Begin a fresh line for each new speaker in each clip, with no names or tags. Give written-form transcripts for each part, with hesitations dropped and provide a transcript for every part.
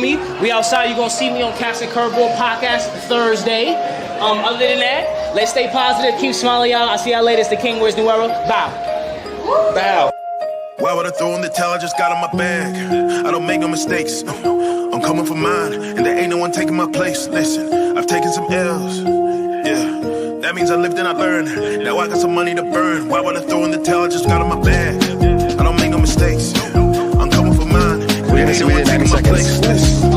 We outside. You're gonna see me on Casting Curveball podcast Thursday. Other than that, let's stay positive. Keep smiling, y'all. I'll see y'all later. It's the King Wears New Era. Bow.
Bow.
Why would I throw in the towel? I just got in my bag. I don't make no mistakes. I'm coming for mine, and there ain't no one taking my place. Listen, I've taken some L's. Yeah, that means I lived and I learned. Now I got some money to burn. Why would I throw in the towel? I just got in my bag. I don't make no mistakes. I'm coming for mine.
We're gonna see within 90 seconds.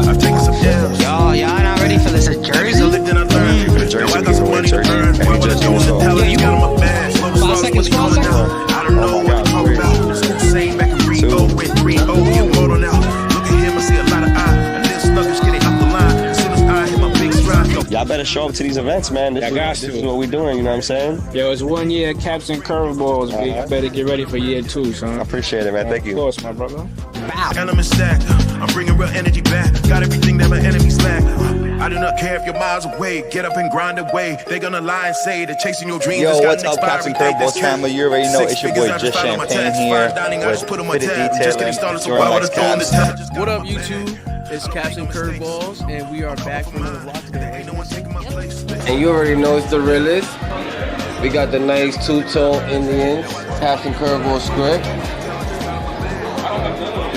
I've taken some L's.
Y'all not ready for this Jersey?
I lived and I learned. Now I got some money to burn. Why would I throw in the towel? I just got in my bag.
5 seconds, 12 seconds.
I don't know what to talk about. Same back in 3-0 with 3-0. You motor now. Look at him, I see a lot of eye. And this sluggish getting out the line. As soon as I hit my big stride.
Y'all better show up to these events, man. This is what we're doing, you know what I'm saying?
Yo, it's 1 year Caps and Curveballs, B. You better get ready for year 2, son.
I appreciate it, man. Thank you.
Of course, my brother.
Element stacked. I'm bringing real energy back. Got everything that my enemies lack. I do not care if you're miles away. Get up and grind away. They're gonna lie and say that chasing your dreams.
Yo, what's up, Caps and Curveballs family? You already know it's your boy Just Champagne here with Fitted Detailing.
What up, YouTube? It's Caps and Curveballs, and we are back for another vlog today.
And you already know it's the realest. We got the nice two-tone Indians, Caps and Curveballs script.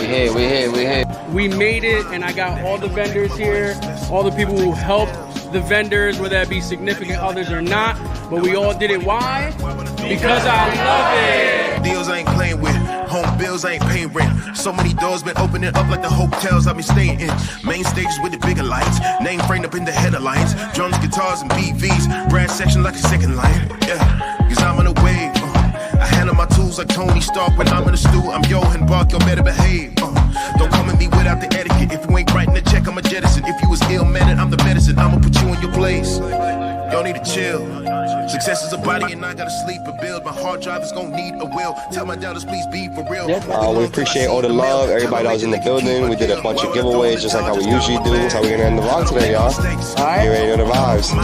We here.
We made it, and I got all the vendors here, all the people who helped the vendors, whether that be significant others or not. But we all did it. Why? Because I love it.
Deals I ain't playing with. Home bills I ain't paying rent. So many doors been opening up like the hotels I've been staying in. Main stages with the bigger lights. Name framed up in the headlines. Drums, guitars, and BVs. Brass section like a second line. Yeah, cause I'm on the wave. I handle my tools like Tony Stark when I'm in the stew. I'm Johan Bark, you better behave. Don't come at me without the etiquette. If you ain't writing the check, I'm a jettison. If you was ill-mannered, I'm the medicine. I'ma put you in your place. Y'all need to chill. Success is a body and I gotta sleep and build. My hard drive is gonna need a will. Tell my doubters, please be for real.
We appreciate all the love, everybody that was in the building. We did a bunch of giveaways just like how we usually do. That's how we're gonna end the vlog today, y'all. Alright. You ready to know the vibes.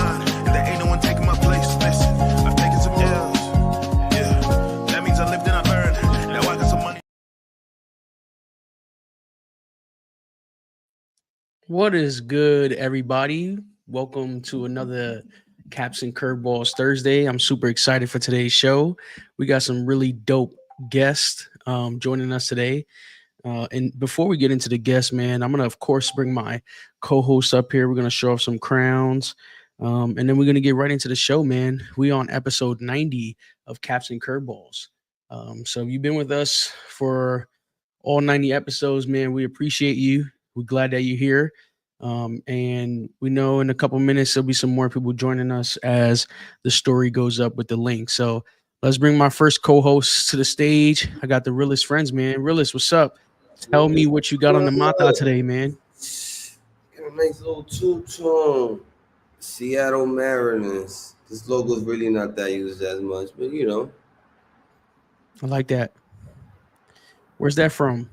There ain't no one taking my place. Listen, I've taken some L's. Yeah, that means I lived and I learned. Now I got some money.
What is good, everybody? Welcome to another Caps and Curveballs Thursday. I'm super excited for today's show. We got some really dope guests joining us today. And before we get into the guests, man, I'm going to, of course, bring my co-host up here. We're going to show off some crowns. And then we're going to get right into the show, man. We on episode 90 of Caps and Curveballs. So you've been with us for all 90 episodes, man. We appreciate you. We're glad that you're here. And we know in a couple minutes there'll be some more people joining us as the story goes up with the link. So let's bring my first co-host to the stage. I got the realest friends, man. Realest, what's up? Tell me what you got on the mata today, man.
Got a nice little two-tone Seattle Mariners. This logo's really not that used as much, but you know.
I like that. Where's that from?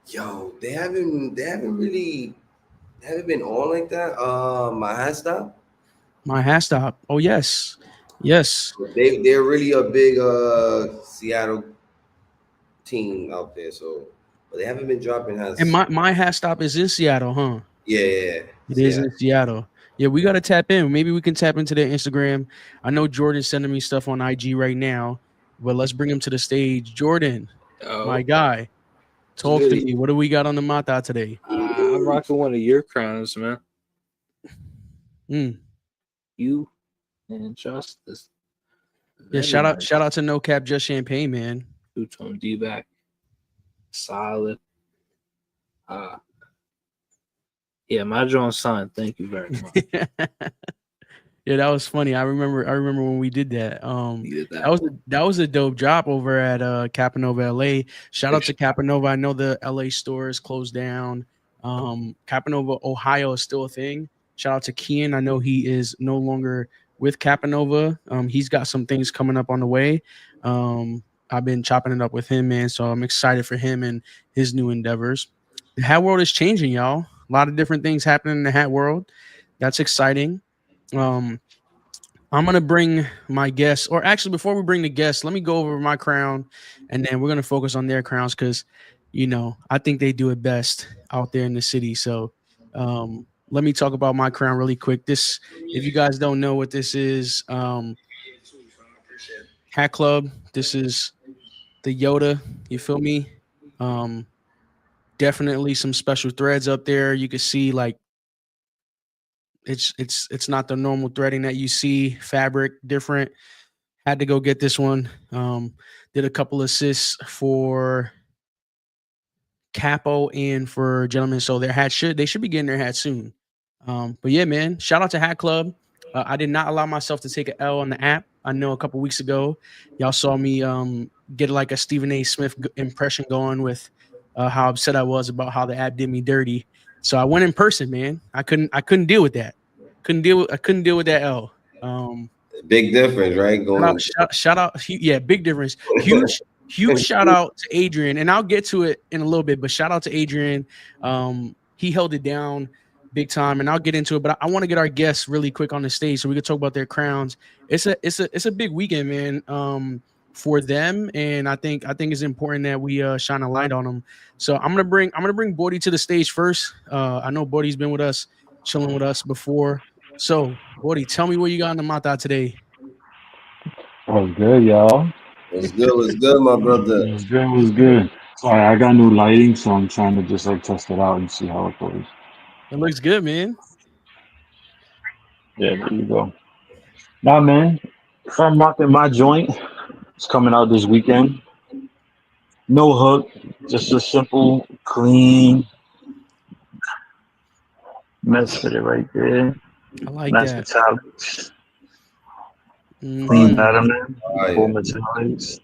Yo, they haven't been on like that. My hat stop.
My hat stop. Oh yes.
They're really a big Seattle team out there. So, but they haven't been dropping hats.
And my hat stop is in Seattle, huh?
Yeah.
It is in Seattle. Yeah, we got to tap in. Maybe we can tap into their Instagram. I know Jordan's sending me stuff on IG right now, but let's bring him to the stage. Jordan, my guy. Talk to me. What do we got on the mata today?
I'm rocking one of your crowns, man. You and Justice.
Yeah, shout out to No Cap Just Champagne, man.
Two-tone D-back. Solid. Yeah, my John's son. Thank you very much.
Yeah, that was funny. I remember when we did that. That was a dope job over at Capanova LA. Shout out to Capanova. I know the LA store is closed down. Capanova, Ohio is still a thing. Shout out to Kian. I know he is no longer with Capanova. He's got some things coming up on the way. I've been chopping it up with him, man. So I'm excited for him and his new endeavors. The hat world is changing, y'all. A lot of different things happening in the hat world. That's exciting. I'm gonna bring my guests, or actually before we bring the guests, let me go over my crown and then we're gonna focus on their crowns because I think they do it best out there in the city. So let me talk about my crown really quick. This, if you guys don't know what this is, Hat Club. This is the Yoda. You feel me? Um, Definitely some special threads up there. You can see like it's not the normal threading that you see. Fabric different. Had to go get this one. Did a couple assists for Capo and for gentlemen. So their hat they should be getting their hat soon. But yeah, man, shout out to Hat Club. I did not allow myself to take an L on the app. I know a couple weeks ago, y'all saw me get like a Stephen A. Smith impression going with how upset I was about how the app did me dirty. So I went in person, man. I couldn't deal with that. I couldn't deal with that L.
Big difference, right?
Shout out, yeah, big difference. Huge shout out to Adrian, and I'll get to it in a little bit. But shout out to Adrian. He held it down big time, and I'll get into it. But I want to get our guests really quick on the stage so we can talk about their crowns. It's a big weekend, man. For them, and I think it's important that we shine a light on them. So I'm gonna bring Bordy to the stage first. I know Bordy's been with us, chilling with us before. So Bordy, tell me what you got in the mata today.
What's good, y'all?
What's good, my brother?
What's good? Sorry, I got new lighting, so I'm trying to just like test it out and see how it goes.
It looks good, man.
Yeah, there you go. Nah, man, if I'm rocking my joint, it's coming out this weekend. No hook, just a simple, clean mess fit it right there.
I like
Nice
that.
metallics,
Mhm.
clean letterman,
Oh,
full
yeah.
metallics,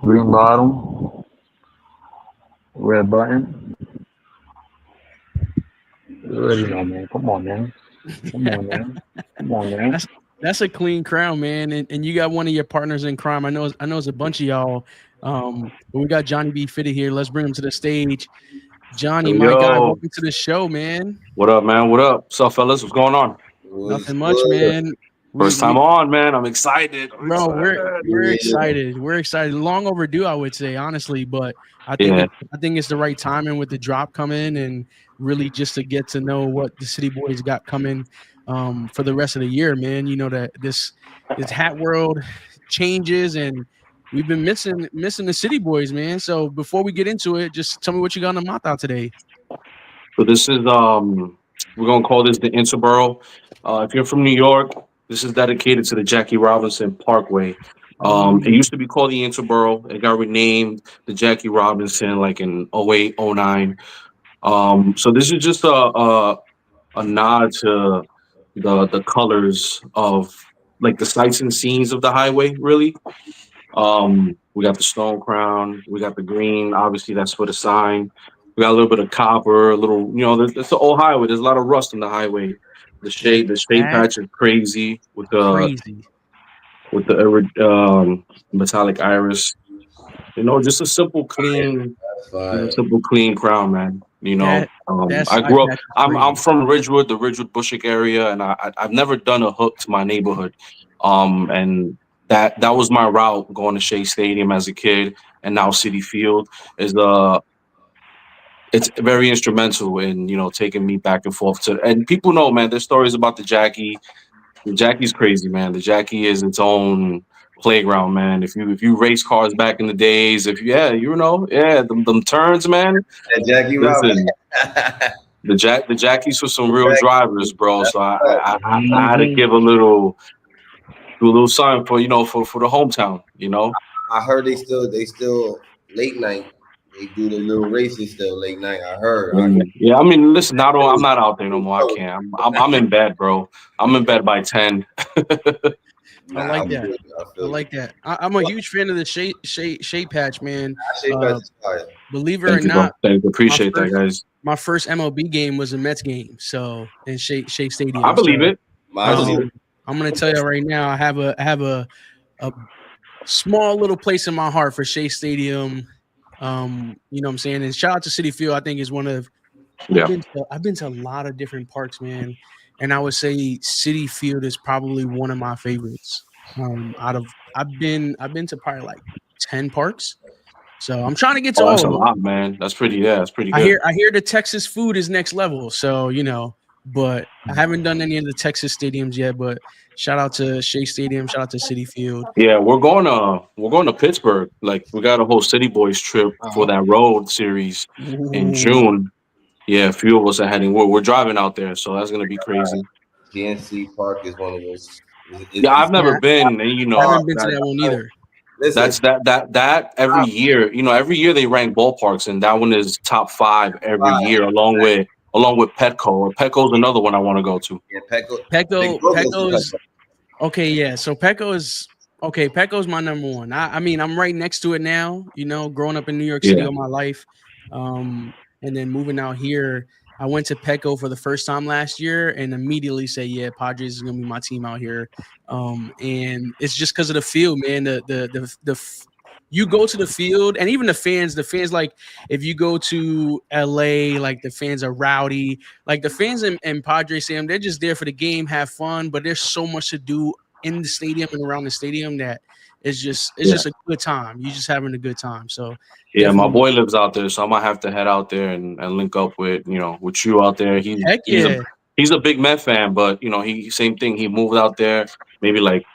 green bottom, red button. You already know, man. Come on, man. Come on, man. Come on, man.
That's a clean crown, man. And you got one of your partners in crime. I know it's a bunch of y'all. But we got Johnny B Fitted here. Let's bring him to the stage. Johnny, my guy,
Yo,
welcome to the show, man.
what up, man? What up? What's up, fellas? What's going on?
What's
Nothing much,
good?
man.
First time on, man. I'm excited.
Bro, we're
Yeah.
excited. We're excited. Long overdue, I would say, honestly. But
Yeah.
I think it's the right timing with the drop coming, and really just to get to know what the City Boys got coming for the rest of the year, man. You know that this hat world changes, and we've been missing the City Boys, man. So before we get into it, just tell me what you got on the mouth out today.
So this is we're gonna call this the Interborough. If you're from New York, this is dedicated to the Jackie Robinson Parkway. It used to be called the Interborough. It got renamed the Jackie Robinson like in 08, 09. So this is just a nod to the colors of like the sights and scenes of the highway, really. We got the stone crown, we got the green. Obviously, that's for the sign. We got a little bit of copper, a little, it's the old highway. There's a lot of rust on the highway. The shade
That
patch is crazy with
crazy.
the metallic iris. Just a simple, clean,
That's fine.
simple, clean crown, man.
That
I
side
grew up.
patch is
I'm
crazy.
from Ridgewood, the Ridgewood Bushwick area, and I've never done a hook to my neighborhood. And that was my route going to Shea Stadium as a kid, and now City Field is it's very instrumental in taking me back and forth to. And people know, man, there's stories about the Jackie. The Jackie's crazy, man. The Jackie is its own playground, man. If you race cars back in the days, them turns, man.
And Jackie Robinson.
Listen, the Jackies were some real drivers, bro. So I had to give do a little sign for the hometown.
I heard they still late night. They do the little races still late night. I heard.
Yeah, I mean, listen, I'm not out there no more. I can't. I'm in bed, bro. I'm in bed by 10.
I like that. I like that. I'm a huge fan of the shade patch, man.
Shade patch is fire.
Believe it or
Thank you, bro.
not,
Thank you. Appreciate that, guys.
my first MLB game was a Mets game, so in Shea Stadium.
I believe it.
I'm gonna tell you right now, I have a small little place in my heart for Shea Stadium. You know what I'm saying? And shout out to City Field. I think is one of I've been to a lot of different parks, man, and I would say City Field is probably one of my favorites. I've been to probably like 10 parks. So I'm trying to get to
Oh,
all
that's a
of them.
lot, man. That's pretty. Yeah, that's pretty good.
I hear the Texas food is next level. So but I haven't done any of the Texas stadiums yet. But shout out to Shea Stadium. Shout out to Citi Field.
Yeah, we're going to Pittsburgh. Like we got a whole City Boys trip for that road series in
Ooh.
June. Yeah, a few of us are heading. We're driving out there, so that's gonna be crazy.
GNC Park is one of those.
Yeah, I've never
Yeah,
been, and
I haven't been to that one either.
that's that every year. Every year they rank ballparks, and that one is top 5 every year, along with Petco. Or Petco's another one I want to go to.
Yeah, Petco.
Petco's okay. Yeah, so Petco's okay. Petco's my number one. I mean, I'm right next to it now. Growing up in New York City all my life, and then moving out here. I went to Petco for the first time last year and immediately said, yeah, Padres is going to be my team out here. And it's just because of the field, man. You go to the field and even the fans, like if you go to LA, like the fans are rowdy, like the fans in Padres Stadium, they're just there for the game, have fun, but there's so much to do in the stadium and around the stadium that it's just a good time. You're just having a good time. So
yeah, my boy lives out there, so I might have to head out there and link up with with you out there. He's a big Met fan, but he same thing. He moved out there maybe like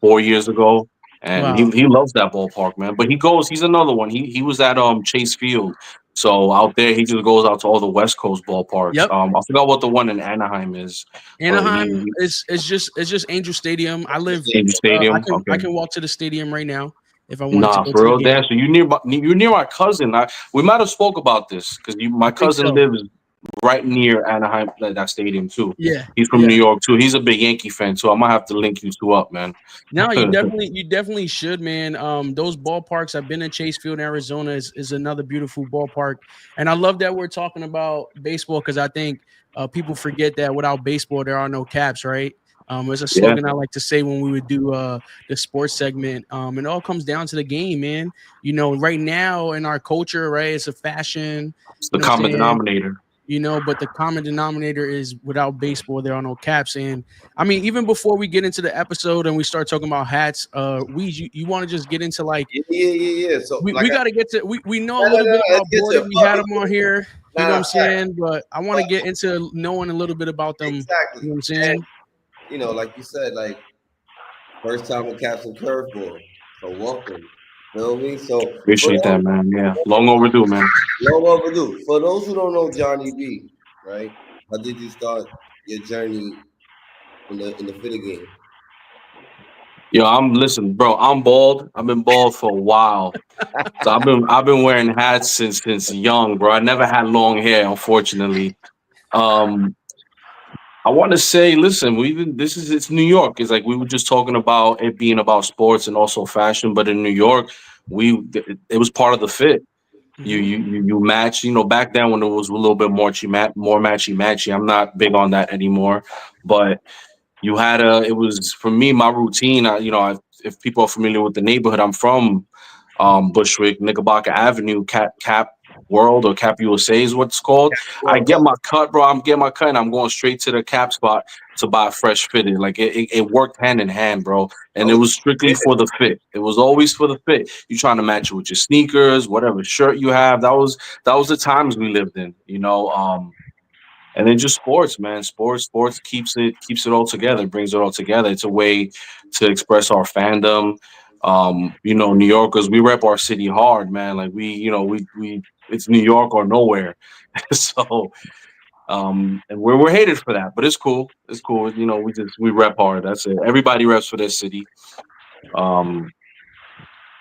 4 years ago, and he loves that ballpark, man. But he's another one. He was at Chase Field, so out there he just goes out to all the West Coast ballparks.
Yep.
I forgot what the one in Anaheim is.
Anaheim is just Angel Stadium. I live
Angel Stadium.
I can walk to the stadium right now if I want.
Nah, for real, Dan. So you're near my cousin. We might have spoke about this because my cousin lives right near Anaheim, that stadium too.
Yeah,
he's from New York too. He's a big Yankee fan, so I might have to link you two up, man.
No, you definitely should, man. Those ballparks. I've been in Chase Field, Arizona. Is another beautiful ballpark, and I love that we're talking about baseball because I think people forget that without baseball there are no caps, right? It's a slogan I like to say when we would do the sports segment. It all comes down to the game, man. Right now in our culture, right, it's a fashion.
It's the common denominator.
But the common denominator is without baseball, there are no caps. And I mean, even before we get into the episode and we start talking about hats, you want to just get into like
So
we got to get to we know a little bit about Boyz. We had them on here, you know what I'm saying? But I want to get into knowing a little bit about them.
Exactly.
You know what I'm saying?
And, like you said, like first time with Caps and Curveball. So welcome. You know what I mean? So
appreciate that, man. Yeah, long overdue, man.
Long overdue. For those who don't know Johnny B, right? How did you start your journey in the fitted game?
Yo, listen, bro. I'm bald. I've been bald for a while. So I've been wearing hats since young, bro. I never had long hair, unfortunately. I want to say, listen, it's New York. It's like we were just talking about it being about sports and also fashion, but in New York, it was part of the fit. You match, back then when it was a little bit more matchy. I'm not big on that anymore, but you had it was for me, my routine. If people are familiar with the neighborhood, I'm from Bushwick, Knickerbocker Avenue, Cap World or Cap USA is what it's called. I get my cut, bro. I'm getting my cut and I'm going straight to the cap spot to buy fresh fitted. Like it worked hand in hand, bro. And it was strictly for the fit. It was always for the fit. You trying to match it with your sneakers, whatever shirt you have. That was the times we lived in, And then just sports, man. Sports keeps it all together, brings it all together. It's a way to express our fandom. New Yorkers, we rep our city hard, man. Like we it's New York or nowhere. So and we're hated for that, but it's cool. It's cool. We rep hard. That's it. Everybody reps for their city. I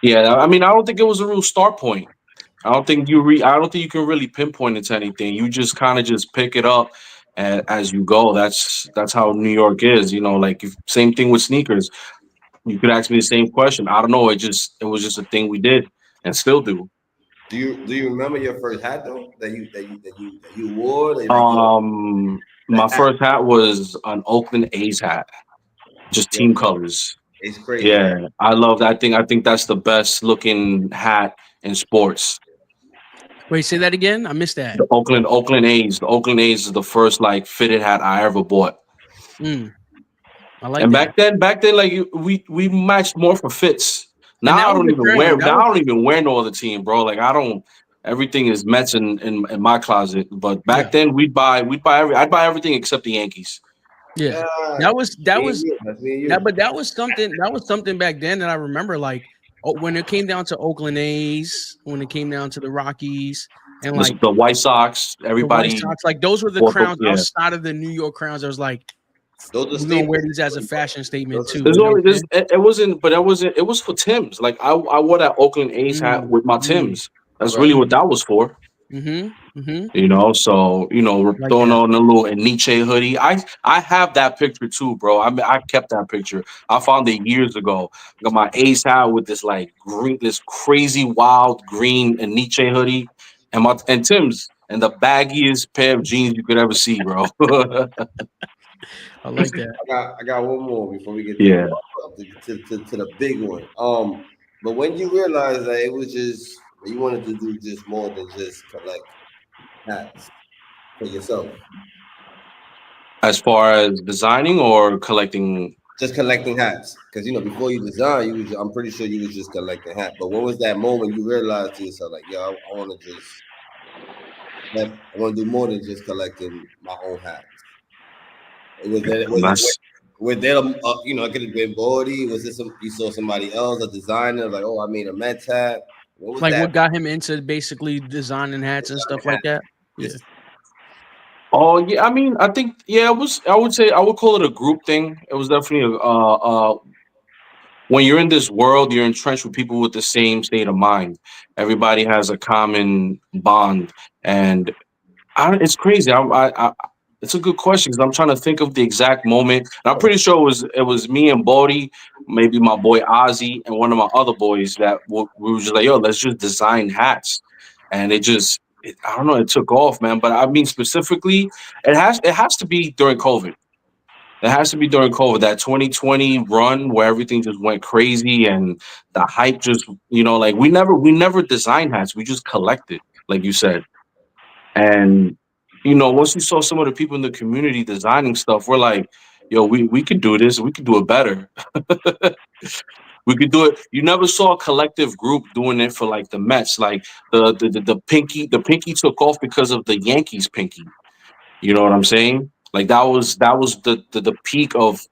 mean, I don't think it was a real start point. I don't think you can really pinpoint it to anything. You just kind of just pick it up as you go. That's how New York is. Same thing with sneakers. You could ask me the same question. I don't know. It was just a thing we did and still do.
Do you remember your first hat though that you wore?
My first hat was an Oakland A's hat, just team colors.
It's crazy.
Yeah, I love that thing. I think that's the best looking hat in sports.
Wait, say that again. I missed that.
The Oakland A's. The Oakland A's is the first fitted hat I ever bought.
I like.
And
that.
back then, like we matched more for fits. Now
that
I
was
don't
the
even wear.
crown. That
Now
was
I don't even wear no other team, bro. Like I don't. Everything is Mets in my closet. But back then I'd buy everything except the Yankees.
yeah.
Ah,
That was that
me and
was
you. That's me and
that,
you.
but that was something back then that I remember. Like when it came down to Oakland A's, when it came down to the Rockies, and like
The White Sox,
the White
everybody.
Sox, like those were the
bought
crowns
yeah.
outside of the New York crowns. I was like,
Those are
we're gonna wear
staples.
these as a fashion statement
Those are
too.
There's
You know
staples.
what
only
I'm
this.
saying?
It wasn't, but it wasn't. It was for Tim's. Like I wore that Oakland A's hat with my Tim's. That's
Right.
really what that was for.
Mm-hmm.
You know, so we're
Like
throwing
that.
on a little Nietzsche hoodie. I have that picture too, bro. I mean, I kept that picture. I found it years ago. Got my Ace hat with this like green, this crazy wild green and Nietzsche hoodie, and Tim's and the baggiest pair of jeans you could ever see, bro.
I like that.
I got one more before we get to
Yeah.
to the big one. But when you realize that it was just you wanted to do just more than just collect hats for yourself,
As far as designing or collecting,
just collecting hats, because before you design, I'm pretty sure you was just collecting hats. But when was that moment you realized to yourself like, yo, I want to just I want to do more than just collecting my own hats? Was that was it?
that's
Was there it could have been Bodie? Was this you saw somebody else, a designer, like, oh, I made a Mets hat? What was
Like
that?
what got him into basically designing hats and stuff like that. Yeah.
oh yeah. I mean, I think it was. I would say I would call it a group thing. It was definitely when you're in this world, you're entrenched with people with the same state of mind. Everybody has a common bond, and it's crazy. It's a good question because I'm trying to think of the exact moment. And I'm pretty sure it was me and Bodie, maybe my boy Ozzy, and one of my other boys that we were just like, yo, let's just design hats, and I don't know, it took off, man. But I mean, specifically, it has to be during COVID. It has to be during COVID, that 2020 run where everything just went crazy and the hype just, like we never designed hats. We just collected, like you said. And once we saw some of the people in the community designing stuff, we're like, yo, we could do this. We could do it better. We could do it. You never saw a collective group doing it for like the Mets, like the pinky. The pinky took off because of the Yankees pinky. You know what I'm saying? Like that was the peak of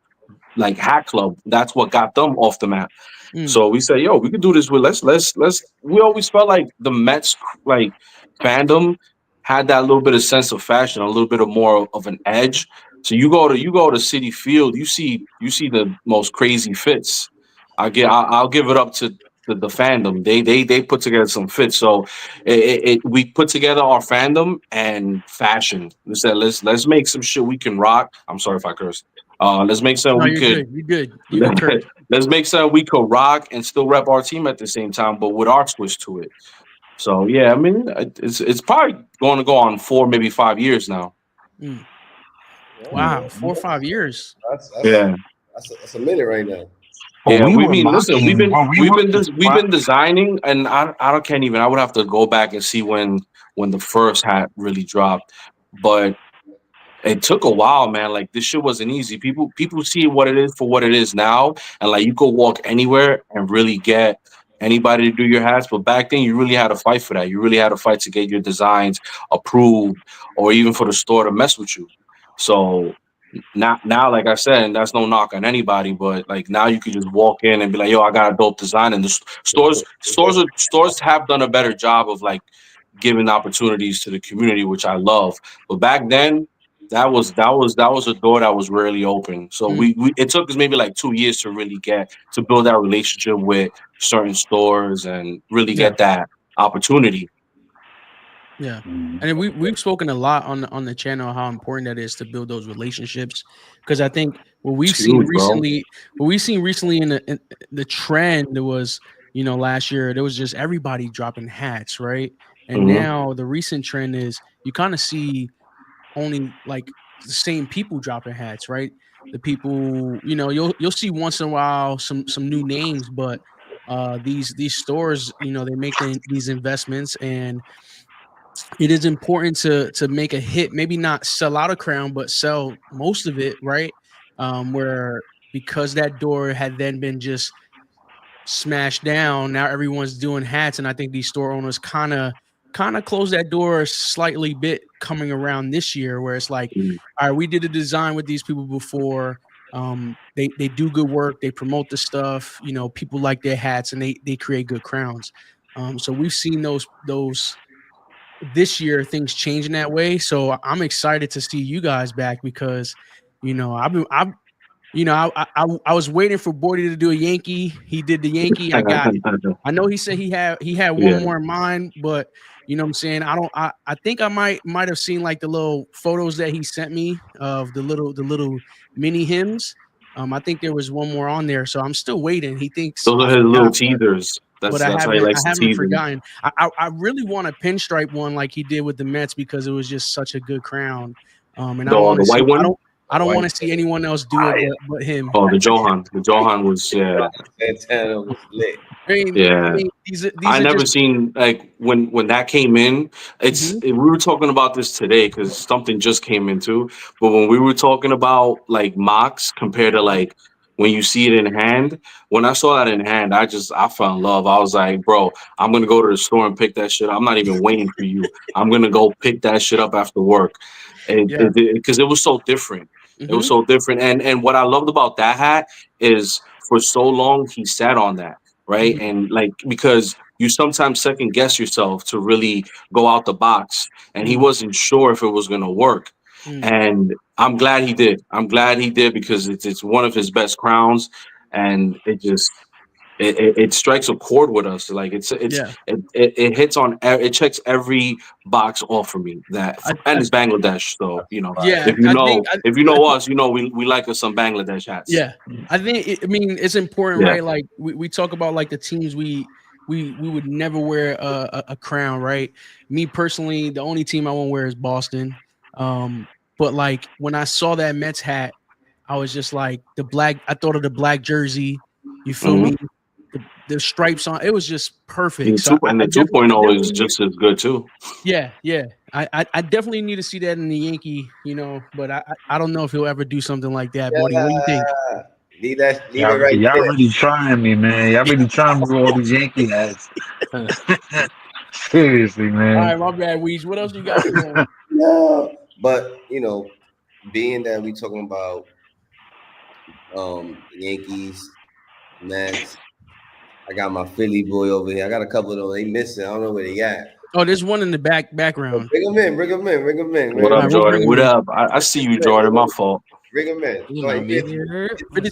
like Hat Club. That's what got them off the map.
Mm.
So we said, yo, we could do this with let's. We always felt like the Mets like fandom had that little bit of sense of fashion, a little bit of more of an edge. So you go to Citi Field, you see the most crazy fits. I'll give it up to the fandom. They put together some fits. So we put together our fandom and fashion. We said let's make some shit we can rock. I'm sorry if I cursed. Let's make something
No,
we
you're
could.
good. You're good. You can curse.
Let's make something we could rock and still rep our team at the same time, but with our twist to it. So yeah, I mean, it's probably going to go on 4, maybe 5 years now.
Mm. Wow, 4 or 5 years.
That's that's
Yeah,
that's a minute right now.
But
yeah.
we
We
were
mean, listen, we've
mocking
been
when we
we've
were.
been we've been designing, and I don't can't even. I would have to go back and see when the first hat really dropped, but it took a while, man. Like this shit wasn't easy. People see what it is for what it is now, and like you could walk anywhere and really get anybody to do your hats. But back then, you really had to fight for that. You really had to fight to get your designs approved, or even for the store to mess with you. So now, like I said, and that's no knock on anybody, but like now you can just walk in and be like, "Yo, I got a dope design." And the stores have done a better job of like giving opportunities to the community, which I love. But back then, that was a door that was rarely open. So
Mm.
we it took us maybe like 2 years to really get to build that relationship with certain stores and really
Yeah.
get that opportunity.
Yeah. And we've spoken a lot on the channel how important that is to build those relationships, because I think
It's huge, bro.
what we've seen recently in the trend was, last year there was just everybody dropping hats, right? And
Hmm.
now the recent trend is you kind of see only like the same people dropping hats, right? The people, you'll see once in a while some new names, but these stores, they make these investments, and it is important to make a hit, maybe not sell out a crown, but sell most of it, right? Where because that door had then been just smashed down. Now everyone's doing hats, and I think these store owners kind of closed that door slightly bit coming around this year, where it's like, all right, we did a design with these people before. They do good work, they promote the stuff, you know, people like their hats, and they create good crowns. So we've seen those this year, things changing that way. So I'm excited to see you guys back because, you know, I was waiting for Bordy to do a Yankee. He did the Yankee. I got it. I know he said he had one more in mind, but you know what I'm saying? I think I might have seen like the little photos that he sent me of the little mini hymns. I think there was one more on there, so I'm still waiting. He thinks
Those
I
are his little
forgot,
teasers.
but
That's how he likes
I
to
haven't
tease them.
forgotten. I really want a pinstripe one like he did with the Mets because it was just such a good crown. And I want
The
to see.
white one.
I don't want to see anyone else do it but him.
Oh, the Johan was
Santana was lit.
Yeah.
These
I
are
never
just
seen like when that came in. We were talking about this today because something just came into. But when we were talking about like mocks compared to like when you see it in hand, when I saw that in hand, I fell in love. I was like, bro, I'm gonna go to the store and pick that shit up. I'm not even waiting for you. I'm gonna go pick that shit up after work, because it was so different. It was so different. And what I loved about that hat is for so long he sat on that. Right. And like, because you sometimes second guess yourself to really go out the box, and he wasn't sure if it was going to work. And I'm glad he did. I'm glad he did because it's one of his best crowns, and it strikes a chord with us. Like it hits on it checks every box off for me. And it's Bangladesh, so you know
Yeah,
if you know us, you know we like us some Bangladesh hats.
Yeah, I mean, it's important, right? Like we talk about like the teams we would never wear a crown, right? Me personally, the only team I won't wear is Boston. But like when I saw that Mets hat, I was just like I thought of the black jersey. You feel me? The stripes on it was just perfect.
The 2.0 is just as good too.
Yeah. I definitely need to see that in the Yankee, you know, but I don't know if he'll ever do something like that. Buddy, what do you think?
Leave it right
y'all
there.
really trying me, man. Y'all really trying me with all these Yankee hats. Seriously, man.
All right, my bad, Weege. What else you got for
No, but you know, being that we talking about Yankees, Mets, I got my Philly boy over here. I got a couple of those. They missing. I don't know where they at.
Oh, there's one in the background.
Bring them in.
What up, Jordan? What up? I see you, Jordan. My fault.
Bring them in.
What's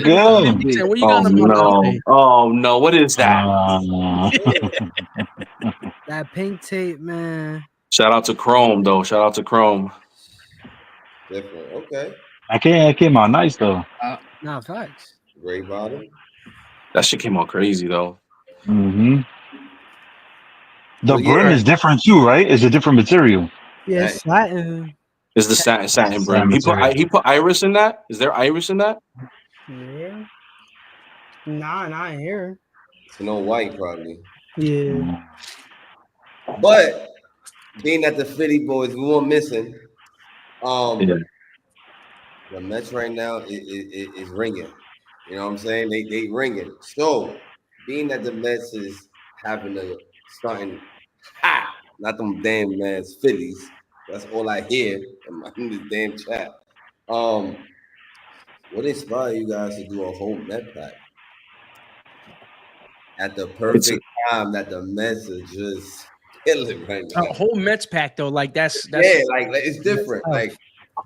good?
Oh no! Oh no! What is that?
That pink tape, man.
Shout out to Chrome, though. Shout out to Chrome.
Different. Okay.
I came out nice though.
Nah, facts.
Gray bottom.
That shit came out crazy though.
The brim is different too, right? It's a different material.
Yeah, satin.
Is the satin brim? He put iris in that. Is there iris in that?
Yeah. Nah, not here.
It's no white, probably.
Yeah.
But being that the Philly boys, we weren't missing. The Mets right now is ringing. You know what I'm saying? They ringing. So being that the Mets is having a starting not them damn man's Phillies. That's all I hear in this damn chat. What inspired you guys to do a whole Met pack at the perfect time that the Mets are just killing right now?
A whole Mets pack though, like that's
like it's different. Like,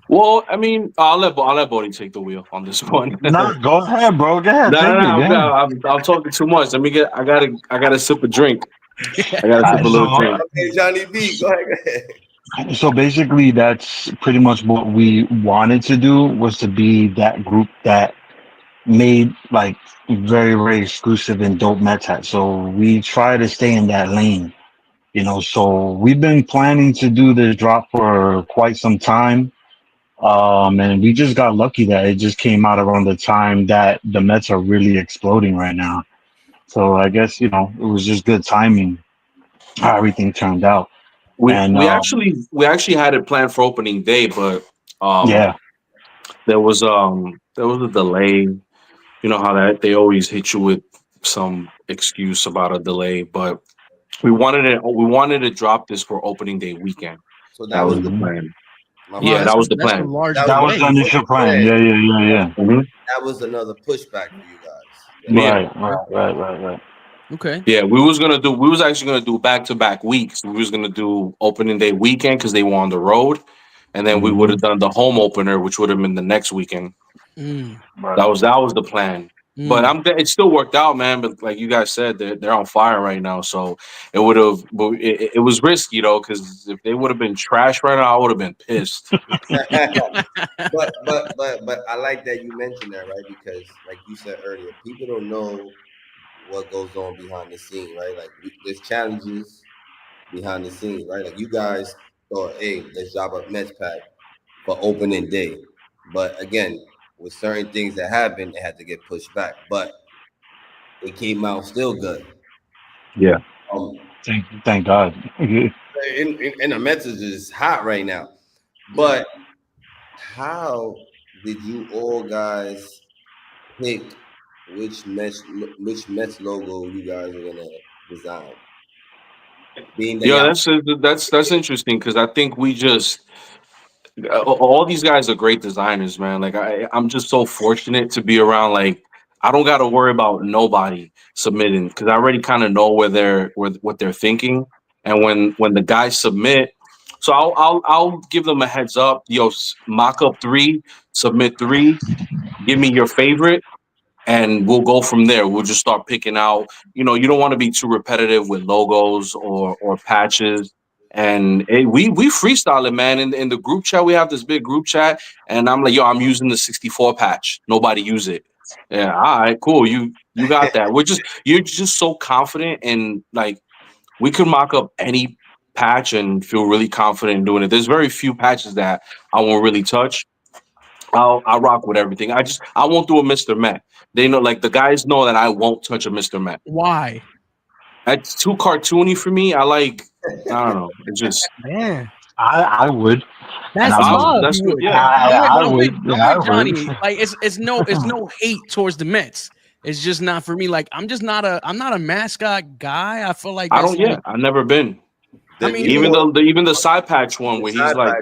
well, I mean, I'll let Bodie take the wheel on this one.
No, go ahead, bro. Go ahead.
No, I'm talking too much. Let me get. I gotta sip a drink. I gotta sip a little drink.
Okay, Johnny B, go ahead.
So basically, that's pretty much what we wanted to do, was to be that group that made like very, very exclusive and dope Mets hats. So we try to stay in that lane, you know. So we've been planning to do this drop for quite some time. And we just got lucky that it just came out around the time that the Mets are really exploding right now. So I guess, you know, it was just good timing how everything turned out.
We actually had it planned for opening day, but there was a delay. You know how that they always hit you with some excuse about a delay, but we wanted to drop this for opening day weekend.
So
That
that
was
was
the plan.
my
Yeah,
fault.
that was the
That's a
plan.
large
That
That was
delay.
the initial plan. Yeah, yeah, yeah, yeah.
Mhm.
That was another pushback for you guys.
Yeah.
Right.
Okay.
Yeah, we was actually gonna do back-to-back weeks. We was gonna do opening day weekend because they were on the road, and then we would have done the home opener, which would have been the next weekend.
Mm.
That was the plan. But it still worked out, man. But like you guys said, they're on fire right now. So it would have, but it was risky though, because if they would have been trash right now, I would have been pissed.
but I like that you mentioned that, right? Because like you said earlier, people don't know what goes on behind the scene, right? Like there's challenges behind the scenes, right? Like you guys thought, hey, let's drop a Mets pack for opening day. But again, with certain things that happened, it had to get pushed back. But it came out still good.
Yeah.
Thank God.
And the Mets is just hot right now. But how did you all guys pick which Mets logo you guys are gonna design? Being that
Yeah, that's interesting because I think we just all these guys are great designers, man. Like I'm just so fortunate to be around. Like I don't got to worry about nobody submitting because I already kind of know what they're thinking. And when the guys submit, so I'll give them a heads up. Yo, mock up 3, submit 3, give me your favorite, and we'll go from there. We'll just start picking out. You don't want to be too repetitive with logos or patches. And we freestyle it, man. In the group chat, we have this big group chat, and I'm like, yo, I'm using the 64 patch. Nobody use it. Yeah, all right, cool. You got that. You're just so confident, and like we could mock up any patch and feel really confident in doing it. There's very few patches that I won't really touch. I'll rock with everything. I won't do a Mr. Met. They know, like the guys know that I won't touch a Mr. Met.
Why?
That's too cartoony for me. I don't know. It just
Man,
I would.
that's
And I'm-
love.
That's
You-
yeah.
I
I'm
would.
with
Yeah, I
Johnny.
would.
Like it's no hate towards the Mets. It's just not for me. Like I'm not a mascot guy. I feel like
I
that's
don't. Yeah, I've never been.
I mean,
Even the side patch one where he's like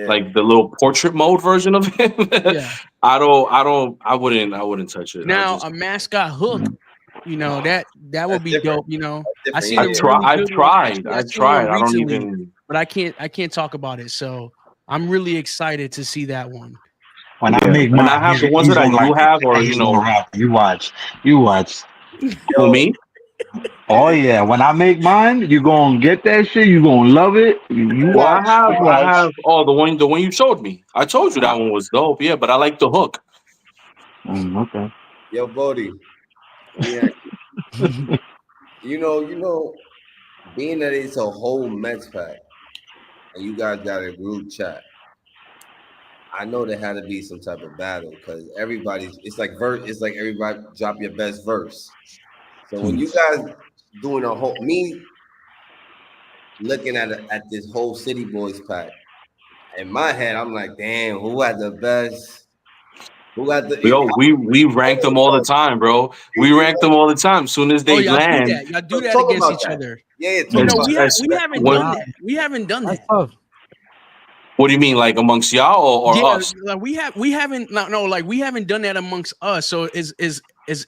like the little portrait mode version of him.
Yeah.
I wouldn't touch it.
now a mascot hook. That would be dope. I seen
I've
a
tried.
really
I've
good one.
tried.
Actually,
I've
seen one
tried. I don't
recently,
even.
But I can't talk about it. So I'm really excited to see that one.
When I make
And
mine,
I have the
he's-
ones
he's
that I
gonna
do
like it.
have, or
He's gonna rap. You watch.
For me,
Oh yeah, when I make mine, you gonna get that shit. You gonna love it. You
well,
watch. You
I
watch.
have. Oh, the one you showed me. I told you that one was dope. Yeah, but I like the hook.
Okay.
Yo, Bodie. Yeah. you know, being that it's a whole Mets pack and you guys got a group chat, I know there had to be some type of battle because it's like everybody drop your best verse. So when you guys doing me looking at this whole City Boys pack, in my head, I'm like, damn, who had the best? Who got the?
Yo, we rank them all the time, bro. We rank them all the time. Soon as they
y'all
land,
do that. Y'all do that
Talk
against
about
each
that.
other.
Yeah,
We haven't done that. We haven't done that.
What do you mean, like amongst y'all or us?
Like we haven't like we haven't done that amongst us. So it's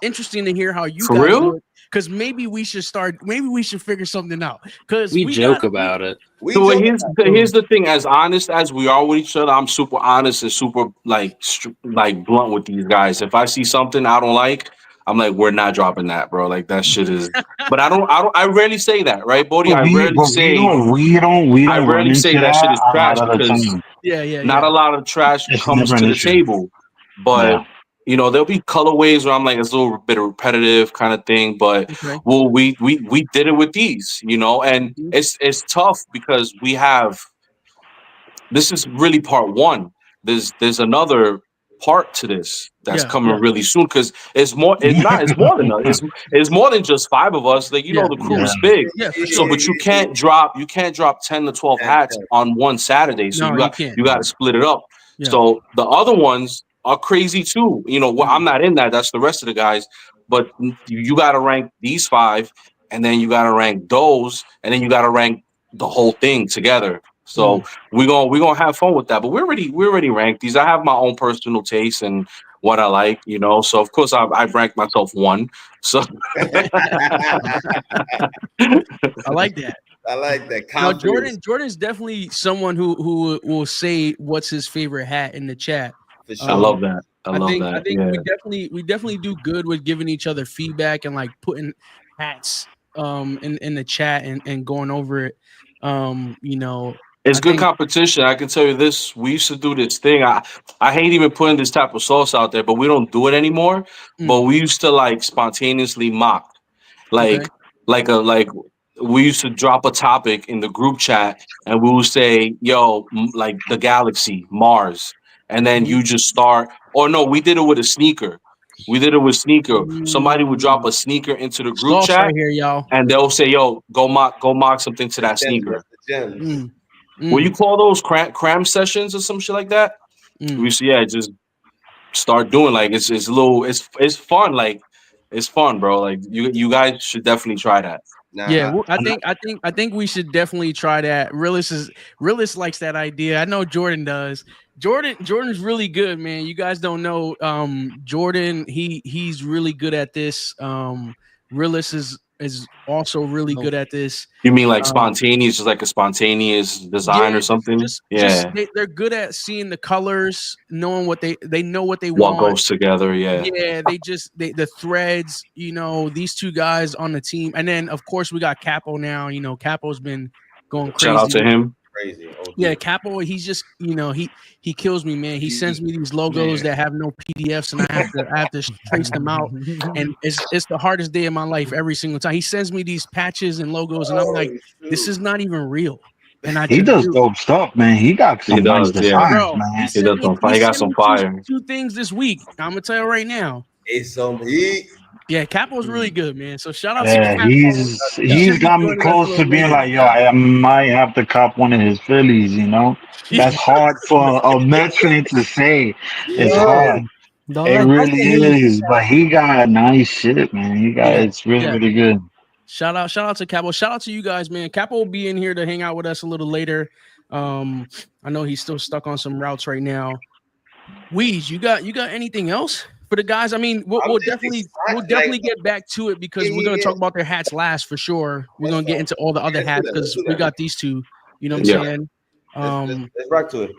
interesting to hear how you
For
guys
real?
do it. Because maybe we should figure something out. Because
We joke about it.
So here's the thing. As honest as we are with each other, I'm super honest and super like blunt with these guys. If I see something I don't like, I'm like, we're not dropping that, bro. Like that shit is. But I rarely say that, right, Bodie? I rarely say.
We don't
I
run
rarely
into
say that shit is
a
trash
lot of the
because
time.
not a lot of trash
It's
comes
never
to
an
the
issue.
table. But there'll be colorways where I'm like, it's a little bit repetitive kind of thing. But well, we did it with these, and it's tough because we have. This is really part one. There's another part to this that's coming really soon because it's more than us. It's more than just 5 of us. Like the crew is big.
Yeah, for
So but you can't drop 10 to 12 hats on one Saturday. So
No,
you got to split it up.
Yeah.
So the other ones are crazy too. Well, I'm not in that. That's the rest of the guys. but you got to rank these 5, and then you got to rank those, and then you got to rank the whole thing together. So we're gonna have fun with that. But we already ranked these. I have my own personal taste and what I like, you know. So of course I've ranked myself 1. So
I like that.
I like that.
Now,
Confidence.
Jordan's definitely someone who will say what's his favorite hat in the chat.
For sure.
I love that. I
think
yeah.
we definitely do good with giving each other feedback and like putting hats in the chat and going over it. You know,
It's
I
good
think
competition. I can tell you this. We used to do this thing. I hate even putting this type of sauce out there, but we don't do it anymore. But we used to like spontaneously mock.
Okay.
Like we used to drop a topic in the group chat and we would say, yo, like the galaxy, Mars. And then you just start, or no, we did it with a sneaker. We did it with sneaker. Somebody would drop a sneaker into the group
sauce
chat
right here, y'all.
and they'll say, yo, go mock something to that sneaker.
Gems.
What you call those cram sessions or some shit like that? We used to, just start doing like it's a little it's fun, like it's fun, bro. Like you guys should definitely try that.
Yeah, well, I think we should definitely try that. Realist likes that idea. I know Jordan does. Jordan's really good, man. You guys don't know. Jordan, he's really good at this. Realist is also really good at this.
You mean like spontaneous, just like a spontaneous design or something?
Just they're good at seeing the colors, knowing what they know what they
what
want.
goes together.
Yeah, the threads, you know, these two guys on the team. And then of course we got Capo now. You know, Capo's been going crazy.
Shout out to him.
Crazy.
Yeah, Capo, he's just, you know, he kills me, man. He sends me these logos that have no PDFs and I have to trace them out. And it's the hardest day of my life every single time. He sends me these patches and logos and I'm like, this is not even real. And
he does dope stuff, man. He got some nice designs,
bro,
man.
He got some fire.
Two things this week. I'm gonna tell you right now.
It's some heat.
Yeah, Capo's really good, man. So shout out
to
Capo.
He's got me close to being like, yo, I might have to cop one of his Phillies, you know? That's hard for a Mets fan to say. It's hard. It really is. But he got nice shit, man. It's really good.
Shout out to Capo. Shout out to you guys, man. Capo will be in here to hang out with us a little later. I know he's still stuck on some routes right now. Weez, you got anything else for the guys? I mean, we'll definitely get back to it because we're gonna talk about their hats last for sure. We're gonna get into all the other hats because we got these two. You know what I'm saying?
Let's rock to it.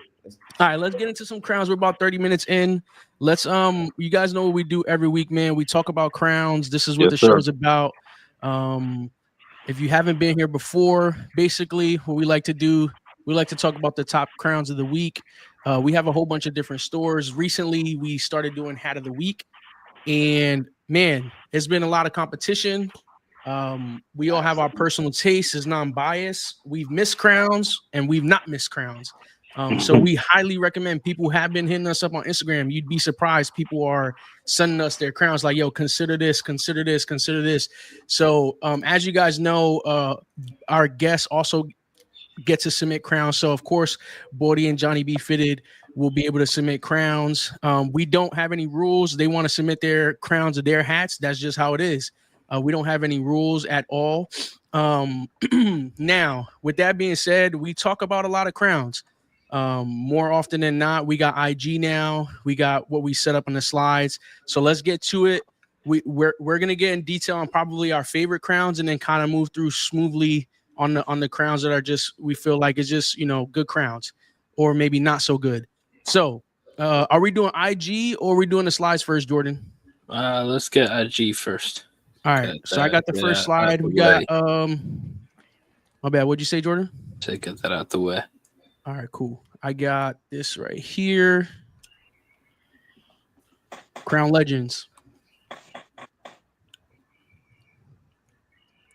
All right, let's get into some crowns. We're about 30 minutes in. Let's you guys know what we do every week, man. We talk about crowns. This is what the show's about. If you haven't been here before, basically what we like to do, we like to talk about the top crowns of the week. We have a whole bunch of different stores. Recently, we started doing hat of the week, and man, it's been a lot of competition. We all have our personal tastes. It's non-biased. We've missed crowns and we've not missed crowns. So we highly recommend people who have been hitting us up on Instagram. You'd be surprised. People are sending us their crowns like, yo, consider this, consider this, consider this. So as you guys know, our guests also get to submit crowns. So of course, Bordy and Johnny B Fitted will be able to submit crowns. We don't have any rules. They want to submit their crowns of their hats. That's just how it is. We don't have any rules at all. Now, with that being said, we talk about a lot of crowns. More often than not, we got IG now. We got what we set up on the slides. So let's get to it. We're gonna get in detail on probably our favorite crowns and then kind of move through smoothly on the crowns that are just we feel like it's just, you know, good crowns or maybe not so good. So are we doing IG or are we doing the slides first, Jordan?
Let's get IG first.
All right. So I got the first slide. We got my bad. What'd you say, Jordan?
To get that out the way.
All right, cool. I got this right here. Crown Legends.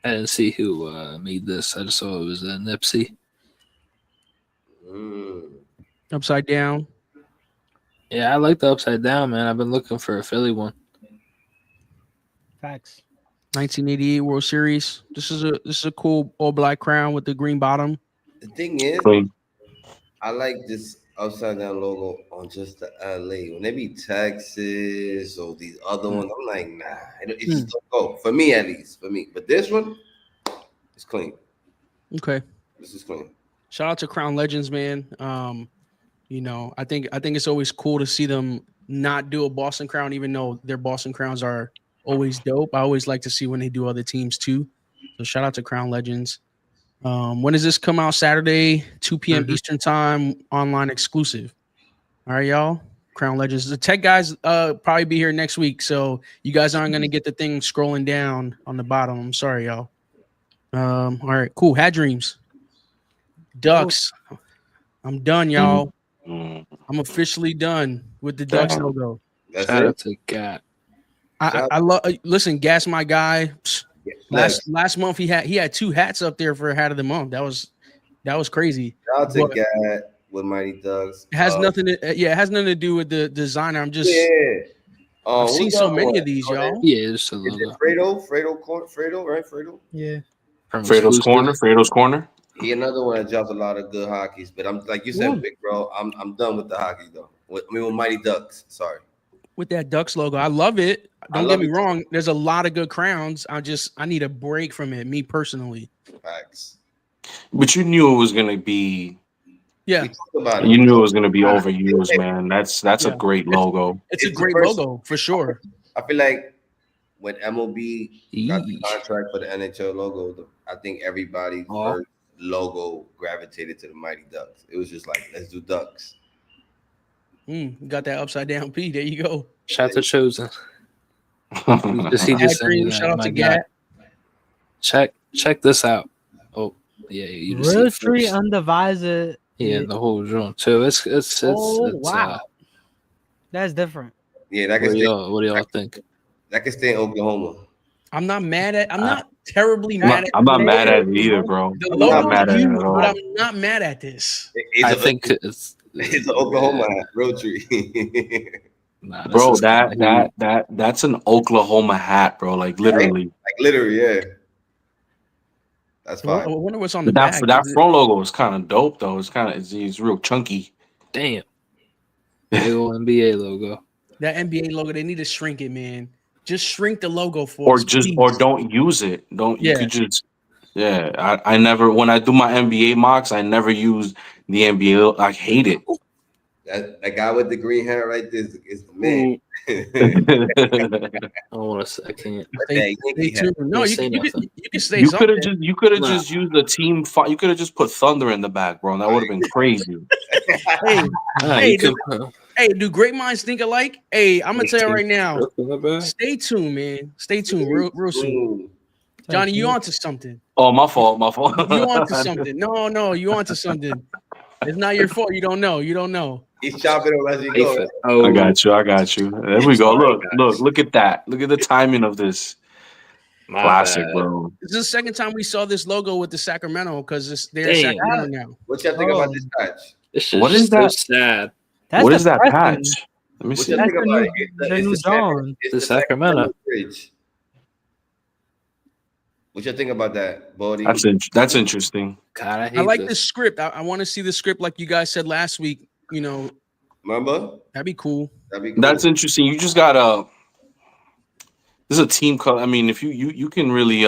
I didn't see who made this. I just saw it was Nipsey.
Upside down.
Yeah, I like the upside down, man. I've been looking for a Philly one.
Facts.
1988 World Series. This is a cool all black crown with the green bottom.
The thing is, I like this upside down logo on just the LA. When they be Texas or these other ones, I'm like, nah, it just don't go. For me, at least. For me. But this one, it's clean.
Okay.
This is clean.
Shout out to Crown Legends, man. You know, I think it's always cool to see them not do a Boston Crown, even though their Boston Crowns are always dope. I always like to see when they do other teams too. So shout out to Crown Legends. When does this come out? Saturday, 2 p.m. Eastern time, online exclusive. All right, y'all. Crown Legends. The tech guys probably be here next week, so you guys aren't gonna get the thing scrolling down on the bottom. I'm sorry, y'all. All right, cool. Had dreams. Ducks. I'm done, y'all. I'm officially done with the Ducks logo.
That's
Shout
it.
out to Gat.
I love. Listen, Gas, my guy. Last month he had 2 hats up there for hat of the month. That was crazy.
Shout out to
But
Gad with Mighty Ducks.
it has nothing to it has nothing to do with the designer. I'm just I've seen
who's
so
that
many
one?
of these, y'all.
Yeah, it's a
Is
logo.
it Fredo, right? Fredo.
Yeah.
Fredo's corner.
He another one that drops a lot of good hockeys. But I'm like you said, big bro. I'm done with the hockey though. With Mighty Ducks. Sorry.
With that Ducks logo, I love it. Don't
love
get me
it.
wrong. There's a lot of good crowns. I need a break from it. Me personally.
Facts.
But you knew it was gonna be.
Yeah.
We talked about it.
You knew it was gonna be overused, man. That's a great logo.
It's a
the
great
first-
logo for sure.
I feel like when MLB got the contract for the NHL logo, I think everybody's first logo gravitated to the Mighty Ducks. It was just like, let's do Ducks.
Got that upside down P. There you go.
Shout out to Chosen. He just
Had
sent me
dreams.
that.
Shout out
My
to
God.
Gat.
Check this out. Oh yeah, you just see it
Rotary
first.
on the visor.
Yeah, the whole drum too. It's
Wow. That's different.
Yeah, that can
what do y'all think?
That can stay in Oklahoma.
I'm not mad at. I'm not terribly mad at.
I'm not mad at it either, bro.
The
I'm not
logo
mad at it
huge,
at all.
but I'm not mad at this.
I think it's
It's an Oklahoma hat, Rotary.
Bro, that's an Oklahoma hat, bro. Like literally.
Like literally, yeah. That's
I
fine.
wonder what's on the
That
back.
that front logo is kind of dope though. It's real chunky.
damn. Big old NBA logo.
That NBA logo, they need to shrink it, man. Just shrink the logo for us, please.
Or don't use it. You could just I never, when I do my NBA mocks, I never use the NBA. I hate it.
That guy with the green hair right there is the man.
I want to. I can't.
Stay tuned. No, you can say
You
something.
could have just used the team. You could have just put Thunder in the back, bro. That would have been crazy.
Hey, do great minds think alike? Hey, I'm gonna tell you right now. Stay tuned, man. Stay tuned, real soon. Johnny, you onto something?
Oh, my fault.
You onto something? No, you onto something. It's not your fault. You don't know.
He's chopping it as he goes.
I got you. There we go. Look at that. Look at the timing of this. Classic, bro.
This is the second time we saw this logo with the Sacramento because they're in Sacramento now.
What y'all think about this patch?
What is that?
Sad.
What is that patch? Let me
What
see.
y'all think about it?
The new dawn.
The Sacramento.
Bridge. What y'all think about that, Bodie?
That's interesting.
God, I hate
I like
this.
the script. I want to see the script like you guys said last week. You know,
remember?
That'd be cool.
That's interesting. You just gotta. This is a team color. I mean, if you can really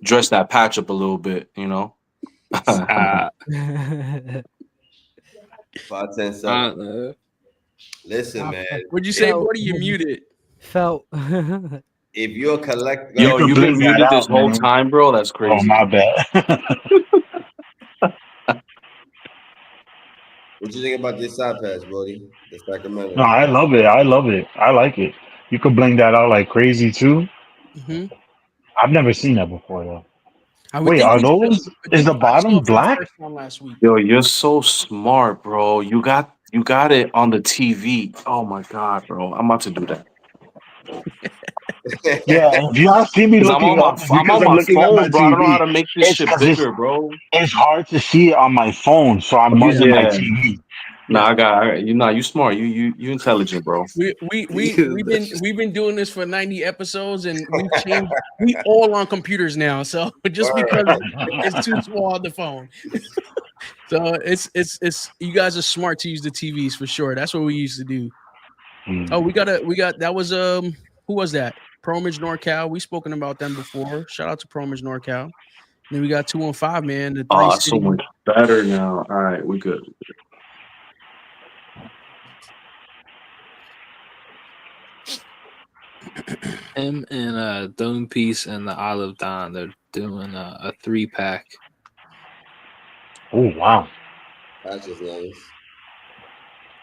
dress that patch up a little bit, you know.
5, 10 seconds. Listen, man.
What'd you say, Bodie? You muted.
Felt.
If you're a collector,
Yo, you've been muted this whole time, bro. That's crazy.
Oh, my bad.
What you think about this side patch, Bodie? The Sacramento.
No, I love it. I like it. You could bling that out like crazy too.
Mm-hmm.
I've never seen that before though.
Wait,
are those? Is the bottom black?
Yo, you're so smart, bro. You got it on the TV. Oh my god, bro. I'm about to do that.
Yeah, if y'all see me looking
I'm on my phone, bro. I don't know how to make this shit bigger, bro.
It's hard to see it on my phone, so I'm using my TV.
Nah, you smart. You intelligent, bro.
We've been doing this for 90 episodes and we've changed. We all on computers now, so just because it's too small on the phone. So it's you guys are smart to use the TVs for sure. That's what we used to do. Oh, we got that was who was that? Promage NorCal. We spoken about them before. Shout out to Promage NorCal. Then we got 215, man. The three
So
city.
much better now. All right, we good.
Him and Dome Piece and the Olive Don, they're doing a 3-pack.
Oh wow.
That's just nice.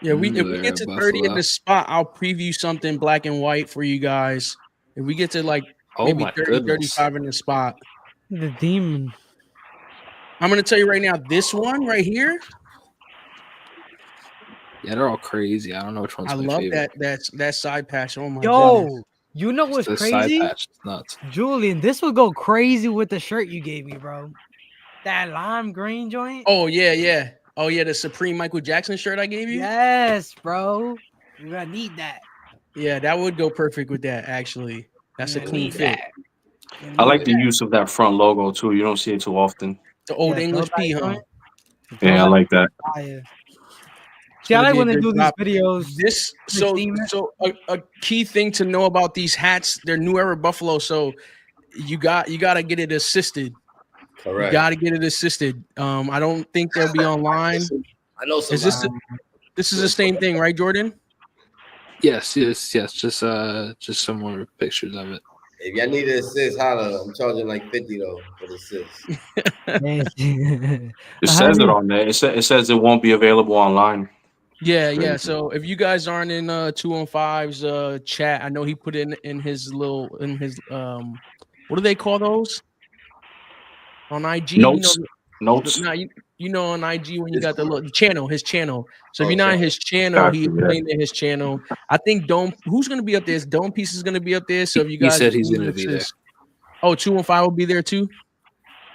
Yeah, if we get to 30 in the spot, I'll preview something black and white for you guys. If we get to like maybe 30, 35 in the spot.
The demon.
I'm gonna tell you right now, this one right here.
Yeah, they're all crazy. I don't know which one's
I
my
love
favorite.
that side patch. Oh my
Yo, you know what's
the
crazy?
Side patch is nuts.
Julian, this would go crazy with the shirt you gave me, bro. That lime green joint.
Oh yeah. Oh yeah, the Supreme Michael Jackson shirt I gave you.
Yes, bro. We're gonna need that.
Yeah, that would go perfect with that. Actually, that's a clean fit.
I like the use of that front logo too. You don't see it too often.
The old English P, huh?
Yeah, I like that.
See, I like when they do these videos.
So a key thing to know about these hats, they're New Era Buffalo. So you got to get it assisted.
Correct.
You got to get it assisted. I don't think they'll be online.
I know some.
This is the same thing, right, Jordan?
Yes. Just some more pictures of it.
If y'all need an assist, holla. I'm charging like 50 though for the assist.
It says it on there. It says it won't be available online.
Yeah. So if you guys aren't in 215's chat, I know he put in his what do they call those on IG?
Notes.
You know on IG when you got the channel, his channel. So if you're not in his channel, he explained in his channel. I think who's gonna be up there? Dome Piece is gonna be up there. So if you guys,
he said he's gonna be there.
Oh, 215 will be there too.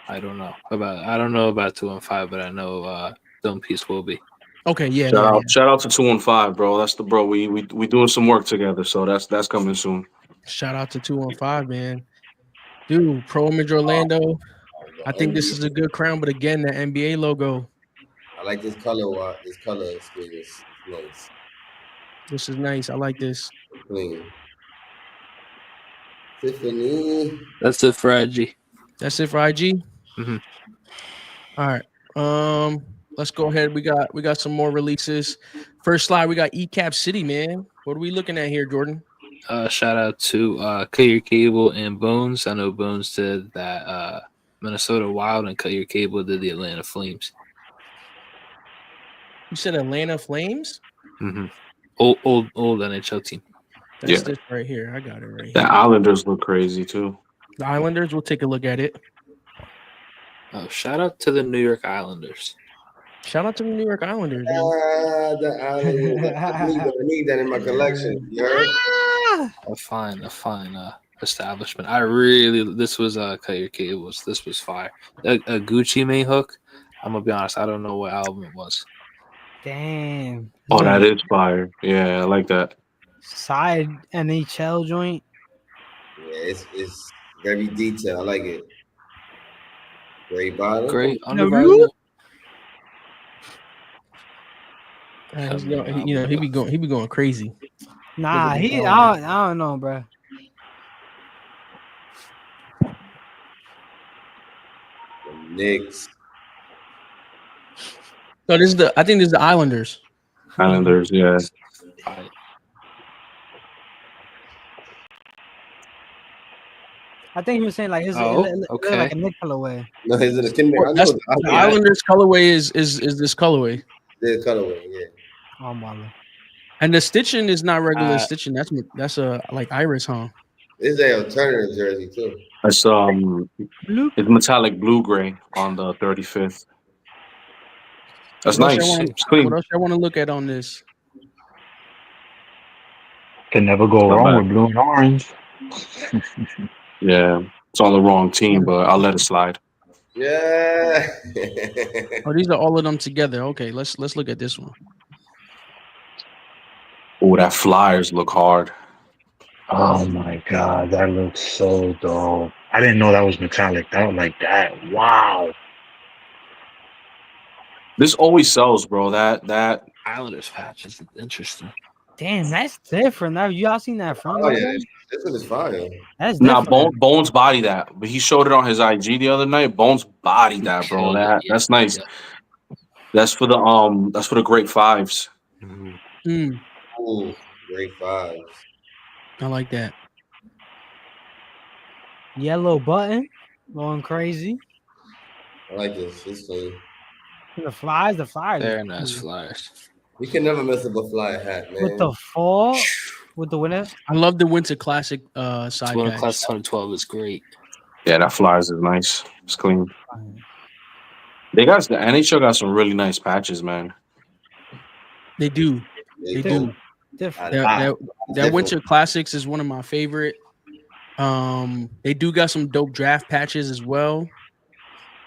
I don't know about 215, but I know Dome Piece will be.
Okay, yeah.
Shout out to 215, bro. That's the bro. We doing some work together, so that's coming soon.
Shout out to 215, man. Dude, Pro Image Orlando. I think this is a good crown, but again, the NBA logo.
I like this color. This color scheme is nice.
This is nice. I like this.
Clean. Tiffany.
That's it for IG.
That's it for IG.
Mm-hmm.
All right. Let's go ahead. We got some more releases. First slide, we got ECAP City, man. What are we looking at here, Jordan?
Shout out to Cut Your Cable and Bones. I know Bones did that Minnesota Wild, and Cut Your Cable did the Atlanta Flames.
You said Atlanta Flames?
Mm-hmm. Old NHL team.
That's this right here. I got it right here.
The Islanders look crazy too.
The Islanders, we'll take a look at it.
Oh, shout out to the New York Islanders.
Shout out to the New York Islanders.
The Islanders. I need that in my collection. You heard?
A fine establishment. This was Cut Your Cables. This was fire. A Gucci Mane hook. I'm gonna be honest, I don't know what album it was.
Damn.
Oh, that is fire. Yeah, I like that.
Side NHL joint.
Yeah, it's very detailed. I like it. Great bottom.
Great
underbody.
He be going crazy.
Nah, I don't know, bro.
The Knicks.
So I think this is the Islanders.
Islanders, yeah.
I think he was saying like his
okay.
like a Nick colorway.
No, is it a Kinder?
The Islanders colorway is this colorway.
The colorway, yeah.
Oh my.
And the stitching is not regular stitching. That's a like iris, huh?
This is an alternative jersey too.
It's it's metallic blue gray on the 35th. That's nice. It's clean.
What else I want to look at on this?
Can never go wrong with blue and orange.
Yeah, it's on the wrong team, but I'll let it slide.
Yeah.
Oh, these are all of them together. Okay, let's look at this one.
Oh, that Flyers look hard.
Oh my god, that looks so dope. I didn't know that was metallic. That was like that. Wow.
This always sells, bro. That
Islanders patch is interesting.
Damn, that's different. Now y'all seen that front
Oh
logo?
yeah, this one is fire.
That's
Nah,
different.
Bones body that, but he showed it on his IG the other night. Bones body that, bro.
Killed it. Yeah,
That's nice.
yeah.
That's for the great fives.
Mm,
Ooh, great fives.
I like that.
Yellow button going crazy.
I like this. This clean.
The flies.
Very nice flyers.
You can never mess up a fly hat, man.
With the fall, with the winner.
I love the Winter Classic side
Winter
patch.
Class 2012 is great.
Yeah, that flies is nice. It's clean. The NHL got some really nice patches, man.
They do. They do.
Different.
That Winter Classics is one of my favorite. They do got some dope draft patches as well.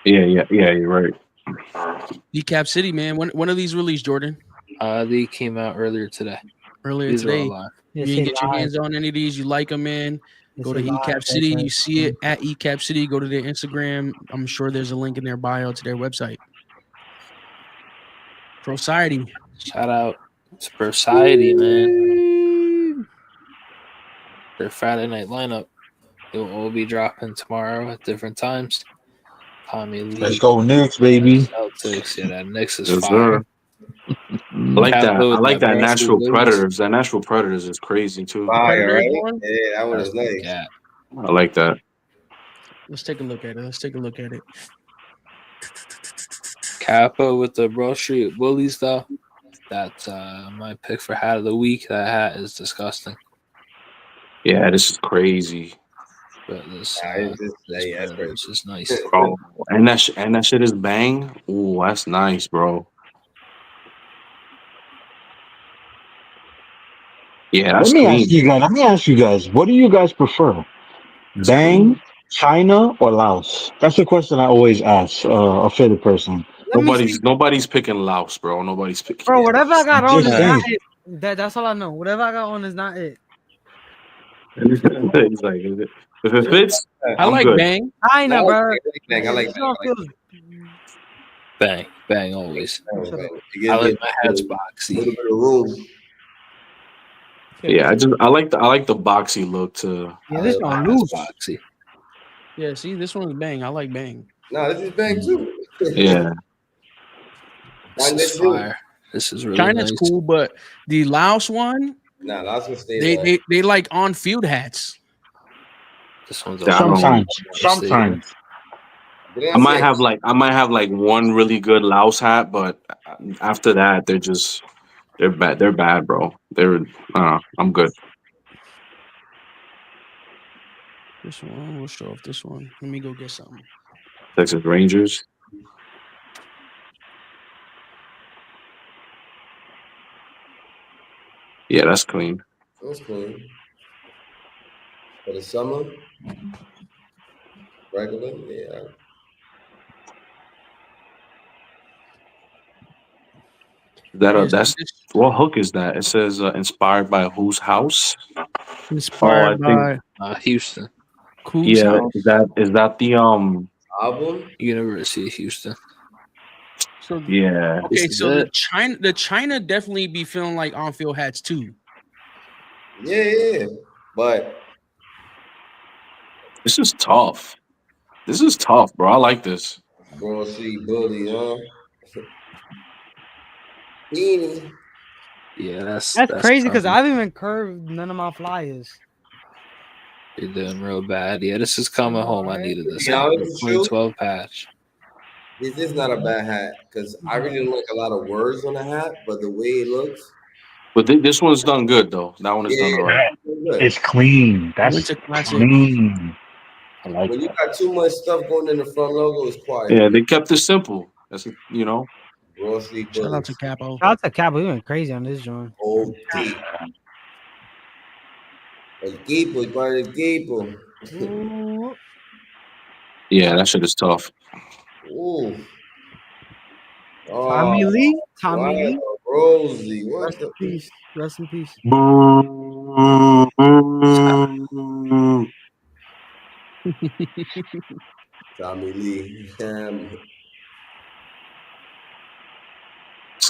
Yeah, you're right.
Decap City, man. When are these released, Jordan?
They came out earlier today.
These today.
Are live.
You didn't get your hands on any of these. You like them, man. Go to ECAP City. You see it at ECAP City. Go to their Instagram. I'm sure there's a link in their bio to their website. Society.
Shout out to Society, man. Their Friday night lineup. It will all be dropping tomorrow at different times. Tommy Lee.
Let's go Knicks, baby.
Celtics. Yeah, that Knicks is
Yes,
fire.
I like that. I like that
Nebraska
Natural
Blues.
Predators. That Natural Predators is crazy too.
Fire, right? Yeah, that one is nice.
Yeah.
I like that.
Let's take a look at it.
Kappa with the Broad Street Bullies, though. That's my pick for hat of the week. That hat is disgusting.
Yeah, this is crazy.
But this is nice.
Bro. And that shit is bang. Ooh, that's nice, bro. Yeah, that's
Let me
clean.
ask you guys. What do you guys prefer? Bang, China, or Laos? That's the question I always ask a fitted person.
Nobody's picking Laos, bro. Nobody's picking.
Bro, whatever I got on is
Just
not
saying.
it. That's all I know. Whatever I got on is not it.
He's like, if it fits,
I
I'm
like
good.
bang.
China, bro.
I like
Bang always.
bang.
I like my hats boxy.
A little bit of room.
Yeah, I like the boxy look too.
Yeah, this one loose.
Boxy.
Yeah, see, this one's bang. I like bang.
No, this is bang too.
Yeah.
This is fire. This is really
China's
nice.
cool, but the Laos one,
Nah, Laos will stay.
they like on field hats.
This one's
Sometimes.
I might have like one really good Laos hat, but after that they're bad. They're bad, bro. I'm good.
This one, we'll show off this one. Let me go get something.
Texas Rangers. Yeah, that's clean.
That's cool. For the summer, regular, yeah.
That's what hook is that? It says inspired by whose house?
Inspired by
Houston.
Whose
yeah,
house?
is that the
album?
University of Houston.
So
yeah.
Okay, so the China definitely be feeling like on field hats too.
Yeah, but
this is tough. This is tough, bro. I like this.
Broad Street Bully, huh? Beanie.
Yeah, that's
crazy because I haven't even curved none of my flyers.
You're doing real bad. Yeah, this is coming home. I needed this.
Yeah, it's true.
2012 patch.
This is not a bad hat because I really don't like a lot of words on the hat, but the way it looks.
But this one's done good though. That one is done all right.
It's clean. That's clean. I like
when
that.
you got too much stuff going in the front logo, it's quiet.
Yeah, they kept it simple. That's
Broad Street
Shout
Bully.
out to Capo.
Shout out to Capo. He went crazy on this joint.
Okay. El equipo, para el equipo.
Yeah, that shit is tough.
Ooh.
Tommy Lee. Tommy Lee.
Rosie. What
Rest in peace. Rest in peace.
Tommy Lee.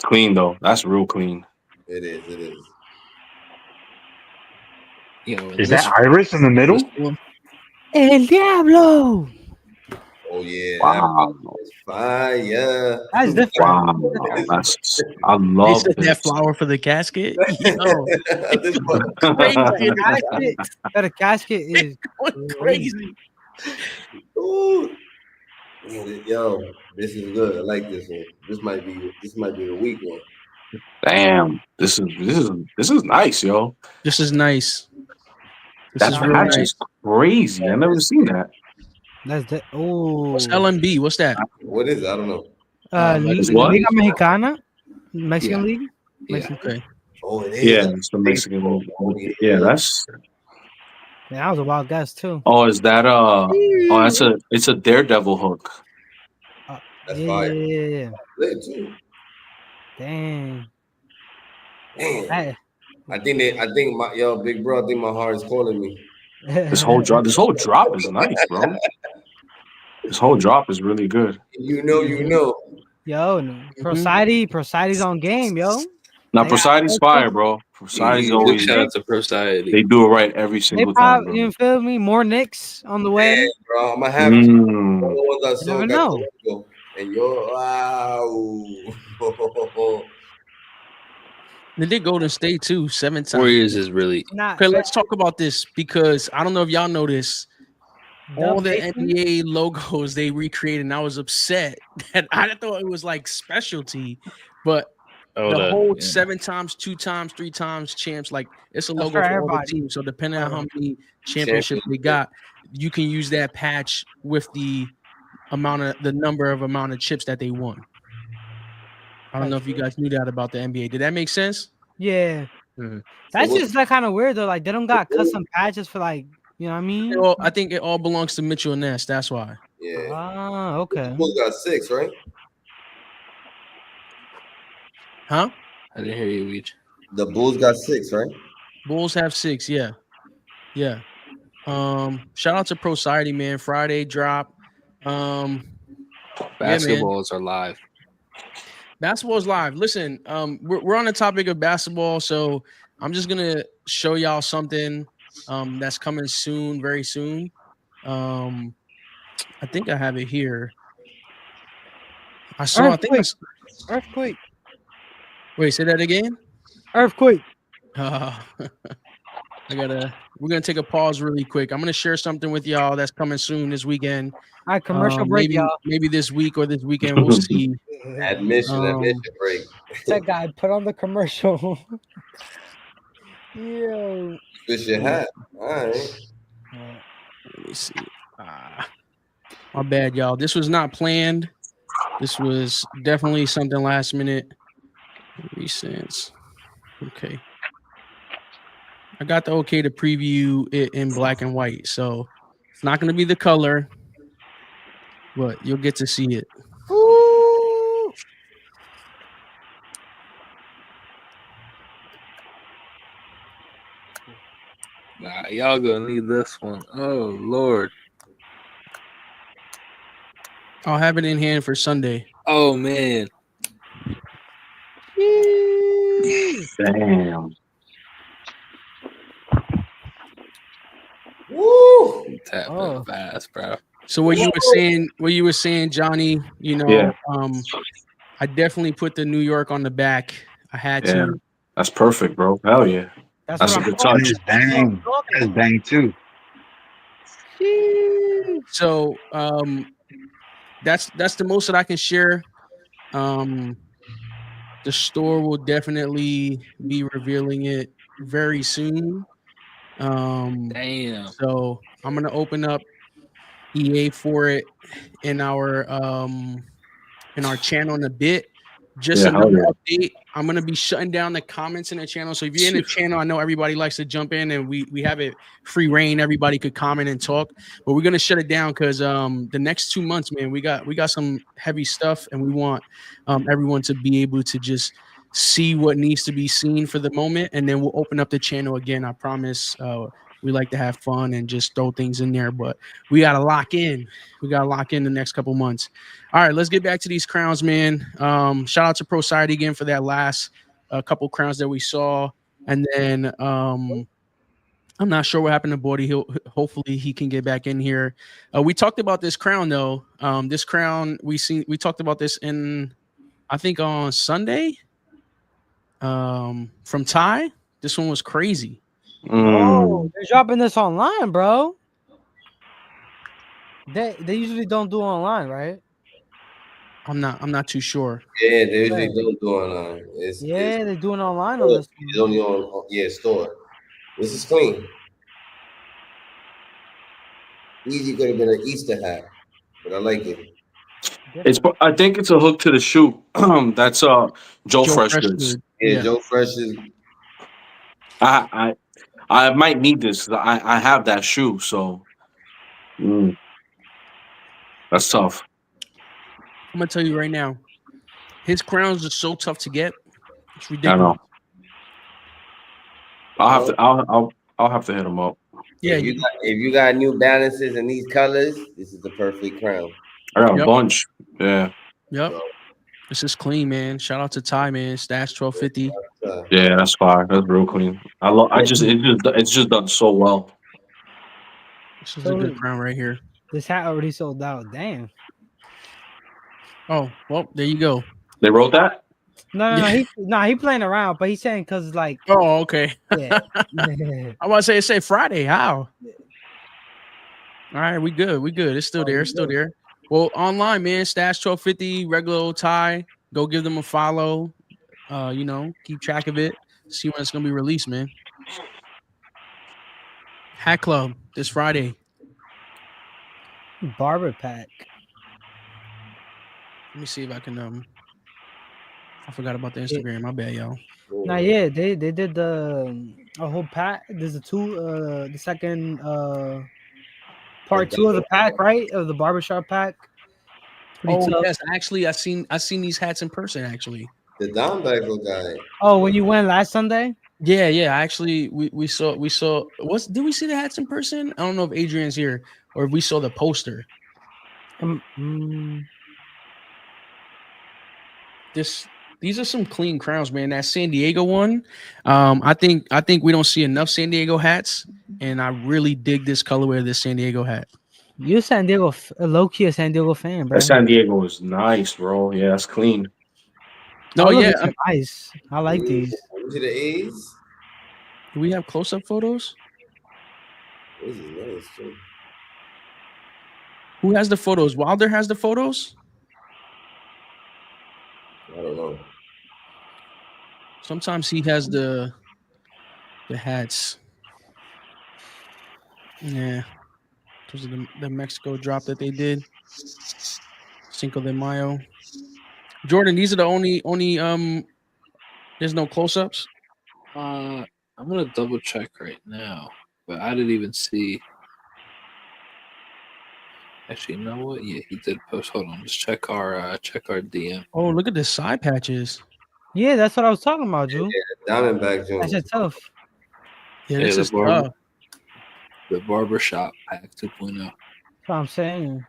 clean though. That's real clean.
It is. It is.
Is that Iris in the middle?
El Diablo.
Oh yeah.
Wow.
That's fire.
That's different.
Wow. I
They
love
said
this.
that flower for the casket. Yo,
This one-
crazy.
The casket is
Crazy.
Ooh. Yo, this is good. I like this one. This might be the weak one.
Damn. This is nice, yo.
This is nice. This
That
is real
patch
nice.
is crazy. I never seen that.
That's the oh.
What's LMB? What's that?
What is it? I don't know.
what?
Liga Mexicana, Mexican
Yeah.
League.
Yeah.
Okay.
Oh, it is.
Yeah, it's the Mexican one. Yeah, that's.
Yeah, that was a wild guess too.
Oh, is that it's a Daredevil hook.
That's
Yeah,
fire.
yeah.
Lit too.
Damn.
Damn.
That-
I think big bro, I think my heart is calling me.
This whole drop is nice, bro. This whole drop is really good.
You know.
Yo, Prosciutti's on game, yo.
Now
They got-
Prosciutti's fire, bro. Prosciutti's
Big
always
shout out to Prosciutti.
they do it right every
They
single time,
probably,
bro.
you feel me? More Knicks on the way.
Man, bro, I'm gonna have to.
Mm.
All the ones I
You
saw
never
got
know.
the logo. And wow.
They did Golden State too, 7 times.
Warriors is really
Not
Okay, let's talk about this because I don't know if y'all know this. All the
Jason?
NBA logos they recreated, and I was upset that I thought it was like specialty, but the whole 7 times, 2 times, 3 times champs, like it's a
That's
logo
for
for all the
everybody.
teams. So depending on how many championships they got, you can use that patch with the number of chips that they won. I don't know if you guys knew that about the NBA. Did that make sense?
Yeah.
Mhm.
That's
So what-
just like kind of weird though. Like they don't got custom patches for like, you know what I mean?
Well, I think it all belongs to Mitchell Ness. That's why.
Yeah.
Ah, okay.
Bulls got 6, right?
Huh?
I didn't hear you, Weech.
The Bulls got 6, right?
Bulls have 6. Yeah. Yeah. Shout out to Prosciutti, man. Friday drop.
Basketballs are live.
Basketball's live. Listen, we're on the topic of basketball, so I'm just gonna show y'all something that's coming soon, very soon. I think I have it here.
Earthquake.
Wait, say that again.
Earthquake.
We're gonna take a pause really quick. I'm gonna share something with y'all that's coming soon this weekend.
All right, commercial break, y'all.
Maybe this week or this weekend. We'll see.
Admission break.
That guy put on the commercial. Yo.
Fish your hat. All right.
Let me see. My bad, y'all. This was not planned. This was definitely something last minute. Recents. Okay. I got the okay to preview it in black and white, so it's not going to be the color, but you'll get to see it.
Ooh.
Nah, y'all gonna need this one. Oh Lord.
I'll have it in hand for Sunday.
Oh man.
Damn.
Woo!
Tapping fast, bro.
So what you were saying, Johnny, you know,
Yeah.
I definitely put the New York on the back. I had
Yeah.
to.
That's perfect, bro. Hell yeah. That's a good touch.
That's bang. That's bang too.
So that's the most that I can share. The store will definitely be revealing it very soon.
Damn.
So I'm gonna open up EA for it in our channel in a bit. Just
Yeah,
another
hell
update. I'm gonna be shutting down the comments in the channel. So if you're in the channel, I know everybody likes to jump in and we have it free reign. Everybody could comment and talk, but we're gonna shut it down because the next 2 months, man, we got some heavy stuff, and we want everyone to be able to just see what needs to be seen for the moment, and then we'll open up the channel again. I promise. We like to have fun and just throw things in there, but we got to lock in. We got to lock in the next couple months. All right, let's get back to these crowns, man. Shout out to Pro Society again for that last couple crowns that we saw. And then I'm not sure what happened to Bordy. Hopefully he can get back in here. We talked about this crown though. This crown we talked about this in, I think on Sunday. From Ty. This one was crazy.
Oh, they're dropping this online, bro. They usually don't do online, right?
I'm not too sure.
Yeah, they usually don't do online.
They're doing online on this.
It's only on store. This is clean. Easy could have been an Easter hat, but I like it.
I think it's a hook to the shoe. That's Joe Fresh Goods.
Yeah, Joe Fresh is.
I might need this. I have that shoe, so that's tough.
I'm gonna tell you right now, his crowns are so tough to get. It's ridiculous.
I know. I'll have to hit him up.
Yeah,
if you got New Balances in these colors, this is the perfect crown.
I got a bunch. Yeah.
Yep. This is clean, man. Shout out to Ty, man. Stash 1250.
Yeah, that's fire. That's real clean. It's just done so well.
This is a good crown right here.
This hat already sold out. Damn.
Oh, well, there you go.
They wrote that?
No, he playing around, but he's saying because like.
Oh, okay.
Yeah.
I want to say Friday. How? All right, we good. It's still there. It's still there. Well, online, man. Stash 1250, regular old Ty. Go give them a follow. Keep track of it. See when it's gonna be released, man. Hat Club this Friday.
Barber pack.
Let me see if I can. I forgot about the Instagram. My bad, y'all.
Nah, yeah, they did a whole pack. There's the second part 2 of the pack, right? Of the barbershop pack.
Pretty tough. Yes, actually, I seen these hats in person. Actually,
the Downback guy.
Oh, when you went last Sunday?
Yeah. Actually, we saw. Did we see the hats in person? I don't know if Adrian's here or if we saw the poster. These are some clean crowns, man. That San Diego one, I think we don't see enough San Diego hats, and I really dig this colorway of this San Diego hat.
You're low-key a San Diego fan, bro.
That San Diego is nice, bro. Yeah, that's clean.
No, yeah,
nice. I like these.
See the A's?
Do we have close-up photos?
This is nice too.
Who has the photos? Wilder has the photos?
I don't know.
Sometimes he has the hats. Yeah. Those are the Mexico drop that they did. Cinco de Mayo. Jordan, these are the only there's no close-ups?
I'm gonna double check right now, but I didn't even see. Actually, you know what? Yeah, he did post. Hold on, let's check our DM.
Oh, look at the side patches.
Yeah, that's what I was talking about, Drew.
Yeah, Diamondback Jones.
That's tough.
Yeah, this is tough.
The barbershop pack 2.0.
That's what I'm saying.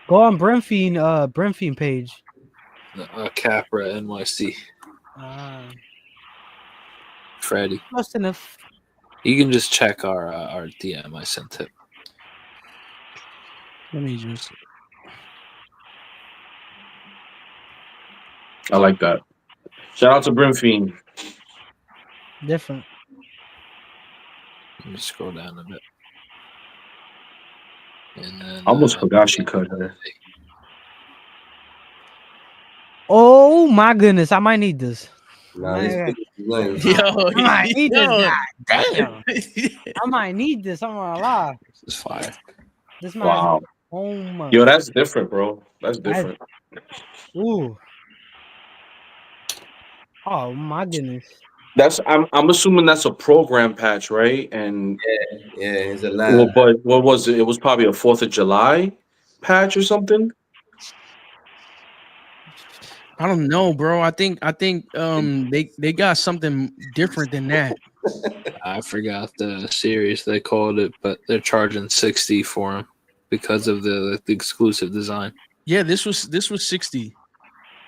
Go on Brimfiend page.
Capra NYC. Freddie.
Close enough.
You can just check our DM. I sent it.
Let me just.
I like that. Shout out to Brimfiend.
Different.
Let me scroll down a bit. And then,
I almost forgot she cut her.
Oh my goodness, I might need this.
Nah,
I
might
need this. Damn. I might need this. I'm gonna lie.
This is fire.
This might
Wow.
home.
Yo, that's different, bro. That's different.
Ooh. Oh my goodness.
I'm assuming that's a program patch, right? And
yeah, it's a lab.
But what was it? It was probably a 4th of July patch or something.
I don't know, bro. I think they got something different than that.
I forgot the series they called it, but they're charging 60 for them because of the exclusive design.
Yeah, this was 60.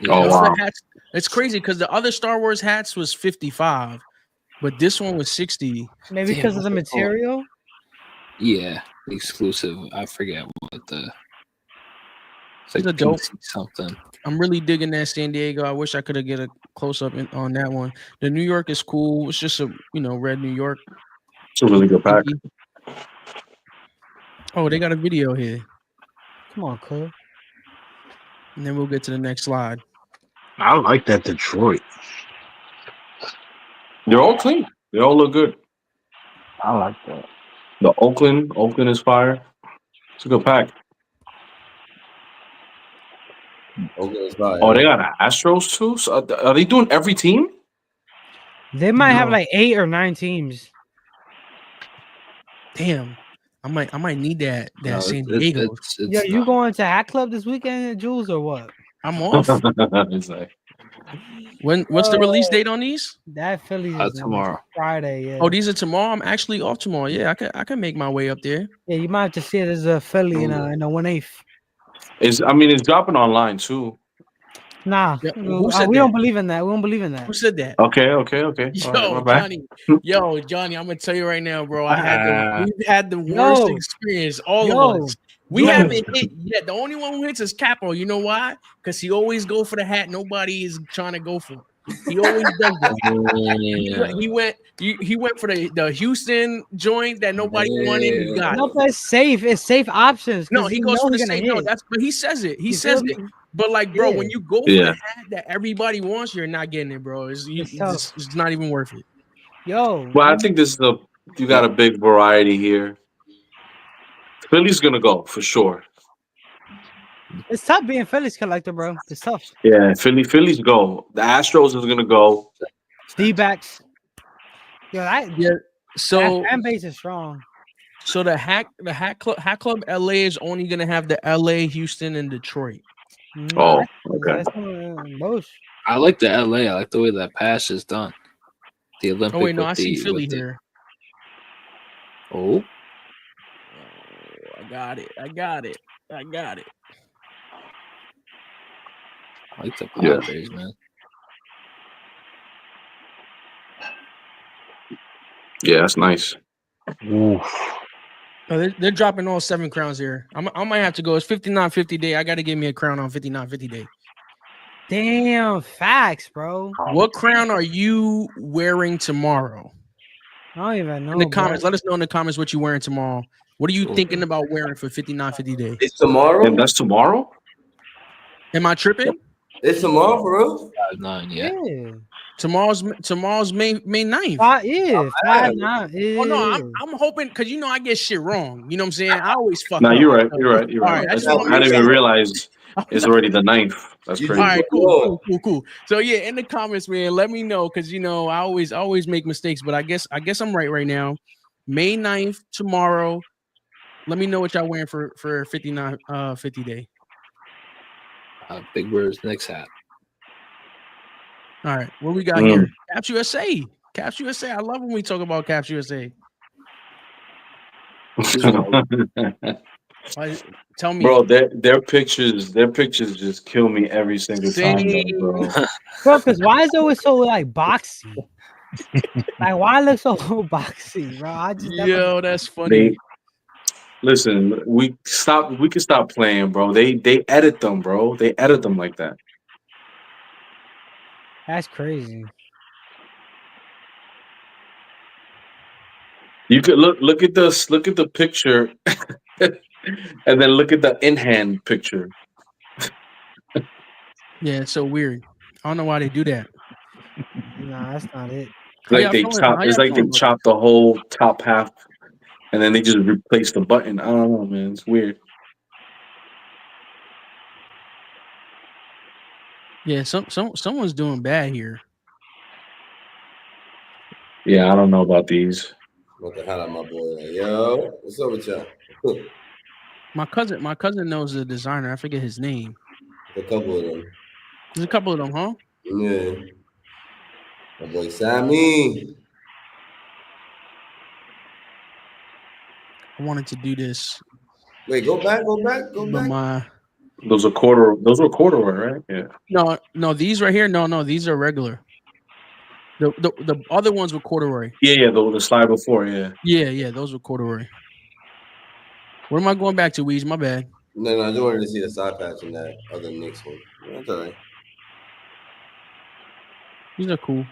Yeah.
Oh,
The
wow.
other hats, it's crazy because the other Star Wars hats was 55, but this one was 60.
Maybe
Damn,
because of the
what's it called?
material.
Yeah, exclusive. I forget what the. It's
These
like
are dope.
PC something.
I'm really digging that San Diego. I wish I could have get a close up on that one. The New York is cool. It's just a red New York.
It's a really good pack.
Oh, they got a video here.
Come on, cuz.
And then we'll get to the next slide.
I like that Detroit.
They're all clean. They all look good.
I like that.
The Oakland is fire. It's a good pack.
Okay, it's fine.
Oh, they got Astros too. So are they doing every team?
They might have like 8 or 9 teams.
Damn, I might need that
No,
San Diego.
Yo, you going to Hat Club this weekend, Jules, or what?
I'm off.
It's like,
What's the release date on these?
That Phillies is
tomorrow.
Friday. Yeah.
Oh, these are tomorrow. I'm actually off tomorrow. Yeah, I can make my way up there.
Yeah, you might have to see it as a Philly in a 1/8.
it's dropping online too.
Nah,
Yeah,
we
that?
don't believe in that. We don't believe in that.
Who said that?
Okay.
Yo,
All right, my bad.
Johnny, I'm gonna tell you right now, bro. We've had the worst
Yo.
experience, all of us. We haven't hit yet. The only one who hits is Capo. You know why? Because he always go for the hat. Nobody is trying to go for it. He always does that. He went for the Houston joint that nobody wanted. He got
No, but it's safe. It's safe options.
no, he goes for the same. No,
hit.
but he says it. He
You
says
feel
it.
me?
But like, bro,
Yeah.
when you go for the hat that everybody wants, you're not getting it, bro. It's not even worth it.
Yo,
Well, I think you got a big variety here. Philly's gonna go for sure.
it's tough being Phillies collector, bro. It's tough.
Yeah, Philly's go. The Astros is gonna go.
D-backs. Yo,
So
that fan base is strong.
So the Hat Club LA is only gonna have the LA, Houston, and Detroit.
Oh, okay.
I like the LA. I like the way that pass is done. The Olympic.
Oh wait, no,
with
I see
the-
Philly
with the-
here.
Oh,
I got it. I got it.
I like the
Yeah.
Padres, man.
Yeah, that's nice.
Oof.
Oh, they're dropping all 7 crowns here. I might have to go. It's 59.50 day. I got to give me a crown on 59.50 day.
Damn, facts, bro.
What crown are you wearing tomorrow?
I don't even know.
In the comments, let us know in the comments what you're wearing tomorrow. What are you thinking about wearing for 59.50 day?
It's tomorrow.
And that's tomorrow.
Am I tripping?
It's tomorrow, for real.
5-9, yeah.
Tomorrow's May 9th.
5-9.
Oh no, I'm hoping because I get shit wrong. You know what I'm saying? I always fuck
No,
up.
you're right. You're right.
All right,
I
just wanna make
didn't even
sure.
realize it's already the 9th. That's crazy.
All right, cool. So yeah, in the comments, man, let me know because I always make mistakes, but I guess I'm right now. May 9th tomorrow. Let me know what y'all wearing for 50 day.
Big Bird's next hat.
All right, what we got here? Caps USA. Caps USA. I love when we talk about Caps USA. Tell me,
bro. Their pictures just kill me every single time, bro.
Bro, because why is it always so like boxy? Like why it look so boxy, bro?
Yo, that's funny.
Listen, we can stop playing, bro. They edit them, bro. They edit them like that.
That's crazy.
You could look at this, look at the picture, and then look at the in-hand picture.
Yeah, it's so weird. I don't know why they do that.
Nah, that's not it.
Like they chop. It's like they chop the whole top half, and then they just replace the button. I don't know, man. It's weird.
Yeah, someone's doing bad here.
Yeah, I don't know about these.
What the hell, my boy? Yo, what's up with y'all?
My cousin knows the designer. I forget his name.
A couple of them.
There's a couple of them, huh?
Yeah. My boy Sammy.
I wanted to do this.
Wait, go back.
But
Those were corduroy, right? Yeah.
no, these right here. No, these are regular. The other ones were corduroy.
Yeah. The slide before, yeah.
Yeah, those were corduroy. What am I going back to, Weege? My bad.
No, I just wanted to see the side patch in that other Knicks one. That's all right.
These are cool.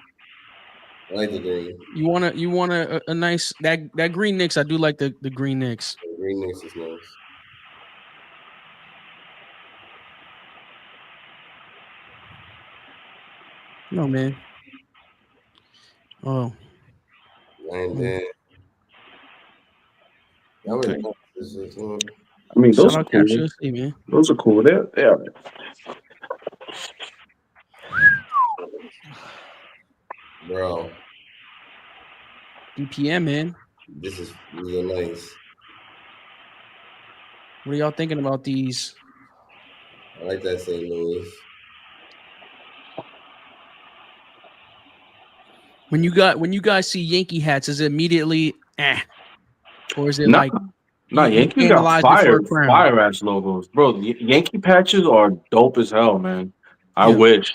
I like the green.
You want a nice that green Knicks. I do like the green Knicks.
The green Knicks is nice.
No, man. Oh.
And then
Okay.
I mean, those
Shout
are
out
cool.
Capture C, man.
Those are cool. They are.
Bro.
DPM, man.
These are nice.
What are y'all thinking about these?
I like that St. Louis.
When you guys see Yankee hats, is it immediately or is it
Nah.
like
Nah,
you
Yankee got
analyzed it for a crown?
fire ass logos, bro. The Yankee patches are dope as hell, man. I
Yeah.
wish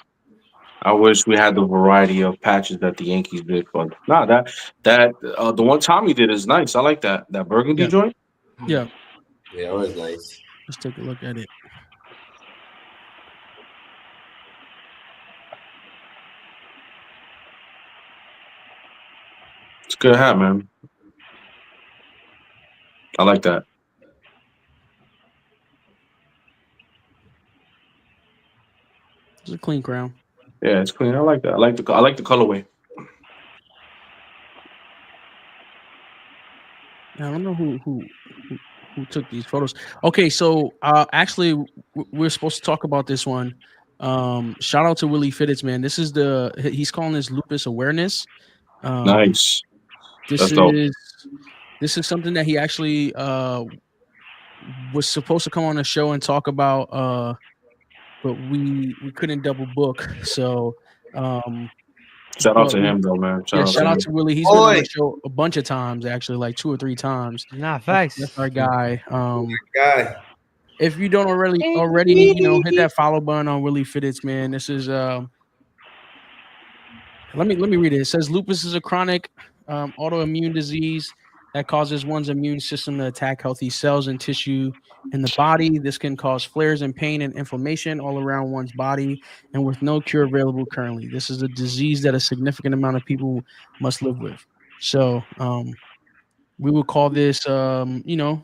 we had the variety of patches that the Yankees did. But nah, that the one Tommy did is nice. I like that burgundy joint.
Yeah.
Yeah, that was nice.
Let's take a look at it.
It's a good hat, man. I like that.
It's a clean crown.
Yeah, it's clean. I like that. I like the colorway.
I don't know who took these photos. Okay, so actually we're supposed to talk about this one. Shout out to Willie Fitteds, man. This is he's calling this lupus awareness.
Nice.
This is something that he actually was supposed to come on the show and talk about, but we couldn't double book. So
shout out to him though, man.
Shout out to Willie. He's been on the show a bunch of times, actually, like 2 or 3 times.
Nah, facts.
That's our guy.
Guy.
If you don't already, hit that follow button on Willie Fitteds, man. This is let me read it. It says lupus is a chronic autoimmune disease that causes one's immune system to attack healthy cells and tissue in the body. This can cause flares and pain and inflammation all around one's body, and with no cure available currently. This is a disease that a significant amount of people must live with. So we would call this awareness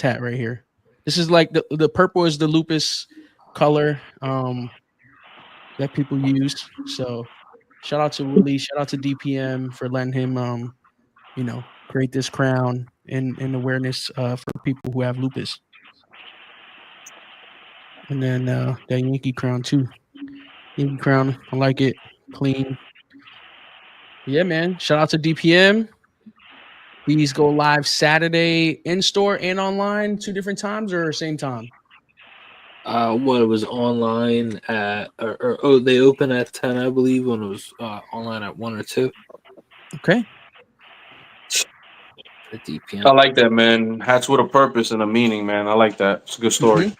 hat right here. This is like the purple is the lupus color that people use. So shout out to Willie, shout out to DPM for letting him create this crown and awareness for people who have lupus. And then that Yankee crown too. Yankee crown, I like it. Clean. Yeah, man. Shout out to DPM. These go live Saturday in store and online 2 different times or same time?
It was online at they open at 10, I believe, when it was online at 1 or 2.
Okay.
The DPM.
I like that, man. Hats with a purpose and a meaning, man. I like that. It's a good story.
Mm-hmm.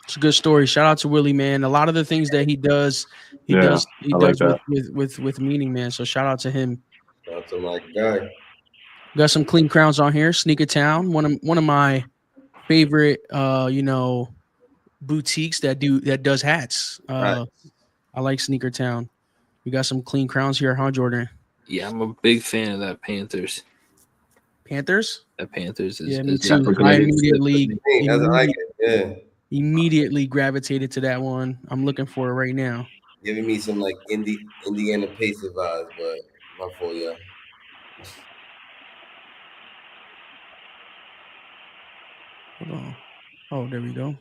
It's a good story. Shout out to Willie, man. A lot of the things that he does, he does with meaning, man. So shout out to him.
Shout out to my guy.
Got some clean crowns on here. Sneaker Town, one of my favorite boutiques that does hats. I like Sneaker Town. We got some clean crowns here, huh, Jordan?
Yeah, I'm a big fan of that Panthers.
Panthers?
That Panthers is
me too. I immediately gravitated to that one. I'm looking for it right now.
Giving me some like Indiana Pacer vibes, but not for you.
Hold on. Oh, there we go.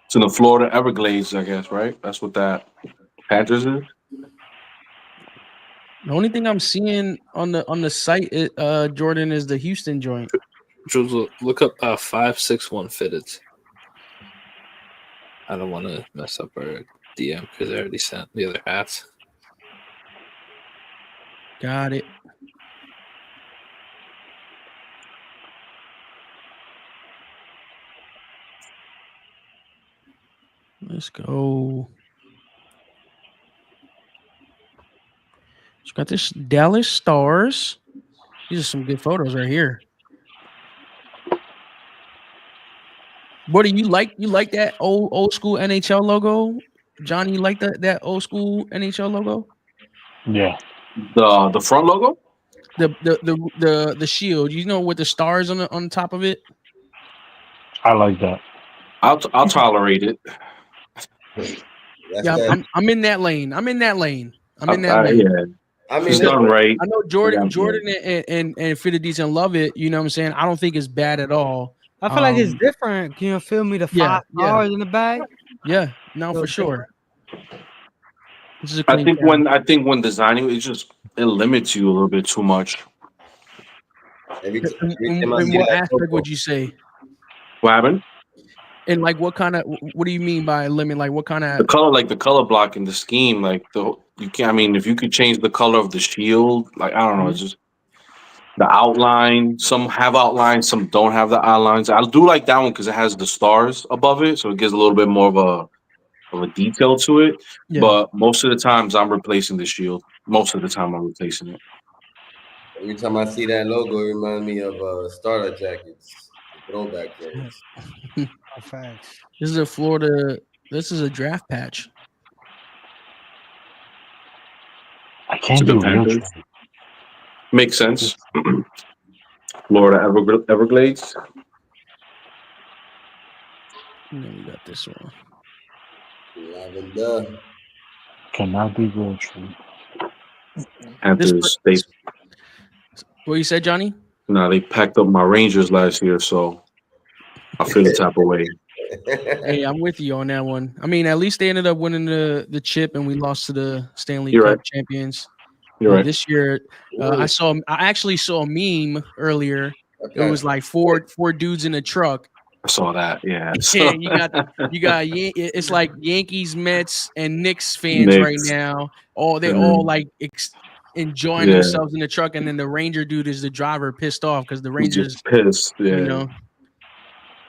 It's in the Florida Everglades, I guess, right? That's what that Panthers is.
The only thing I'm seeing on the site, Jordan, is the Houston joint.
Look up 561 Fitteds. I don't want to mess up our DM because I already sent the other hats.
Got it. Let's go. It's got this Dallas Stars. These are some good photos right here. What do you like? You like that old school NHL logo, Johnny? You like that old school NHL logo?
Yeah.
The front logo?
The shield, you know, with the stars on top of it.
I like that.
I'll tolerate it.
Yeah, I'm in that lane. I'm in that lane.
Yeah.
I mean,
it's done right.
I know Jordan and Fitted Decent love it. You know what I'm saying? I don't think it's bad at all.
I feel like it's different. Can you feel me? The 5 stars in the bag.
Yeah, no, for sure. This is a
I think when designing, it limits you a little bit too much.
In what aspect would you say?
What happened?
And like, what do you mean by limit? Like, what kind of
The color, like the color block and the scheme, like you can't. I mean, if you could change the color of the shield, like I don't know, it's just the outline. Some have outlines, some don't have the outlines. I do like that one because it has the stars above it, so it gives a little bit more of a detail to it.
Yeah.
But most of the times, I'm replacing the shield. Most of the time, I'm replacing it.
Every time I see that logo, it reminds me of starter jackets, throwback games.
Facts.
This is a Florida. This is a draft patch.
I can't do real trade.
Makes sense. Florida Everglades.
And then we got this one.
Lavender.
Cannot be real trade.
Panthers.
What you said, Johnny?
No, they packed up my Rangers last year, so I feel the type of way.
Hey, I'm with you on that one. I mean, at least they ended up winning the chip, and we lost to the Stanley
You're
Cup
right.
champions.
You're right.
This year, I actually saw a meme earlier. It was like four dudes in a truck.
I saw that. Yeah.
And you got it's like Yankees, Mets, and Knicks fans right now. They're all like enjoying themselves in the truck, and then the Ranger dude is the driver, pissed off because the Rangers
pissed. Yeah.
You know,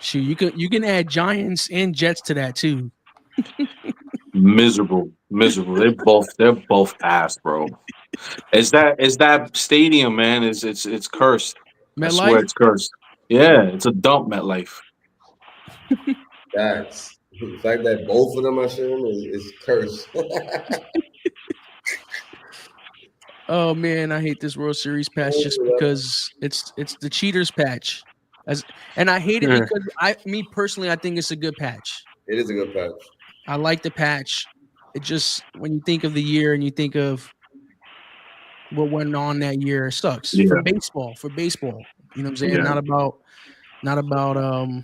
shoot, you can add Giants and Jets to that too.
Miserable. They're both ass, bro. Is that stadium, man? It's cursed. I swear it's cursed. Yeah, it's a dump, MetLife.
That's the fact that both of them are showing is cursed.
Oh man, I hate this World Series patch just because it's the cheaters patch. And I hate it because me personally, I think it's a good patch.
It is a good patch.
I like the patch. It just, when you think of the year and you think of what went on that year, it sucks for baseball. You know what I'm saying?
Yeah.
Not about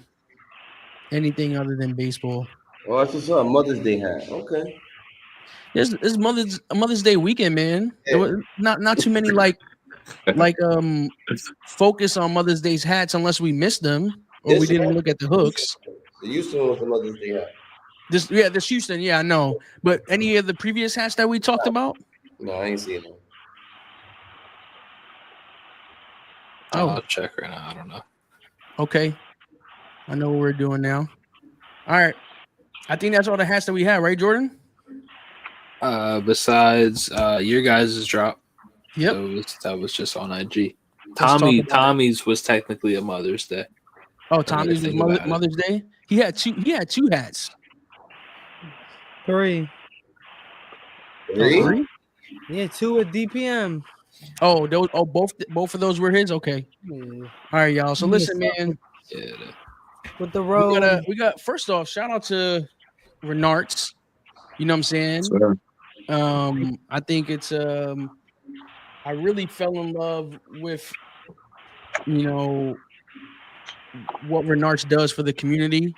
anything other than baseball.
Oh, I just saw a Mother's Day hat. Okay.
There's Mother's Day weekend, man. There was not too many like focus on Mother's Day's hats unless we missed them or we didn't look at the hooks.
The Houston was the Mother's Day hat.
This Houston, yeah, I know. But any of the previous hats that we talked about?
No, I ain't seen them.
I'll check right now. I don't know. Okay.
I know what we're doing now. All right. I think that's all the hats that we have, right, Jordan?
Besides your guys' drop.
Yep.
That was just on IG. Tommy's was technically a Mother's Day.
Oh, Tommy's was Mother's Day? He had two hats.
Three? Yeah, two at DPM.
Oh, both of those were his? Okay.
Yeah.
All right, y'all. So listen, man.
Yeah.
With the road.
We got first off, shout out to Renarts. You know what I'm saying?
Sure.
I think it's I really fell in love with what Renarts does for the community.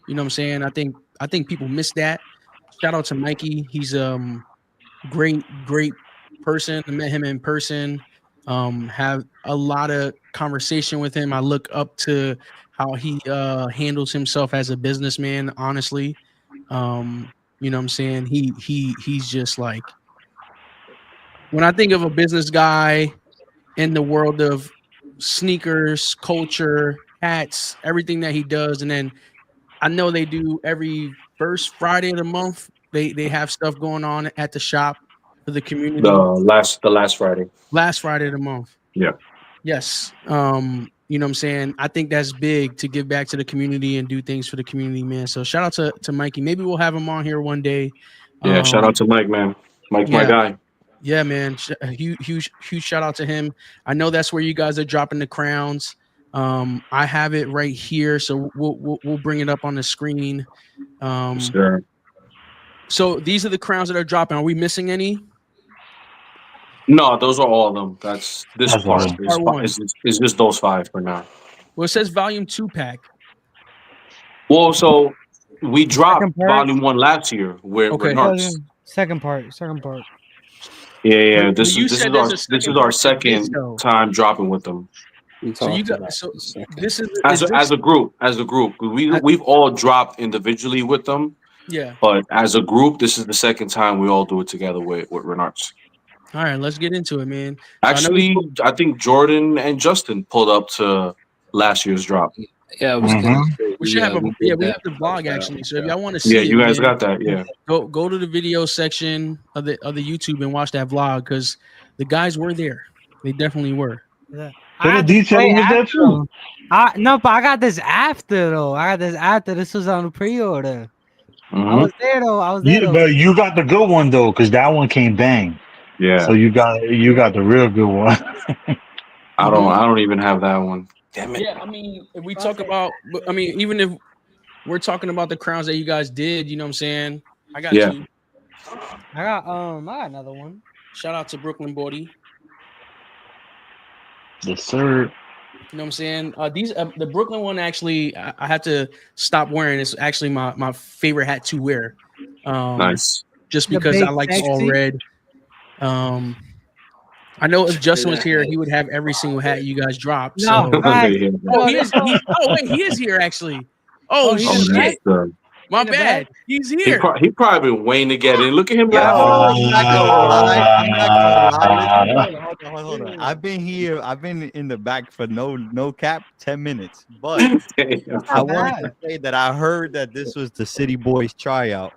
You know what I'm saying? I think people miss that. Shout out to Mikey. He's great person. I met him in person. Have a lot of conversation with him. I look up to how he handles himself as a businessman, honestly. You know what I'm saying? He's just like, when I think of a business guy in the world of sneakers, culture, hats, everything that he does, and then I know they do every first Friday of the month, they have stuff going on at the shop for the community.
The last Friday.
Last Friday of the month.
Yeah.
Yes. You know what I'm saying? I think that's big to give back to the community and do things for the community, man. So shout out to Mikey. Maybe we'll have him on here one day.
Yeah, shout out to Mike, man. Mike's my guy.
Yeah, man. A huge shout out to him. I know that's where you guys are dropping the crowns. I have it right here, so we'll bring it up on the screen.
Sure.
So these are the crowns that are dropping. Are we missing any?
No, those are all of them. That's part
one.
is just those 5 for now.
Well, it says volume 2 pack.
Well, so we dropped volume 1 last year. We're nuts.
Second part.
Yeah. This is our second time dropping with them.
So you got this is
as a group. We've all dropped individually with them.
Yeah.
But as a group, this is the second time we all do it together with Renards.
All right, let's get into it, man.
Actually, I think Jordan and Justin pulled up to last year's drop.
Yeah, it was good.
We should have we have the vlog actually. So if y'all want to see
you guys got that. Yeah.
Go to the video section of the YouTube and watch that vlog because the guys were there. They definitely were.
Yeah.
The detail was there too.
No, but I got this after though. This was on the pre-order. I was there though.
But you got the good one though, because that one came bang.
Yeah.
So you got the real good one.
I don't even have that one. Damn it.
Yeah, I mean, if we talk about, even if we're talking about the crowns that you guys did, you know what I'm saying? I got two.
I got another one.
Shout out to Brooklyn Body.
Yes, sir.
You know what I'm saying? These the Brooklyn one actually I had to stop wearing. It's actually my favorite hat to wear.
Nice.
Just because I like all red. I know if Justin was here, he would have every single hat you guys dropped.
No,
so. He is here actually. Oh shit! My bad. He's here.
He probably been waiting to get in. Look at him
laughing.
I'm not
gonna lie. Hold on. I've been in the back for no cap 10 minutes. But I wanted to say that I heard that this was the Citi Boyz tryout.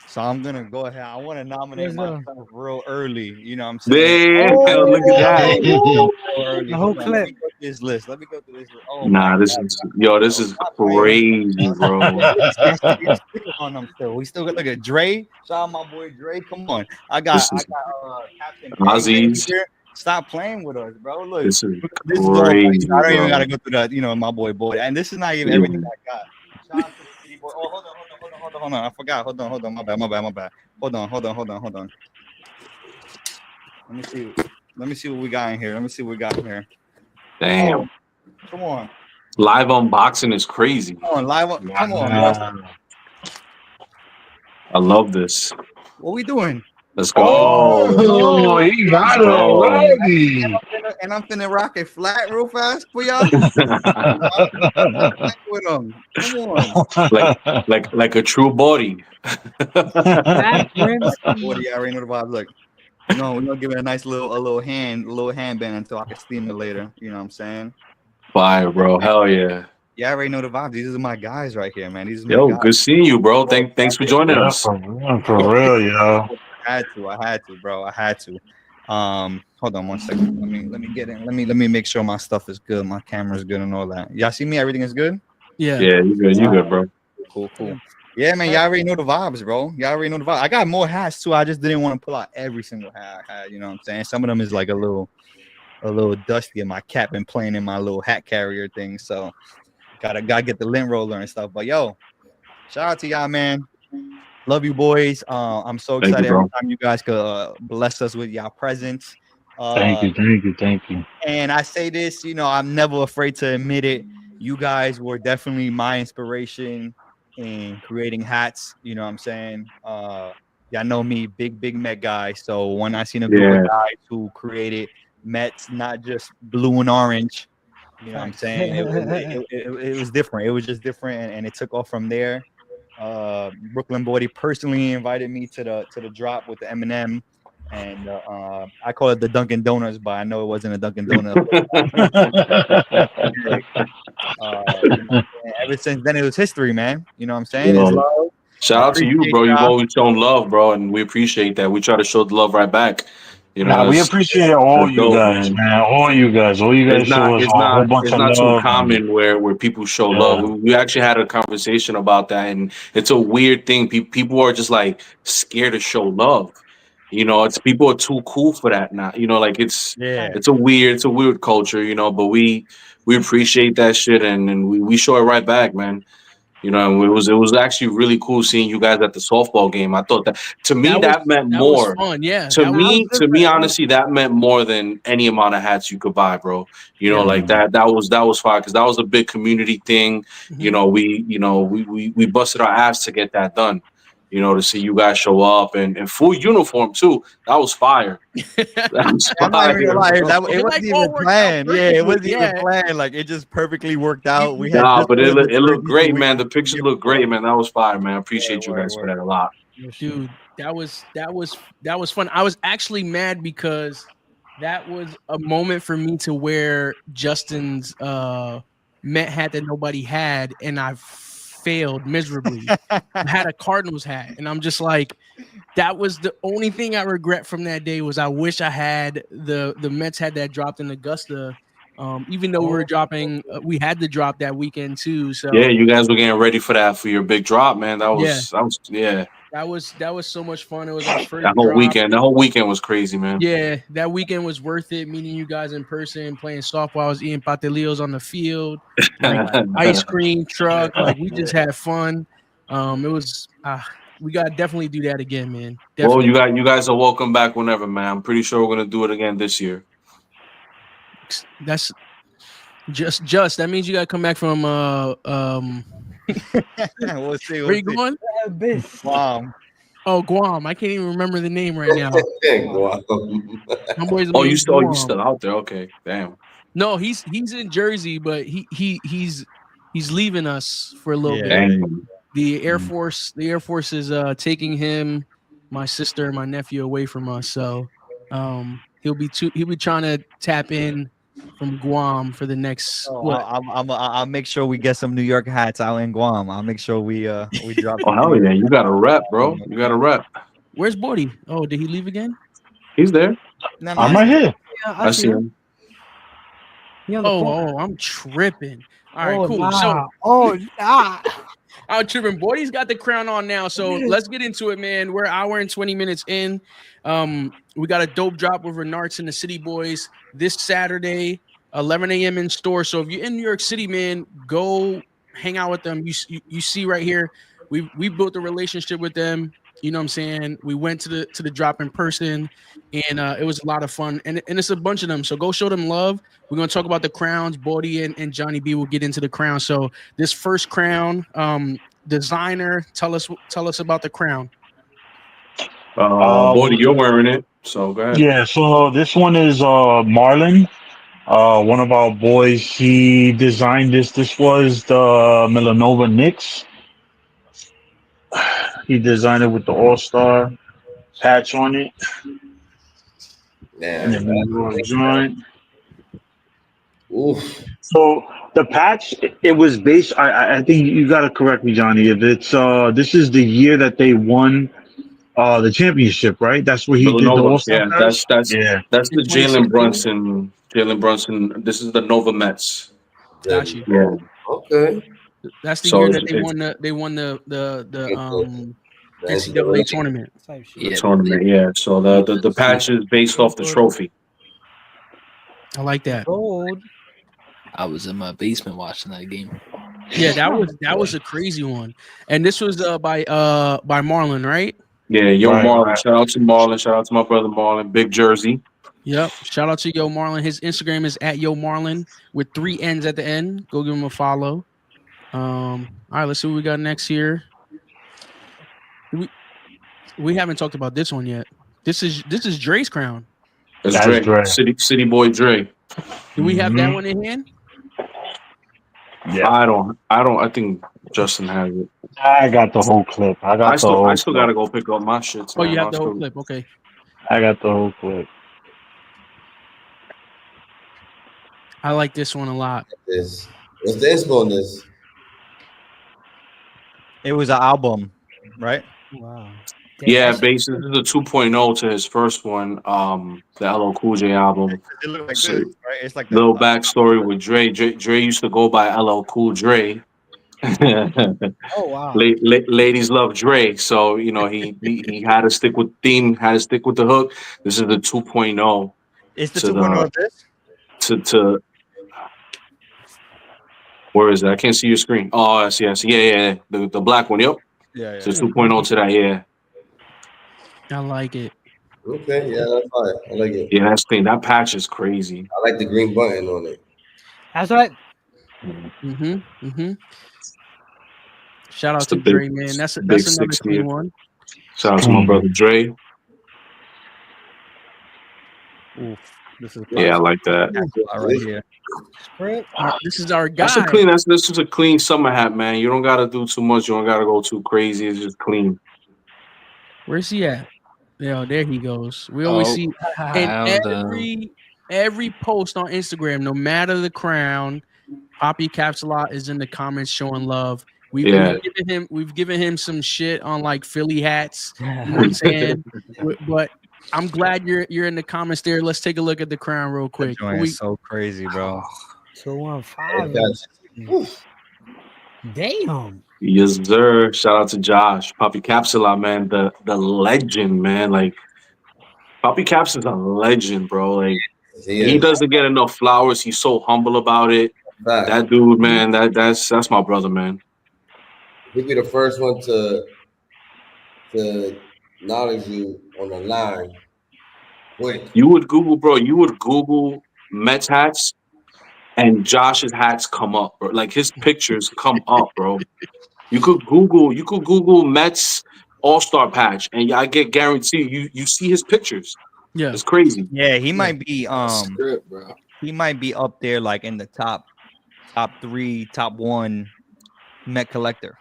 So I'm gonna go ahead. I want to nominate myself real early. You know what I'm saying?
Damn, look at that.
The whole clip.
Let me go through this list. Oh,
this is crazy, bro.
On them still. We still got look at Dre. Shout out my boy Dre. Come on. I got Captain
Ozzy's
here. Stop playing with us, bro. Look,
this is
crazy. I don't even gotta go through that. My boy. And this is not even everything I got. Shout out to the Citi Boy. Oh, hold on. I forgot. Hold on. My bad. Hold on. Let me see what we got in here.
Damn.
Oh, come on.
Live unboxing is crazy.
Come on.
I love this.
What we doing?
Let's go.
Oh, he got it already.
And I'm finna rock it flat real fast for y'all. With them. Come on.
Like a true body.
What you already know the vibe. Look. No, we're gonna give it a nice little handband until I can steam it later. You know what I'm saying?
Fire, bro. Hell yeah.
Yeah, I already know the vibe. These are my guys right here, man. These are
my guys. Good seeing you, bro. Thanks for joining us.
For real, yo.
I had to, bro. I had to. Hold on one second. Let me get in. Let me make sure my stuff is good. My camera's good and all that. Y'all see me? Everything is good?
Yeah.
Yeah, you good. You good, bro.
Cool. Yeah, man. Y'all already know the vibes, bro. I got more hats too. I just didn't want to pull out every single hat I had. You know what I'm saying? Some of them is like a little dusty, and my cap been playing in my little hat carrier thing. So gotta get the lint roller and stuff. But yo, shout out to y'all, man. Love you, boys. I'm so excited every time you guys could bless us with y'all presence.
Thank you.
And I say this, I'm never afraid to admit it. You guys were definitely my inspiration in creating hats. You know what I'm saying? Y'all know me, big Met guy. So when I seen a group of guys who created Mets, not just blue and orange, you know what I'm saying? It was different. It was just different, and it took off from there. Brooklyn Body personally invited me to the drop with the M&M, and I call it the Dunkin' Donuts, but I know it wasn't a Dunkin' Donuts. Ever since then, it was history, man. You know what I'm saying? It's love.
Shout out to you,
Appreciate
bro. You've
y'all.
always shown love, bro, and we appreciate that. We try to show the love right back. You
Nah,
know,
we
it's
appreciate all you
dope,
guys,
man.
man. All you guys. All you guys show us a whole bunch
It's
of
not too
love. And,
common where people show love.
yeah.
We actually had a conversation about that, and it's a weird thing. People are just like scared to show love. You know, it's people are too cool for that now. You know, like
Yeah.
it's a weird culture. You know, but we appreciate that shit, and we show it right back, man. You know, and it was actually really cool seeing you guys at the softball game. I thought that to me that meant
that was
more.
fun. Yeah,
To
that was
me, honestly, that meant more than any amount of hats you could buy, bro. You know,
Yeah.
like that was fire because that was a big community thing. You
Mhm.
know, we busted our ass to get that done. You know, to see you guys show up and in full uniform too. That was fire. That was
I'm not even gonna
fire,
lie.
bro.
It wasn't even planned. Yeah, it wasn't even planned. Like it just perfectly worked out. We had
Nah,
just
but
ordered the
it looked
jerseys so
great,
we
man.
could
The pictures look great, man. That was fire, man. I appreciate you guys for that a lot.
Dude, that was fun. I was actually mad because that was a moment for me to wear Justin's Met hat that nobody had, and I failed miserably. I had a Cardinals hat, and I'm just like, that was the only thing I regret from that day was I wish I had the Mets hat that dropped in Augusta. Even though we had to drop that weekend too. So
Yeah, you guys were getting ready for that for your big drop, man.
yeah,
Yeah.
that was so much fun. It was our first
That whole
drop.
weekend was crazy, man.
Yeah, that weekend was worth it. Meeting you guys in person, playing softball. I was eating patelillos on the field, like ice cream truck. Like we just had fun. It was. We gotta definitely do that again, man.
Well,
Definitely.
you guys are welcome back whenever, man. I'm pretty sure we're gonna do it again this year.
That's just. That means you gotta come back from
we'll see.
Where you going?
Guam.
Oh, Guam. I can't even remember the name right now. My boy's
Oh,
name is Guam.
you still out there? Okay, damn.
No, he's in Jersey, but he's leaving us for a little
Yeah.
bit.
Damn.
The Air Force is taking him, my sister, and my nephew away from us. So he'll be trying to tap in from Guam for the next
I'll make sure we get some New York hats out in Guam. I'll make sure we drop.
Oh hell yeah, you got a rep, bro. You got a rep.
Where's Bordy? Oh, did he leave again?
He's there.
I'm right here.
Yeah,
I see him.
I'm tripping. All right, cool.
Nah.
I'm tripping. Bordy's got the crown on now, so let's get into it, man. We're an hour and 20 minutes in. We got a dope drop with Renards and the City Boys this Saturday, 11 a.m. in store. So if you're in New York City, man, go hang out with them. You see right here, we built a relationship with them. You know what I'm saying? We went to the drop in person, and it was a lot of fun. And it's a bunch of them. So go show them love. We're gonna talk about the crowns. Bodie and Johnny B will get into the crown. So this first crown, designer, tell us about the crown.
Bodie, you're wearing it, so go ahead.
Yeah, so this one is Marlon, one of our boys. He designed this. This was the Melanova Knicks. He designed it with the All-Star patch on it.
Yeah.
And then we go joint.
Oof.
So the patch, it was based. I think you got to correct me, Johnny. If it's this is the year that they won the championship, right? That's where he did the
Villanova,
All-Star
yeah,
patch.
that's the
In 2016?
Jalen Brunson. This is the Nova Mets.
Got you.
Yeah.
Okay.
That's the
So
year that
it's-
they won the NCAA tournament.
The tournament, yeah. So the patch is based off the trophy.
I like that.
Gold.
I was in my basement watching that game.
Yeah, that was a crazy one. And this was by Marlon, right?
Yeah, Yo
Right,
Marlon.
right.
Shout out to Marlon. Shout out to my brother Marlon. Big Jersey.
Yep. Shout out to Yo Marlon. His Instagram is at Yo Marlon with 3 N's at the end. Go give him a follow. All right, let's see what we got next here. We haven't talked about this one yet. This is Dre's crown.
That's
That's
Dre.
Dre.
City boy Dre.
Do we have that one in hand?
Yeah,
I don't. I think Justin has it.
I got the whole clip.
I still
clip.
gotta go pick up my shit.
Oh, you have the whole clip. Okay.
I got the whole clip.
I like this one a lot.
What's the inspo on this?
It was an album. right?
Wow.
Yeah, basically this is a 2.0 to his first one, the LL Cool J album.
It looked like
So,
this, right? It's like
little backstory with Dre. Dre used to go by LL Cool Dre.
Oh wow.
Ladies love Dre, so you know he had to stick with theme, had to stick with the hook. This is the 2.0.
It's the
to
2.0 of this.
To where is that? I can't see your screen. Oh, I see. Yeah. The black one. Yep.
Yeah,
So 2.0 to that. Yeah.
I like it.
Okay, yeah, that's fine. I like it.
Yeah, that's clean. That patch is crazy.
I like the green button on it.
That's right.
Shout out
It's the
to
big,
Dre, man. That's
big
another
60.
clean one.
Shout out to my brother Dre.
Oof, this is
Yeah, I like that.
right here.
This is our guy.
That's a clean. This is a clean summer hat, man. You don't gotta do too much. You don't gotta go too crazy. It's just clean.
Where's he at? Yeah, there he goes. We always see in every post on Instagram, no matter the crown, Poppy Capsulot is in the comments showing love. We've given him some shit on like Philly hats. You know what I'm saying? But I'm glad you're in the comments there. Let's take a look at the crown real quick.
It's so crazy, bro.
215. Damn.
Yes, sir. Shout out to Josh, Poppy Capsula, man, the legend, man. Like Poppy Caps is a legend, bro. Like he doesn't get enough flowers. He's so humble about it. That dude, man, that's my brother, man.
He'd be the first one to acknowledge you on the line. Quick.
You would Google, bro. You would Google Mets hats, and Josh's hats come up, bro. Like his pictures come up, bro. You could Google Mets All-Star patch, and I get guaranteed you see his pictures.
Yeah,
it's crazy.
Yeah, he might be
script, bro.
He might be up there like in the top 3, top 1 Met collector.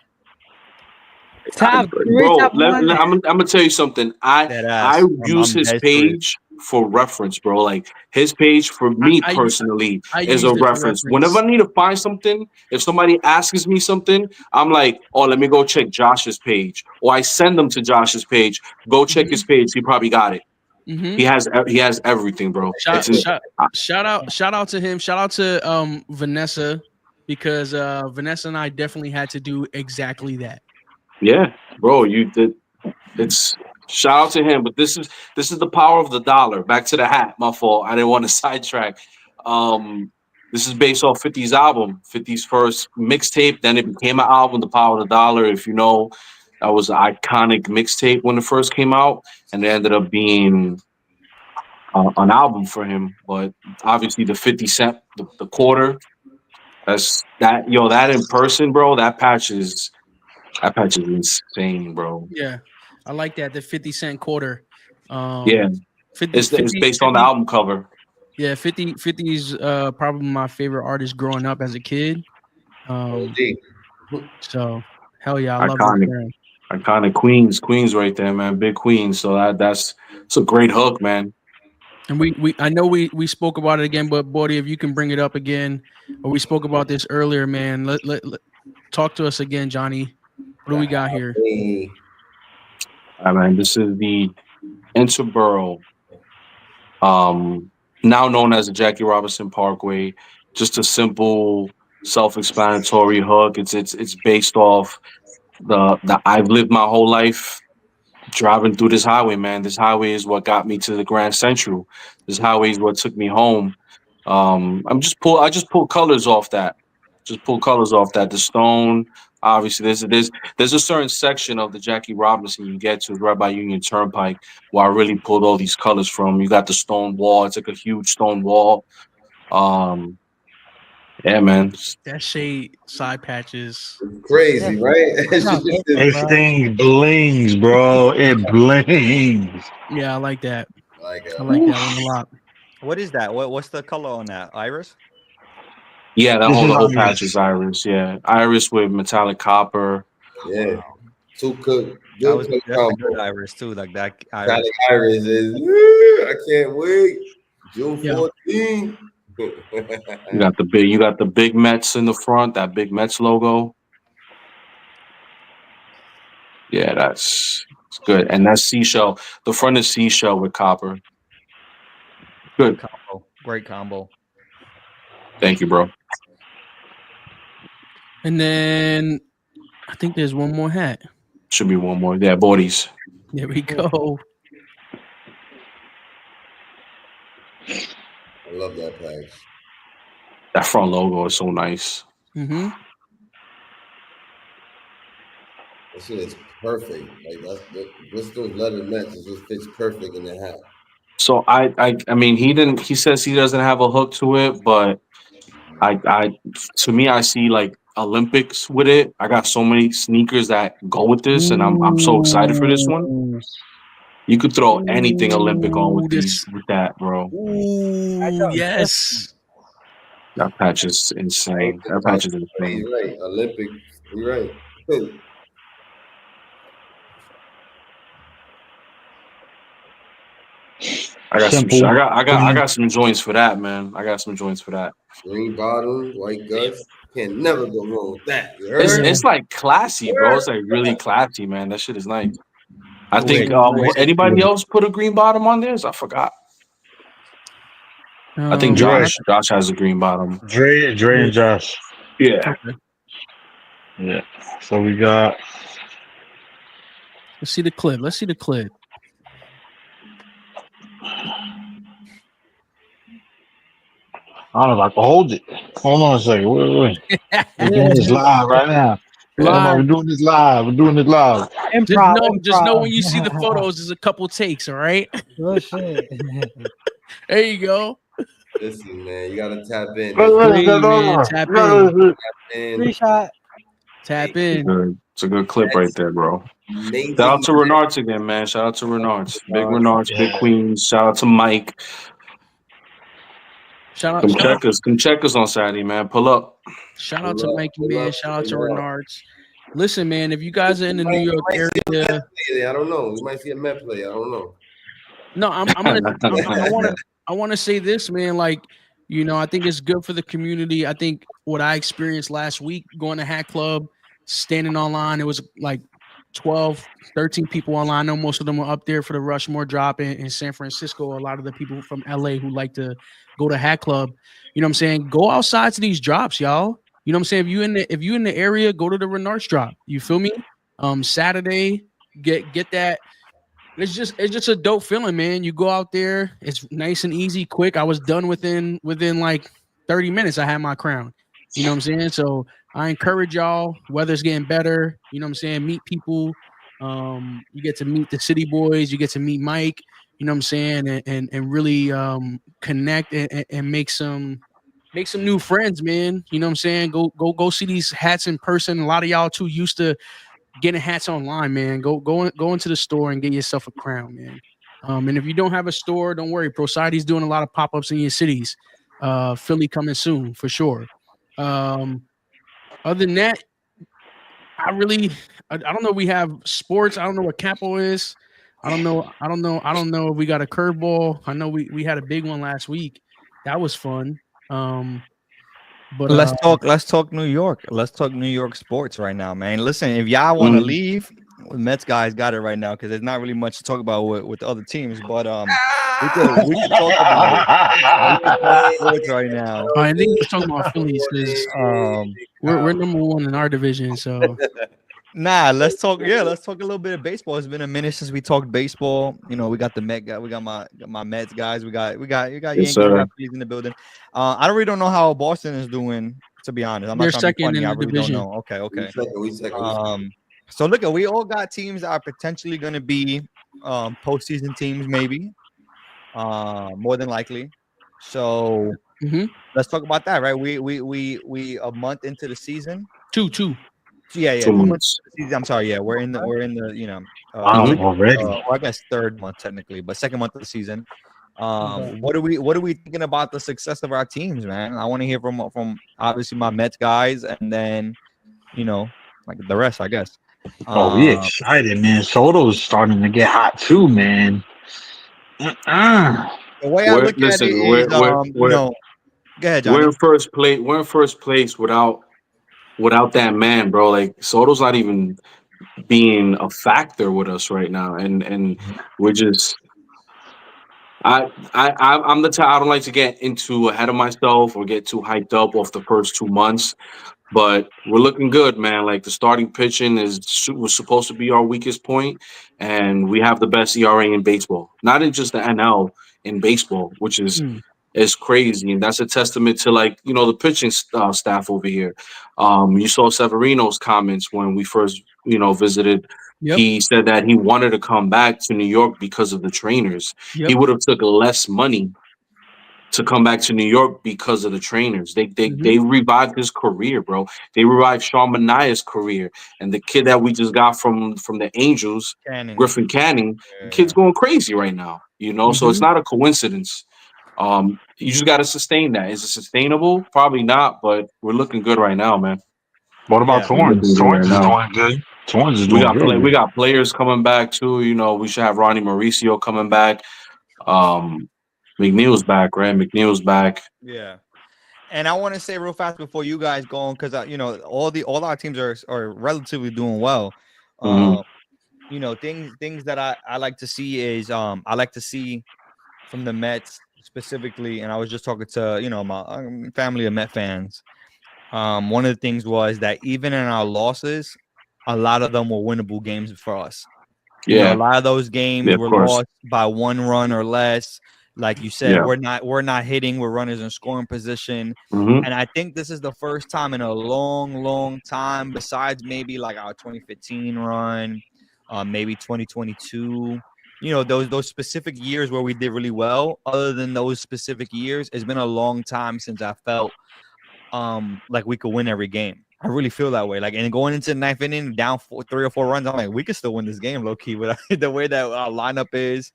Top 3,
bro.
top 1.
I'm gonna tell you something. I use his page for reference, bro. Like his page for me personally is a reference. Whenever I need to find something, if somebody asks me something, I'm like, oh, let me go check Josh's page, or I send them to Josh's page. Go check his page. He probably got it. He has everything, bro.
Shout out to him. Shout out to Vanessa, because Vanessa and I definitely had to do exactly that.
Yeah, bro, you did. It's shout out to him, but this is the power of the dollar. Back to the hat. My fault. I didn't want to sidetrack. This is based off 50's album, 50's first mixtape. Then it became an album, The Power of the Dollar. If you know, that was an iconic mixtape when it first came out, and it ended up being an album for him. But obviously, the 50 Cent, the quarter. That's that. Yo, that in person, bro. That patch is insane, bro.
Yeah, I like that. The 50 Cent quarter.
Yeah, 50, it's based on the album cover.
Yeah, 50's probably my favorite artist growing up as a kid. So hell yeah, I love it.
Iconic Queens right there, man. Big Queens. So that's a great hook, man.
And I know we spoke about it again, but Bodie, if you can bring it up again, or we spoke about this earlier, man. Let talk to us again, Johnny. What do we got here?
All right, man. This is the Interborough, now known as the Jackie Robinson Parkway. Just a simple, self-explanatory hook. It's based off the I've lived my whole life driving through this highway, man. This highway is what got me to the Grand Central. This highway is what took me home. I just pull colors off that. The stone. Obviously, there's a certain section of the Jackie Robinson you get to right by Union Turnpike where I really pulled all these colors from. You got the stone wall. It's like a huge stone wall. Yeah, man.
That shade side patches.
Crazy, right?
This thing blings, bro. It blings.
Yeah, I like that. I like that one a lot.
What is that? What's the color on that? Iris?
Yeah, the whole patch is iris. Yeah, iris with metallic copper.
Yeah,
wow.
Good.
That was good iris too. Like that
iris. Iris is. I can't wait. June 14th.
You got the big Mets in the front. That big Mets logo. Yeah, it's good. And that's seashell. The front is seashell with copper. Good
combo. Great combo.
Thank you, bro.
And then I think there's one more hat.
Should be one more. Yeah, Boyz.
There we go.
I love that patch.
That front logo is so nice.
Mm-hmm.
That shit is perfect. Like just those leather Mets, it just fits perfect in the hat.
So I mean he says he doesn't have a hook to it, but to me I see like Olympics with it. I got so many sneakers that go with this, and I'm so excited for this one. You could throw anything Olympic on with that, bro.
Ooh, yes.
That patch is insane. That patch is insane.
You're right. Olympic. You're right.
I got
Simple.
some. I got some joints for that, man. I got some joints for that.
Green bottom, white guts. Can't never go wrong with that. You heard?
It's like classy, bro. It's like really classy, man. That shit is nice. I think
Wait.
anybody else put a green bottom on this? I forgot. I think Josh has a green bottom.
Dre and Josh.
Yeah.
Okay.
Yeah. So we got.
Let's see the clip.
I don't know if I can hold it. Hold on a second. Wait. We're doing this live right now. We're doing this live.
Just know when you see the photos, there's a couple takes, all right?
Oh shit.
There you go.
Listen, man, you gotta tap in.
Tap in.
Screenshot.
Tap in.
It's a good clip right there, bro. Shout out to Renards again, man. Shout out to Renards. Big Renards, Big Queens. Shout out to Mike. Come check us on Saturday, man. Pull up.
Shout out to Mikey, man. Shout out to Renards. Listen, man, if you guys are in the New York area,
I don't know. We might see a Met play. I don't know.
No, I want to say this, man. Like, you know, I think it's good for the community. I think what I experienced last week going to Hat Club, standing online, it was like 12, 13 people online. I know most of them were up there for the Rushmore drop in San Francisco. A lot of the people from LA who like to go to Hat Club, you know what I'm saying? Go outside to these drops, y'all. You know what I'm saying? If you in the area, go to the Renards drop. You feel me? Saturday, get that. It's just a dope feeling, man. You go out there, it's nice and easy, quick. I was done within like 30 minutes. I had my crown. You know what I'm saying? So I encourage y'all, weather's getting better, you know what I'm saying? Meet people. You get to meet the Citi boys, you get to meet Mike, you know what I'm saying, and really connect and make some new friends, man. You know what I'm saying? Go see these hats in person. A lot of y'all too used to getting hats online, man. Go into the store and get yourself a crown, man. And if you don't have a store, don't worry. Prosocity's doing a lot of pop-ups in your cities. Philly coming soon for sure. Other than that, I don't know. We have sports. I don't know what Capo is. I don't know if we got a curveball. I know we had a big one last week. That was fun. But
let's talk New York. Let's talk New York sports right now, man. Listen, if y'all want to leave, Mets guys got it right now because there's not really much to talk about with the other teams. But we could talk about sports right now.
I think we're talking about Phillies because we're number one in our division. So
nah, let's talk. Yeah, let's talk a little bit of baseball. It's been a minute since we talked baseball. You know, we got the Met guy, we got my Mets guys, we got Yankees, we got Phillies in the building. I really don't know how Boston is doing, to be honest.
They're second in the division.
Don't know. Okay. So look, we all got teams that are potentially going to be postseason teams, maybe more than likely. So let's talk about that, right? We a month into the season.
Two.
Yeah. 2 months. I'm sorry. Yeah, we're in the you know
already.
I guess third month technically, but second month of the season. What are we thinking about the success of our teams, man? I want to hear from obviously my Mets guys, and then like the rest, I guess.
We excited, man. Soto's starting to get hot too, man.
The way I look at it is, go ahead, Johnny.
We're in first place. We're in first place without that man, bro. Like Soto's not even being a factor with us right now, and we're just. I'm the type I don't like to get into ahead of myself or get too hyped up off the first 2 months. But we're looking good, man. Like the starting pitching was supposed to be our weakest point, and we have the best ERA in baseball. Not in just the NL, in baseball, which is crazy, and that's a testament to like the pitching staff over here. You saw Severino's comments when we first visited.
Yep.
He said that he wanted to come back to New York because of the trainers.
Yep.
He would have took less money to come back to New York because of the trainers. They revived his career, bro. They revived Sean Manaea's career, and the kid that we just got from the Angels, Griffin Canning, the kid's going crazy right now. So it's not a coincidence. You just got to sustain that. Is it sustainable? Probably not, but we're looking good right now, man.
What about Torrance? Torrance is doing good. Torrance is doing good.
We got players coming back too. We should have Ronnie Mauricio coming back. McNeil's back, right? McNeil's back.
Yeah. And I want to say real fast before you guys go on, because all our teams are relatively doing well. Things that I like to see is I like to see from the Mets specifically, and I was just talking to my family of Met fans. One of the things was that even in our losses, a lot of them were winnable games for us. A lot of those games were lost by 1 run or less. Like you said, we're not hitting. We're runners in scoring position, and I think this is the first time in a long time, besides maybe like our 2015 run, maybe 2022. Those specific years where we did really well. Other than those specific years, it's been a long time since I felt like we could win every game. I really feel that way. Like, and going into the 9th inning, down 3 or 4 runs, I'm like, we could still win this game, low key. But the way that our lineup is.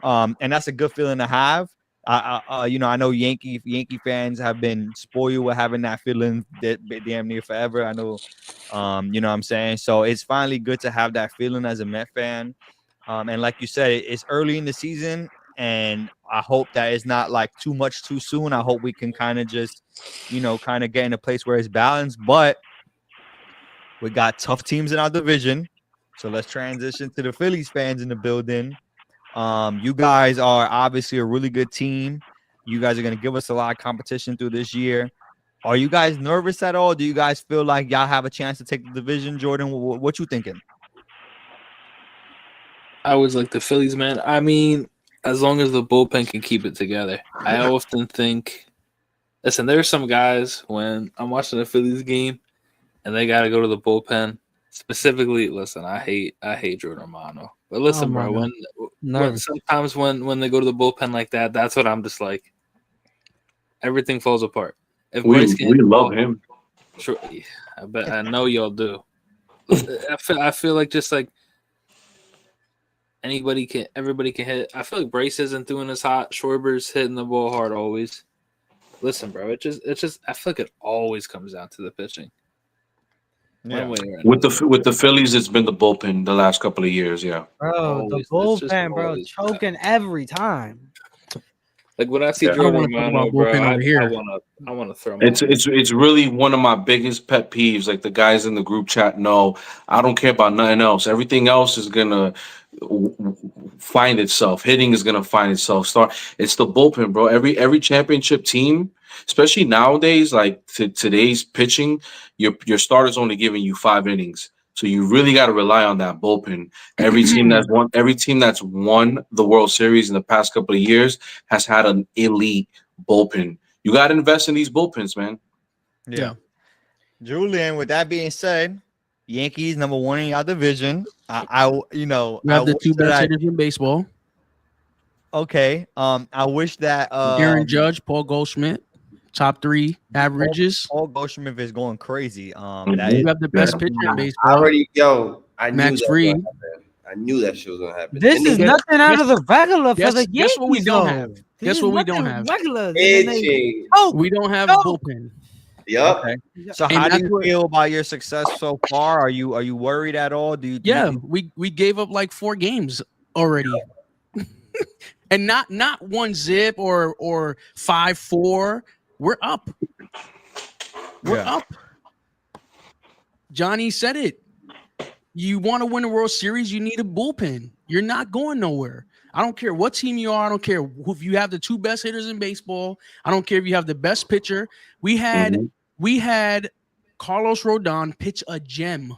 And that's a good feeling to have. I know Yankee fans have been spoiled with having that feeling that damn near forever. I know, what I'm saying. So it's finally good to have that feeling as a Met fan. And like you said, it's early in the season, and I hope that it's not like too much too soon. I hope we can kind of just, kind of get in a place where it's balanced. But we got tough teams in our division. So let's transition to the Phillies fans in the building. You guys are obviously a really good team. You guys are going to give us a lot of competition through this year. Are you guys nervous at all? Do you guys feel like y'all have a chance to take the division, Jordan? What you thinking?
I always like the Phillies, man. I mean, as long as the bullpen can keep it together. I often think, listen, there's some guys when I'm watching a Phillies game and they got to go to the bullpen. Specifically, listen, I hate Jordan Romano. But listen, bro, when sometimes when they go to the bullpen like that, that's what I'm just like. Everything falls apart. If
we love him.
Sure, I know y'all do. I feel like just like everybody can hit. I feel like Bryce isn't doing as hot. Schwarber's hitting the ball hard always. Listen, bro, it just I feel like it always comes down to the pitching.
Yeah. With the Phillies, it's been the bullpen the last couple of years. Yeah,
bro, the bullpen, bro, choking every time.
Like when I see Jordan Romano, bro, I want to throw him.
It's really one of my biggest pet peeves. Like the guys in the group chat know, I don't care about nothing else. Everything else is gonna find itself. Hitting is gonna find itself. It's the bullpen, bro. Every championship team, especially nowadays, like today's pitching, your starter's only giving you 5 innings. So you really got to rely on that bullpen. Every team that's won the World Series in the past couple of years has had an elite bullpen. You got to invest in these bullpens, man.
Yeah. Julian, with that being said, Yankees number 1 in your division.
We have the 2 best hitters in baseball.
Okay. I wish that
Aaron Judge, Paul Goldschmidt, top 3 averages.
Paul Goldschmidt is going crazy.
You have the best pitcher in baseball.
I knew
Max
that
Fried.
was gonna happen. I knew that shit was gonna happen.
This is nothing out of the regular for the Yankees.
Guess what we don't have? Guess what we don't have?
Regular.
We don't have a bullpen.
Yup.
Okay. So how do you feel about your success so far? Are you worried at all?
We gave up like 4 games already. And not 1-0 or 5-4. We're up. We're up. Johnny said it. You want to win a World Series, you need a bullpen. You're not going nowhere. I don't care what team you are. I don't care if you have the 2 best hitters in baseball. I don't care if you have the best pitcher. We had Carlos Rodon pitch a gem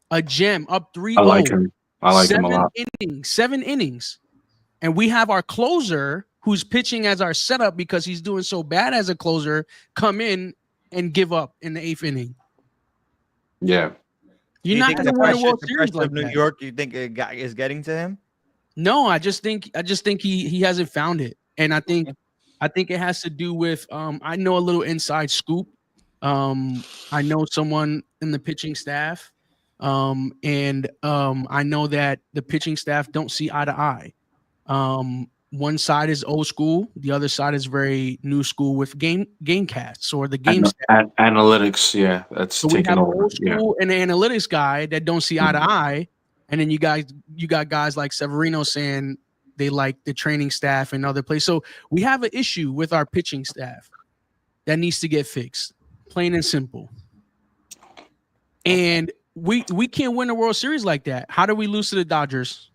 up 3-0.
I like him. I like him a lot.
7 innings. And we have our closer who's pitching as our setup because he's doing so bad as a closer come in and give up in the 8th inning.
Yeah.
You're not going to win a World Series like
New
that.
York, you think it is getting to him?
No, I just think he hasn't found it. And I think it has to do with I know a little inside scoop. I know someone in the pitching staff. And I know that the pitching staff don't see eye to eye. One side is old school, the other side is very new school with game casts or the game
analytics. Yeah, that's
so we
taking
have
over.
Old school and the analytics guy that don't see eye to eye, and then you got guys like Severino saying they like the training staff and other places. So we have an issue with our pitching staff that needs to get fixed, plain and simple. And we can't win a World Series like that. How do we lose to the Dodgers?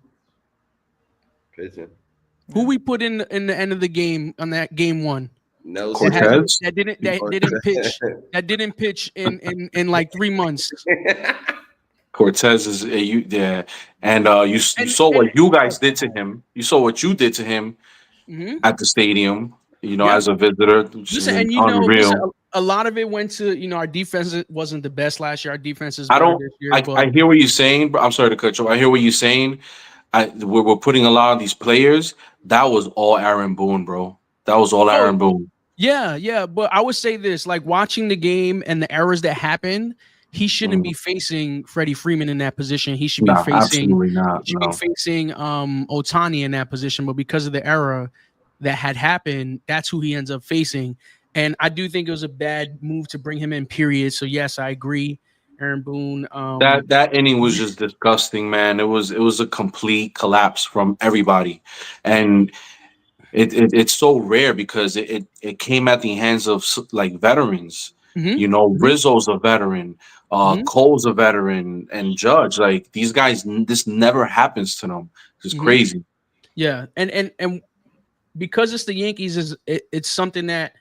Pitching.
Who we put in the end of the game on that game 1?
Cortez.
That didn't pitch in like 3 months.
Cortez is and you saw what you guys did to him. You saw what you did to him at the stadium. As a visitor.
Listen, and unreal. A lot of it went to our defense wasn't the best last year. Our defense is better this year.
I hear what you're saying, but I'm sorry to cut you. I hear what you're saying. We're putting a lot of these players. That was all Aaron Boone, bro. That was all Aaron Boone.
Yeah. But I would say this, like watching the game and the errors that happened, he shouldn't be facing Freddie Freeman in that position. He should be facing Ohtani in that position. But because of the error that had happened, that's who he ends up facing. And I do think it was a bad move to bring him in, period. So yes, I agree. Aaron Boone.
That inning was just disgusting, man. It was a complete collapse from everybody, and it's so rare because it came at the hands of like veterans. Rizzo's a veteran, Cole's a veteran, and Judge. Like these guys, this never happens to them. It's crazy.
Yeah, and because it's the Yankees, it's something that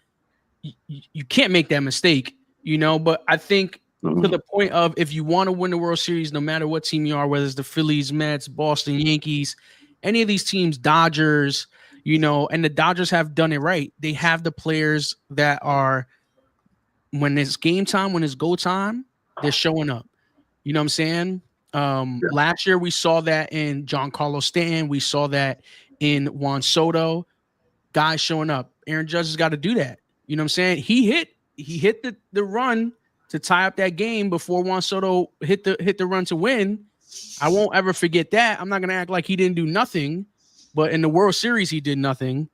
you can't make that mistake, But I think. To the point of if you want to win the World Series, no matter what team you are, whether it's the Phillies, Mets, Boston, Yankees, any of these teams, Dodgers, and the Dodgers have done it right. They have the players that are, when it's game time, when it's go time, they're showing up. You know what I'm saying? Last year we saw that in Giancarlo Stanton. We saw that in Juan Soto. Guys showing up. Aaron Judge has got to do that. You know what I'm saying? He hit the run to tie up that game before Juan Soto hit the run to win. I won't ever forget that. I'm not gonna act like he didn't do nothing, but in the World Series he did nothing.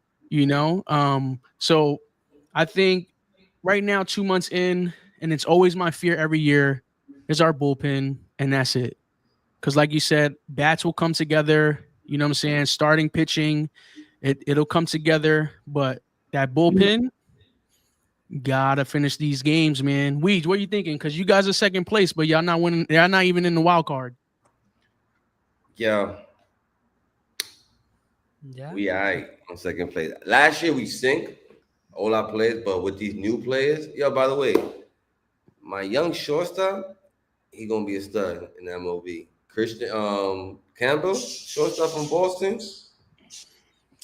So I think right now, 2 months in, and it's always my fear every year, is our bullpen, and that's it. Because like you said, bats will come together. You know what I'm saying? Starting pitching, it'll come together, but that bullpen. Gotta finish these games, man. Weeds, what are you thinking? Because you guys are second place, but y'all not winning. Y'all not even in the wild card.
Yeah. We all right on second place. Last year we sink all our players, but with these new players, by the way, my young shortstop, he gonna be a stud in the MLB. Christian Campbell, shortstop from Boston.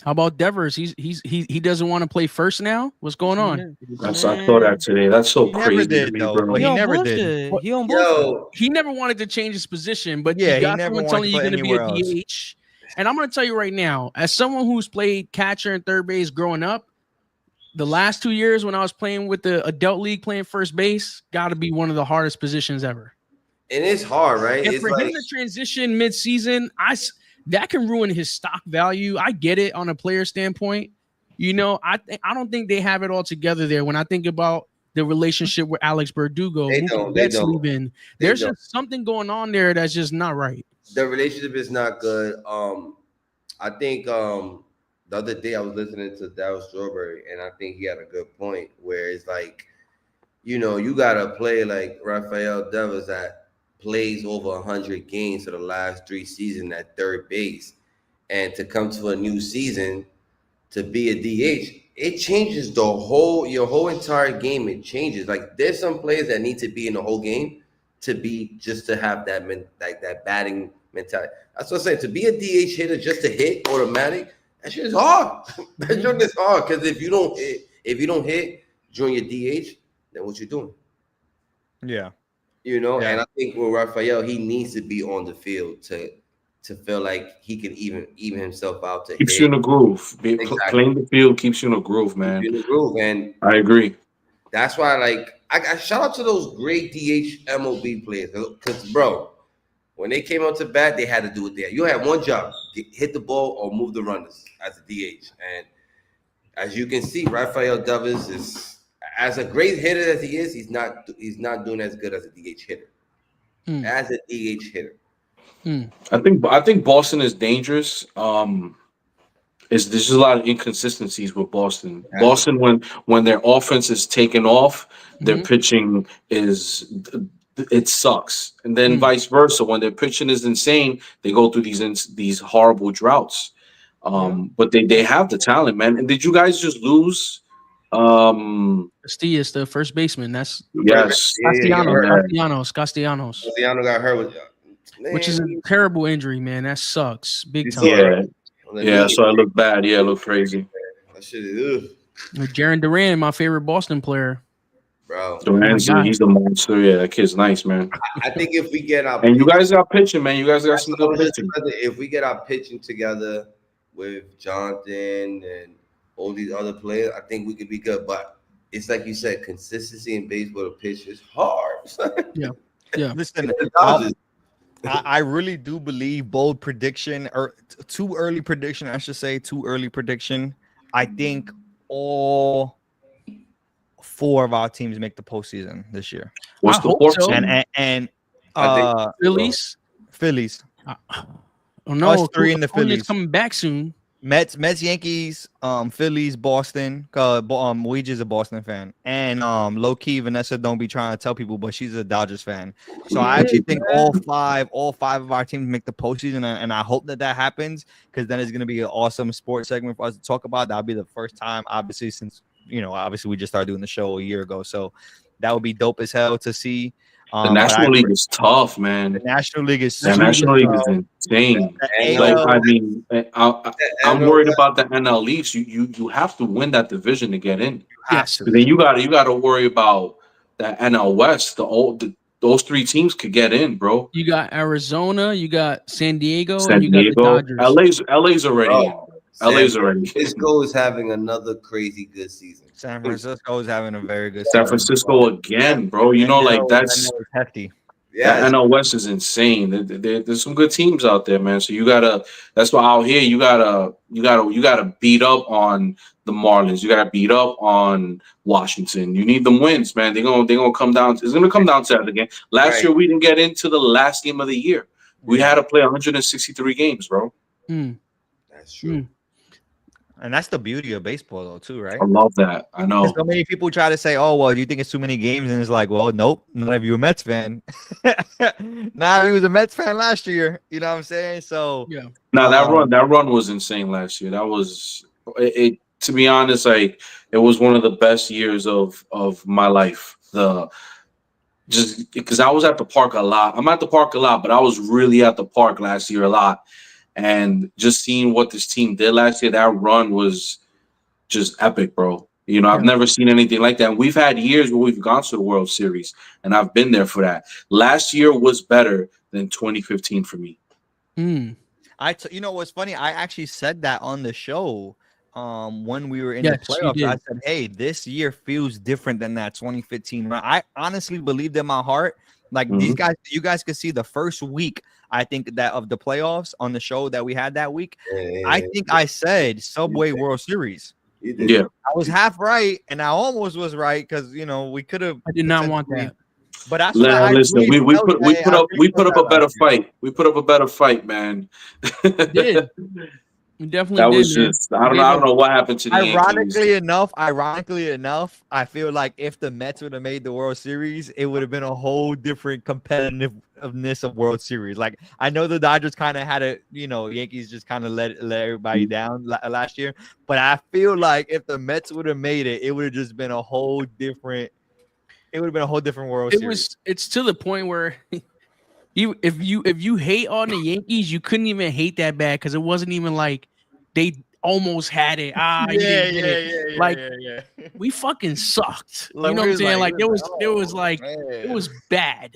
How about Devers? He doesn't want to play first now. What's going on?
I saw that today. That's so crazy to me, bro.
He never did.
He never wanted to change his position, but
yeah,
you got
he never
someone telling you
wanted
you're going to be a
else.
DH. And I'm going to tell you right now, as someone who's played catcher and third base growing up, the last 2 years when I was playing with the adult league playing first base, got to be one of the hardest positions ever.
And it's hard, right?
And
it's
for him to transition mid-season, that can ruin his stock value. I get it on a player standpoint. I don't think they have it all together there. When I think about the relationship with Alex Verdugo, leaving, there's just something going on there that's just not right.
The relationship is not good. I think the other day I was listening to Darryl Strawberry, and I think he had a good point where it's like, you gotta play like Rafael Devers at plays over 100 games for the last 3 seasons at third base, and to come to a new season to be a DH, it changes your whole entire game. It changes. Like there's some players that need to be in the whole game to have that batting mentality. That's what I'm saying. To be a DH hitter just to hit automatic, that shit is hard. That shit is hard because if you don't hit during your DH, then what you doing?
Yeah.
And I think with Rafael, he needs to be on the field to feel like he can even himself out to
Keeps
hit.
you in a groove.
Exactly.
Playing the field keeps you in a groove, man.
Keeps you in a groove, and
I agree.
That's why, I shout out to those great DH MLB players, because bro, when they came out to bat, they had to do it there. You had one job: hit the ball or move the runners as a DH. And as you can see, Rafael Devers is, as a great hitter as he is, he's not doing as good as a DH hitter. As a DH hitter.
I think Boston is dangerous. There's just a lot of inconsistencies with Boston. Boston, when their offense is taken off, their pitching it sucks, and then vice versa. When their pitching is insane, they go through these horrible droughts. But they have the talent, man. And did you guys just lose?
Castillas, the first baseman. That's
yes,
Castellanos.
Castellanos got hurt
which is a terrible injury, man. That sucks, big time.
Yeah. So it looked bad. Yeah, it looked crazy.
That shit is.
Jaron Duran, my favorite Boston player.
Bro,
He's a monster. Yeah, that kid's nice, man.
I think if we get our
and you guys got pitching, man. You guys got some good pitching.
If we get our pitching together with Jonathan and all these other players, I think we could be good. But it's like you said, consistency in baseball, the pitch is hard.
Yeah.
Listen, I really do believe bold prediction, or too early prediction, I should say, too early prediction. I think all 4 of our teams make the postseason this year.
What's the fourth
so.
team?
And
Phillies. Oh no,
us 3 in the Phillies
coming back soon.
Mets, Yankees, Phillies, Boston. Ouija's a Boston fan, and low key Vanessa don't be trying to tell people, but she's a Dodgers fan. So I actually think all five of our teams make the postseason, and I hope that happens, because then it's gonna be an awesome sports segment for us to talk about. That'll be the first time, obviously, since obviously we just started doing the show a year ago, so that would be dope as hell to see.
The National League is tough, man.
The National League is
insane. I mean, I'm worried about the NL East. You have to win that division to get in.
Yes.
Then you got to worry about that NL West. Those 3 teams could get in, bro.
You got Arizona, you got San Diego, and you got the Dodgers.
LA's already in. LA's already.
San Francisco is having another crazy good season.
San Francisco is having a very good
San Francisco again, bro. That's
hefty.
Yeah, the NL West is insane. There's some good teams out there, man. So that's why out here you gotta beat up on the Marlins. You gotta beat up on Washington. You need them wins, man. They're gonna come down. It's gonna come down to that again. Last year we didn't get into the last game of the year. We had to play 163 games, bro.
That's true.
And that's the beauty of baseball, though, too, right?
I love that. I know.
So many people try to say, "Oh, well, do you think it's too many games?" And it's like, "Well, nope. None of you a Mets fan." Nah, he was a Mets fan last year. You know what I'm saying? So
yeah.
Now that run was insane last year. That was it. To be honest, it was one of the best years of my life. Just because I was at the park a lot. I'm at the park a lot, but I was really at the park last year a lot. And just seeing what this team did last year, that run was just epic, bro. I've never seen anything like that. And we've had years where we've gone to the World Series, and I've been there for that. Last year was better than 2015 for me.
You know what's funny? I actually said that on the show when we were in the playoffs. I said, "Hey, this year feels different than that 2015 run." I honestly believed in my heart. These guys, you guys could see the first week, I think, that of the playoffs on the show that we had that week. I think I said Subway World Series.
Yeah,
I was half right, and I almost was right because we could have.
I did not want that,
but that's
listen. We put up a better fight. We put up a better fight, man.
We did. We definitely
that
did.
Was just I don't know what happened to the
Ironically enough, I feel like if the Mets would have made the World Series, it would have been a whole different competitive competitiveness of World Series. Like I know the Dodgers kind of had a, Yankees just kind of let everybody down last year, but I feel like if the Mets would have made it, it would have just been a whole different. It would have been a whole different World Series.
It's to the point where if you hate on the Yankees, you couldn't even hate that bad because it wasn't even like they almost had it. You didn't get it. We fucking sucked.
Like,
you know what I'm saying? Like
it
was bad.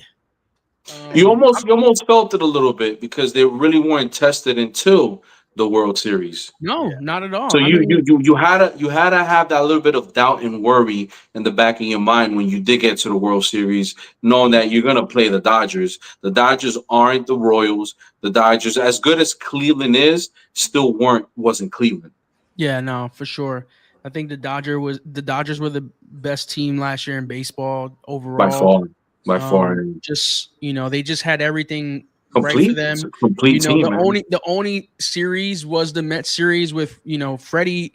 You almost felt it a little bit because they really weren't tested until the World Series.
No, not at all.
So you had to have that little bit of doubt and worry in the back of your mind when you did get to the World Series, knowing that you're gonna play the Dodgers. The Dodgers aren't the Royals. The Dodgers, as good as Cleveland is, still wasn't Cleveland.
Yeah, no, for sure. I think the Dodgers were the best team last year in baseball overall.
By far.
Just they just had everything
complete
right for them.
It's a complete team.
The only series was the Mets series with Freddie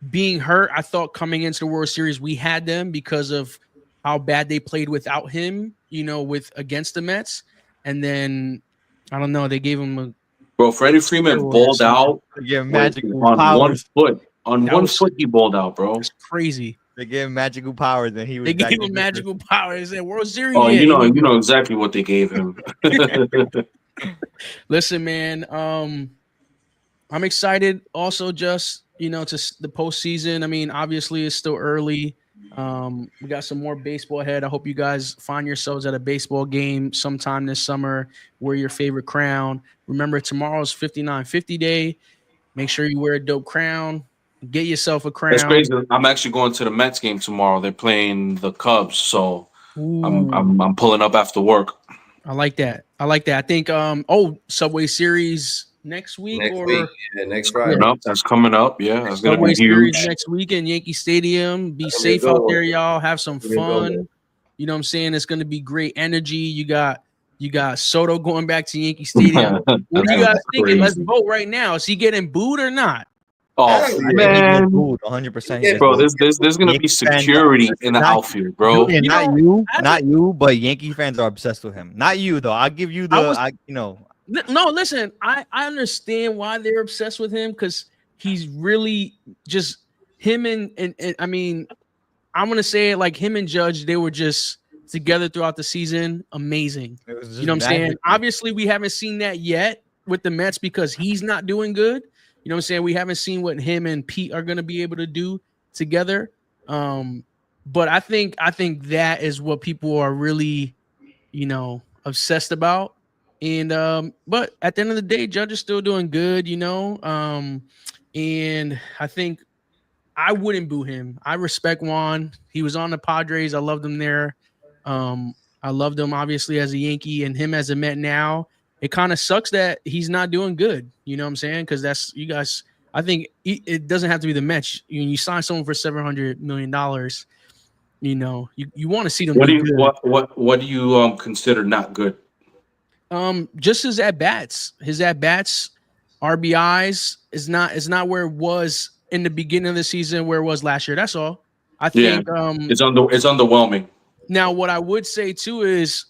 being hurt. I thought coming into the World Series we had them because of how bad they played without him. Against the Mets, and then I don't know. They gave him
Freddie Freeman balled out.
Yeah, magical
on
powers.
1 foot. On one foot, he balled out, bro.
It's crazy.
They gave him magical powers, and he was.
They gave him magical powers. They said World Series.
Oh, you know exactly what they gave him.
Listen, man. I'm excited. Also, just to the postseason. I mean, obviously, it's still early. We got some more baseball ahead. I hope you guys find yourselves at a baseball game sometime this summer. Wear your favorite crown. Remember, tomorrow's 5950 day. Make sure you wear a dope crown. Get yourself a crown.
That's crazy. I'm actually going to the Mets game tomorrow. They're playing the Cubs, so I'm pulling up after work.
I like that. I think Subway Series next week
next Friday.
That's coming up. Yeah, that's gonna
Subway
be huge.
Series next week in Yankee Stadium. Be safe out there, y'all. Have some fun. You know what I'm saying? It's gonna be great energy. You got Soto going back to Yankee Stadium. What are you guys thinking? Let's vote right now. Is he getting booed or not?
Oh man,
100%.
Bro, there's gonna be security in the outfield, bro.
Not you, but Yankee fans are obsessed with him. Not you though. I'll give you
No, listen, I understand why they're obsessed with him because he's really just him and I mean, I'm gonna say it like him and Judge, they were just together throughout the season. Amazing. You know what I'm saying? Obviously, we haven't seen that yet with the Mets because he's not doing good. You know what I'm saying? We haven't seen what him and Pete are gonna be able to do together. But I think that is what people are really, obsessed about. And but at the end of the day, Judge is still doing good, and I think I wouldn't boo him. I respect Juan. He was on the Padres. I loved him there. I loved him obviously as a Yankee and him as a Met now. It kind of sucks that he's not doing good. You know what I'm saying? Because that's you guys. I think it doesn't have to be the Mets. You sign someone for $700 million. You want to see them.
What do you consider not good?
Just his at bats, RBIs is not where it was in the beginning of the season, where it was last year. That's all. I think
it's underwhelming.
Now, what I would say too is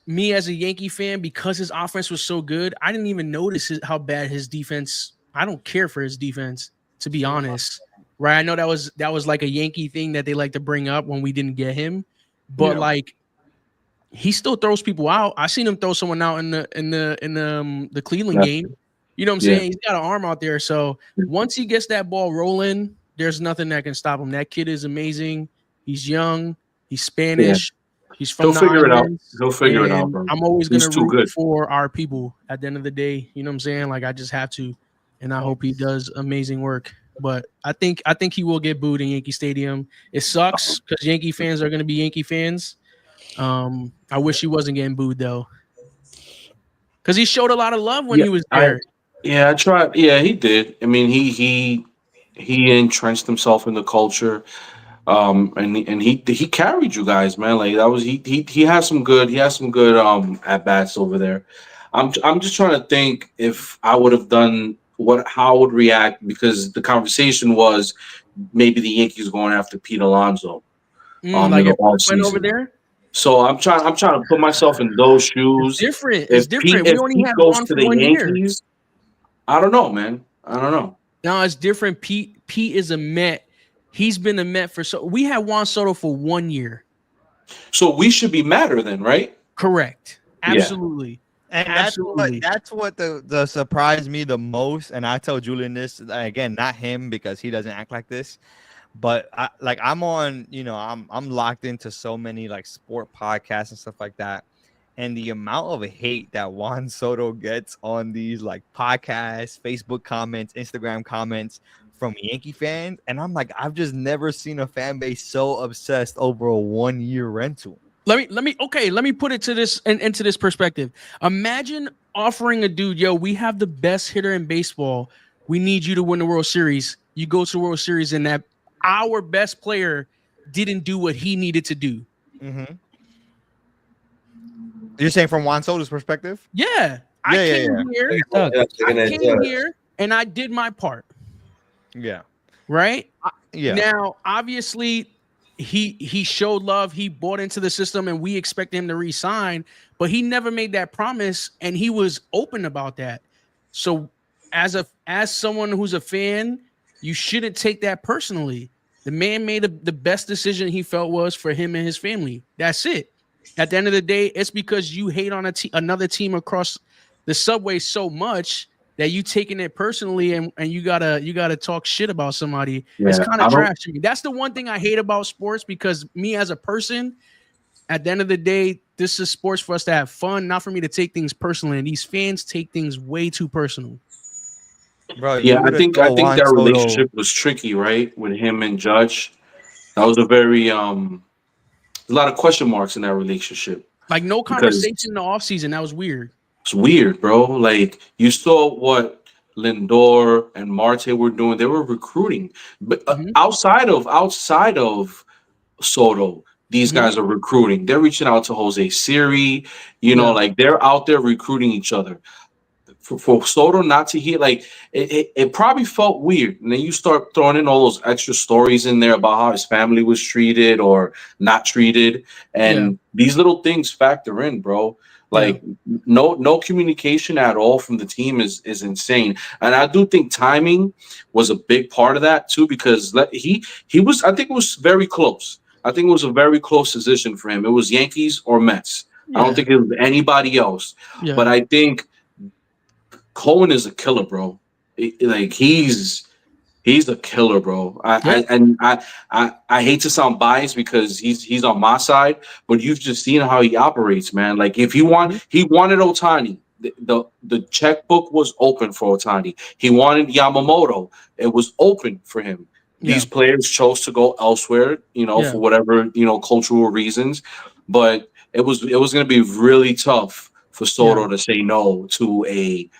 me as a Yankee fan, because his offense was so good, I didn't even notice how bad his defense. I don't care for his defense, to be honest. Right? I know that was like a Yankee thing that they like to bring up when we didn't get him, but like. He still throws people out. I seen him throw someone out in the Cleveland game. You know what I'm saying? He's got an arm out there. So once he gets that ball rolling, there's nothing that can stop him. That kid is amazing. He's young. He's Spanish. He's from the islands.
He'll figure it out, bro.
I'm always gonna root for our people at the end of the day. You know what I'm saying? Like I just have to, and I hope he does amazing work. But I think he will get booed in Yankee Stadium. It sucks because Yankee fans are gonna be Yankee fans. I wish he wasn't getting booed though, because he showed a lot of love when he was there.
I tried. Yeah, he did. I mean, he entrenched himself in the culture, and he carried you guys, man. Like that was he has some good at bats over there. I'm just trying to think if I would have done how I would react, because the conversation was maybe the Yankees going after Pete Alonso.
Like if he went over there.
So I'm trying to put myself in those shoes.
Different. It's different. We
If
only
Pete
had
goes
Ron
to
for
the
1 year.
Yankees, I don't know, man. I don't know.
No, it's different. Pete is a Met. He's been a Met for we had Juan Soto for 1 year.
So we should be madder then, right?
Correct. Absolutely.
And
Absolutely.
that's what the surprised me the most. And I tell Julian this again, not him because he doesn't act like this, but I'm on, I'm locked into so many like sport podcasts and stuff like that. And the amount of hate that Juan Soto gets on these like podcasts, Facebook comments, Instagram comments from Yankee fans, and I'm like, I've just never seen a fan base so obsessed over a 1 year rental.
Let me put it to this into this perspective. Imagine offering a dude, yo, we have the best hitter in baseball. We need you to win the World Series. You go to the World Series, and that our best player didn't do what he needed to do.
Mm-hmm. You're saying from Juan Soto's perspective?
Yeah. I came here and I did my part.
Yeah.
Right?
Yeah.
Now, obviously, he showed love. He bought into the system, and we expect him to re-sign, but he never made that promise, and he was open about that. So as someone who's a fan, you shouldn't take that personally. The man made the best decision he felt was for him and his family. That's it. At the end of the day, it's because you hate on another team across the subway so much that you taking it personally and you gotta talk shit about somebody.
Yeah,
it's kind of trash to me. That's the one thing I hate about sports, because me as a person, at the end of the day, this is sports for us to have fun, not for me to take things personally. And these fans take things way too personal.
Bro,
yeah, I think that relationship was tricky, right? With him and Judge. That was a very a lot of question marks in that relationship.
Like no conversation in the offseason. That was weird.
It's weird, bro. Like you saw what Lindor and Marte were doing. They were recruiting, but outside of Soto, these guys are recruiting. They're reaching out to Jose Siri. Like they're out there recruiting each other. For Soto not to hear, like it probably felt weird. And then you start throwing in all those extra stories in there about how his family was treated or not treated, and these little things factor in, bro. Like no communication at all from the team is insane. And I do think timing was a big part of that too, because he was, I think it was very close. I think it was a very close decision for him. It was Yankees or Mets. I don't think it was anybody else. But I think Cohen is a killer, bro. He's a killer, bro. I hate to sound biased because he's on my side, but you've just seen how he operates, man. Like if he wanted Ohtani, the checkbook was open for Ohtani. He wanted Yamamoto, it was open for him. These players chose to go elsewhere, for whatever cultural reasons, but it was going to be really tough for Soto to say no to a.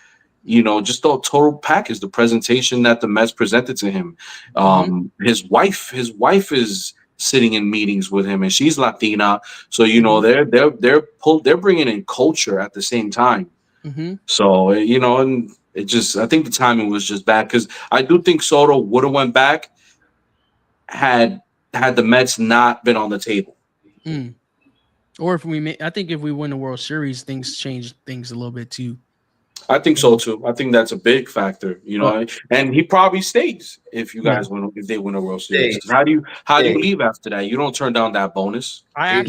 Just the total package, the presentation that the Mets presented to him. His wife is sitting in meetings with him, and she's Latina, so they're bringing in culture at the same time. So and it just, I think the timing was just bad, because I do think Soto would have went back had the Mets not been on the table.
Or I think if we win the World Series, things change things a little bit too.
I think so too. I think that's a big factor, and he probably stays if you guys if they win a World Series. How do you leave after that? You don't turn down that bonus.
I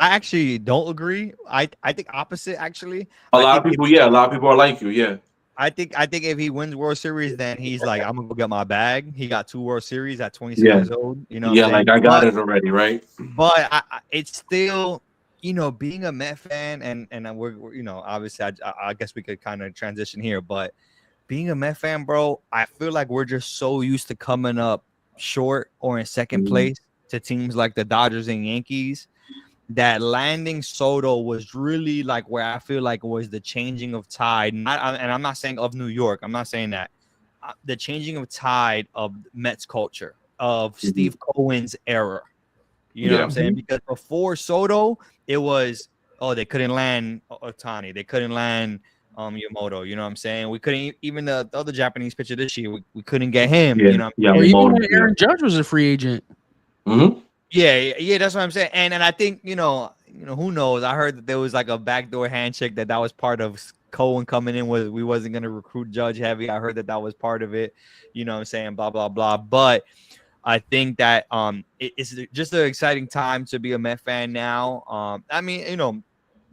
actually don't agree. I think opposite actually.
A lot of people are like you. Yeah.
I think if he wins World Series, then he's like, I'm gonna go get my bag. He got 2 World Series at 26 years old.
Like I got it already, right?
But it's still. Being a Met fan, and we're obviously, I guess we could kind of transition here, but being a Met fan, bro, I feel like we're just so used to coming up short or in second place to teams like the Dodgers and Yankees that landing Soto was really like where I feel like was the changing of tide. And I'm not saying of New York, I'm not saying that. The changing of tide of Mets culture, of Steve Cohen's era. You know what I'm saying? Because before Soto, it was, they couldn't land Ohtani. They couldn't land Yamamoto. You know what I'm saying? We couldn't, even the other Japanese pitcher this year, we couldn't get him. You know what I'm saying?
Even when Aaron Judge was a free agent.
Yeah, that's what I'm saying. And I think, who knows? I heard that there was like a backdoor handshake that was part of Cohen coming in. We wasn't going to recruit Judge heavy. I heard that was part of it. You know what I'm saying? Blah, blah, blah. But I think that it's just an exciting time to be a Met fan now. I mean,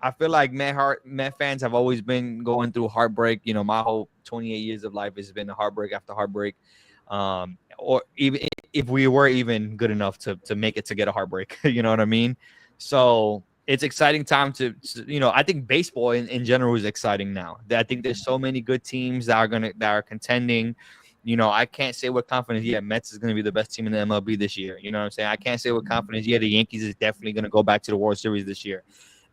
I feel like Met fans have always been going through heartbreak. My whole 28 years of life has been heartbreak after heartbreak. Or even if we were even good enough to make it to get a heartbreak, you know what I mean? So it's exciting time to I think baseball in general is exciting now. I think there's so many good teams that are contending. I can't say with confidence, Mets is going to be the best team in the MLB this year. You know what I'm saying? I can't say with confidence, the Yankees is definitely going to go back to the World Series this year.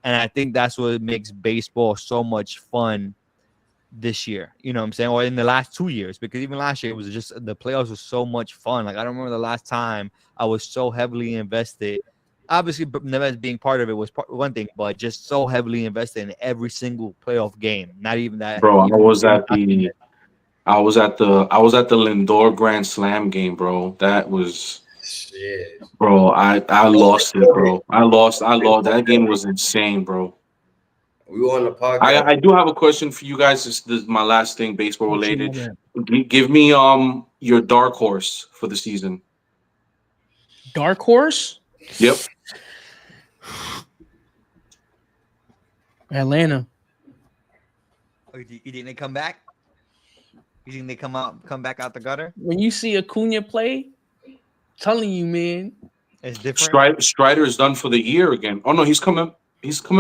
And I think that's what makes baseball so much fun this year. You know what I'm saying? Or in the last 2 years, because even last year, it was just the playoffs was so much fun. Like, I don't remember the last time I was so heavily invested. Obviously, Neves being part of it was one thing, but just so heavily invested in every single playoff game. Not even that.
Bro, I was at the Lindor Grand Slam game, bro. That was
shit.
Bro, I lost it, bro. I lost. That game was insane, bro.
We were on the podcast.
I do have a question for you guys. This is my last thing, baseball related. Give me your dark horse for the season.
Dark horse?
Yep.
Atlanta.
Oh, you think they come back? You think they come back out the gutter?
When you see Acuna play, telling you, man,
it's different.
Strider is done for the year again. Oh no, he's coming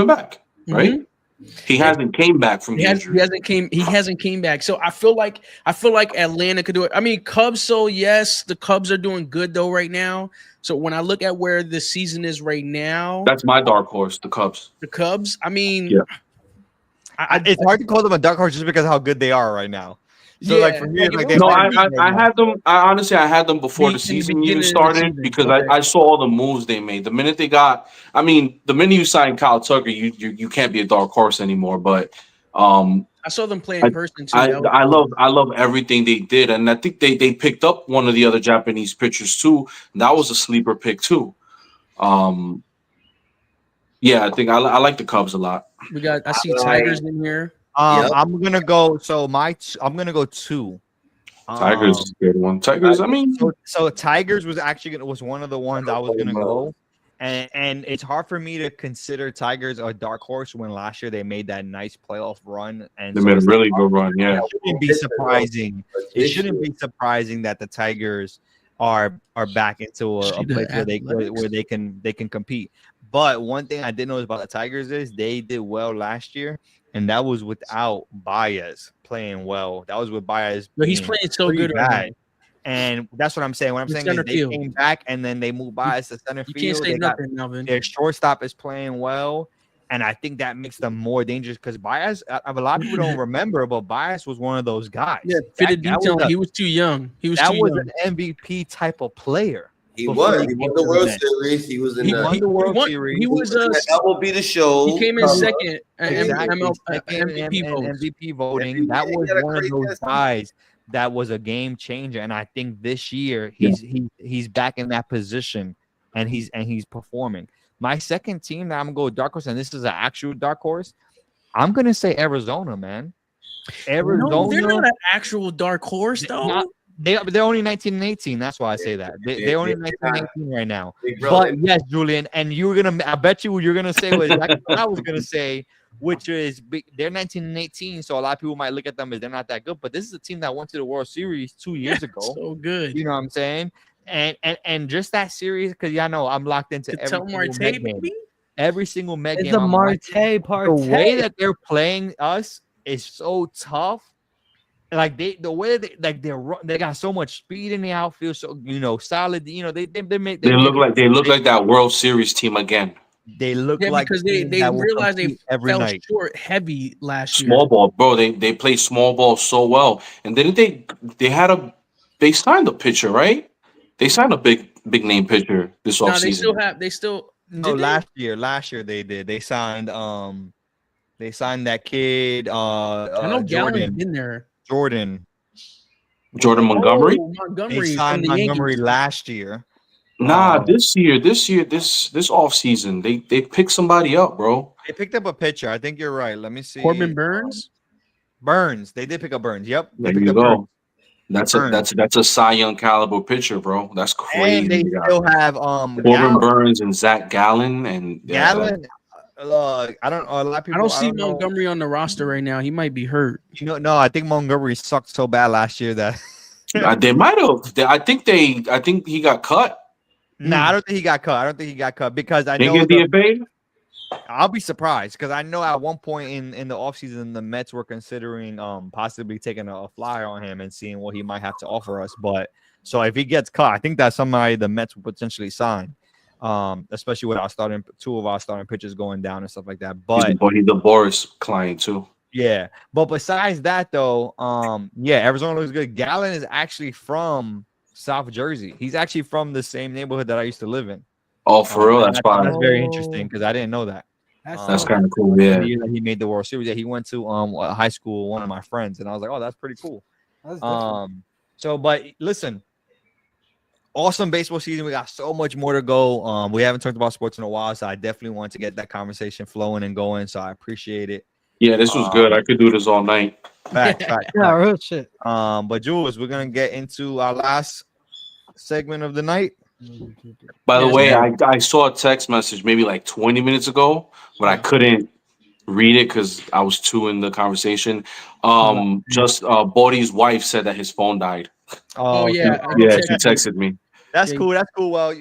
back, right?
Mm-hmm.
He hasn't came back from the injury.
He hasn't came back. So I feel like Atlanta could do it. I mean, Cubs. So yes, the Cubs are doing good though right now. So when I look at where the season is right now,
that's my dark horse, the Cubs.
The Cubs. I mean,
yeah.
It's hard to call them a dark horse just because of how good they are right now. So
yeah,
like for me,
I had them. Honestly, I had them before the season even started because I saw all the moves they made. The minute the minute you sign Kyle Tucker, you can't be a dark horse anymore. But
I saw them play in person too.
I love everything they did, and I think they picked up one of the other Japanese pitchers too. That was a sleeper pick too. Yeah, I think I like the Cubs a lot.
I see Tigers in here.
I'm gonna go. I'm gonna go 2.
Tigers is a good one. Tigers. I mean,
so Tigers was one of the ones I was gonna go, and it's hard for me to consider Tigers a dark horse when last year they made that nice playoff run and
they made a really good run. Yeah,
it shouldn't be surprising. It shouldn't be surprising that the Tigers are back into a place where they can compete. But one thing I did notice about the Tigers is they did well last year. And that was without Baez playing well. That was with Baez.
But he's playing so good
right now. And that's what I'm saying. What I'm saying is they came back and then they moved Baez to center field.
You can't say nothing, Melvin.
Their shortstop is playing well. And I think that makes them more dangerous because Baez, a lot of people don't remember, but Baez was one of those guys.
Yeah, he was too young. He was
an MVP type of player.
He won the World Series. He was in the
World Series.
He was
MLB The Show.
He came in second
MVP voting. That was one of those guys that was a game changer. And I think this year he's back in that position and he's performing. My second team that I'm gonna go with dark horse, and this is an actual dark horse. I'm gonna say Arizona, man. Arizona.
No, they're not an actual dark horse though.
They're only 19 and 18. That's why I say that. They're only 19 and 18 right now. But yes, Julian, and I bet you're gonna say what I was gonna say, which is they're 19 and 18. So a lot of people might look at them as they're not that good. But this is a team that went to the World Series 2 years ago.
So good.
You know what I'm saying? And just that series, because y'all know I'm locked into every single Met game.
It's a Marte part.
The way that they're playing us is so tough. Like they got so much speed in the outfield, so solid. They
look like that World Series team again.
They look like
because they realized they fell short heavy last year.
Small ball, bro. They play small ball so well, and didn't they signed a pitcher, right? They signed a big name pitcher this offseason.
Last year they did. They signed that kid.
I know Gallen's been there.
Jordan Montgomery.
They signed Montgomery last year.
Nah, this off season, they picked somebody up, bro.
They picked up a pitcher. I think you're right. Let me see.
Corbin Burns.
Burns. They did pick up Burns. Yep. They
There
picked
you
up Burns.
go. That's a Cy Young caliber pitcher, bro. That's crazy.
And they still have
Corbin Burns and Zach Gallen and
Gallen. I don't know. A lot of people.
I don't see Montgomery on the roster right now. He might be hurt.
No, I think Montgomery sucked so bad last year that
they might have. I think he got cut.
Nah, I don't think he got cut. Because I know I'll be surprised because I know at one point in the offseason the Mets were considering possibly taking a flyer on him and seeing what he might have to offer us. But so if he gets cut, I think that's somebody the Mets will potentially sign. Especially with two of our starting pitchers going down and stuff like that. But
he's the Boris client too.
Yeah, but besides that though, Arizona looks good. Gallen is actually from South Jersey. He's actually from the same neighborhood that I used to live in.
Oh, for real? That's fine.
That's very interesting because I didn't know that.
That's kind of cool. Yeah,
he made the World Series. Yeah, he went to high school. One of my friends, and I was like, oh, that's pretty cool. But listen. Awesome baseball season. We got so much more to go. We haven't talked about sports in a while, so I definitely want to get that conversation flowing and going. So I appreciate it.
Yeah, this was good. I could do this all night.
Fact.
Yeah, real shit.
But Jules, we're gonna get into our last segment of the night.
By the way, I saw a text message maybe like 20 minutes ago, but I couldn't read it because I was too in the conversation. Bodie's wife said that his phone died.
Oh
yeah, she texted me.
That's cool. That's cool. Well,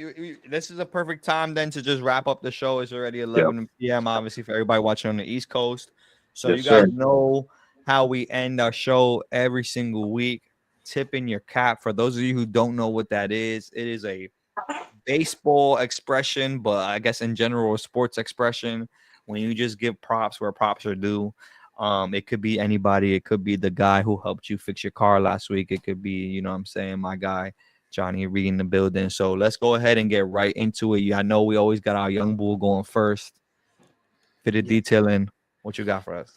this is a perfect time then to just wrap up the show. It's already 11 p.m. obviously for everybody watching on the East Coast. So you guys know how we end our show every single week. Tipping your cap. For those of you who don't know what that is, it is a baseball expression, but I guess in general a sports expression when you just give props where props are due. It could be anybody. It could be the guy who helped you fix your car last week. It could be, my guy, Johnny Reed in the building. So let's go ahead and get right into it. I know we always got our young bull going first. Fit the detailing. What you got for us?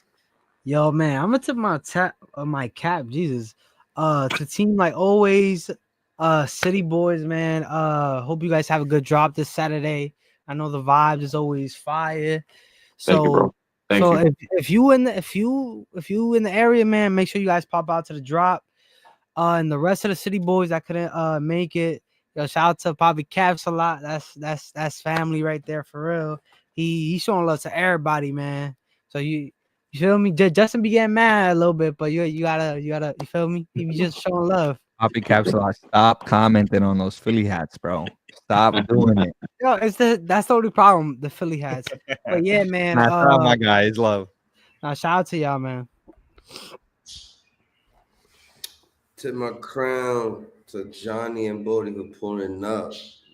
Yo, man, I'm gonna tip my cap. Jesus. To team like always, City Boys, man. Hope you guys have a good drop this Saturday. I know the vibe is always fire. So
Thank you, bro. Thank you.
If you in the area, man, make sure you guys pop out to the drop. And the rest of the City Boys that couldn't make it, yo, shout out to Bobby Caps a lot. That's family right there for real. He's showing love to everybody, man. So you feel me? Justin be getting mad a little bit, but you gotta you feel me? He be just showing love.
Bobby Caps a lot. Stop commenting on those Philly hats, bro. Stop doing it.
Yo, that's the only problem, the Philly hats. But yeah, man.
That's not my guy. It's love.
Shout out to y'all, man.
Tip my crown to Johnny and Bodie for pulling up.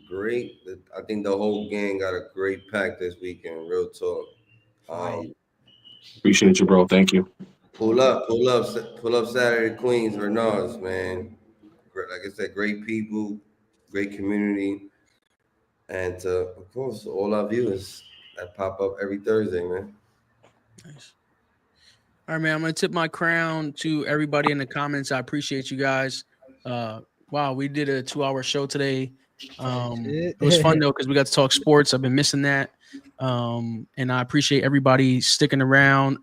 Great. I think the whole gang got a great pack this weekend. Real talk.
Appreciate you, bro. Thank you.
Pull up Saturday, Queens, Renards, man. Like I said, great people, great community, and of course, all our viewers that pop up every Thursday, man.
Nice. All right, man. I'm gonna tip my crown to everybody in the comments. I appreciate you guys. Wow, we did a 2-hour show today. It was fun though because we got to talk sports. I've been missing that, and I appreciate everybody sticking around.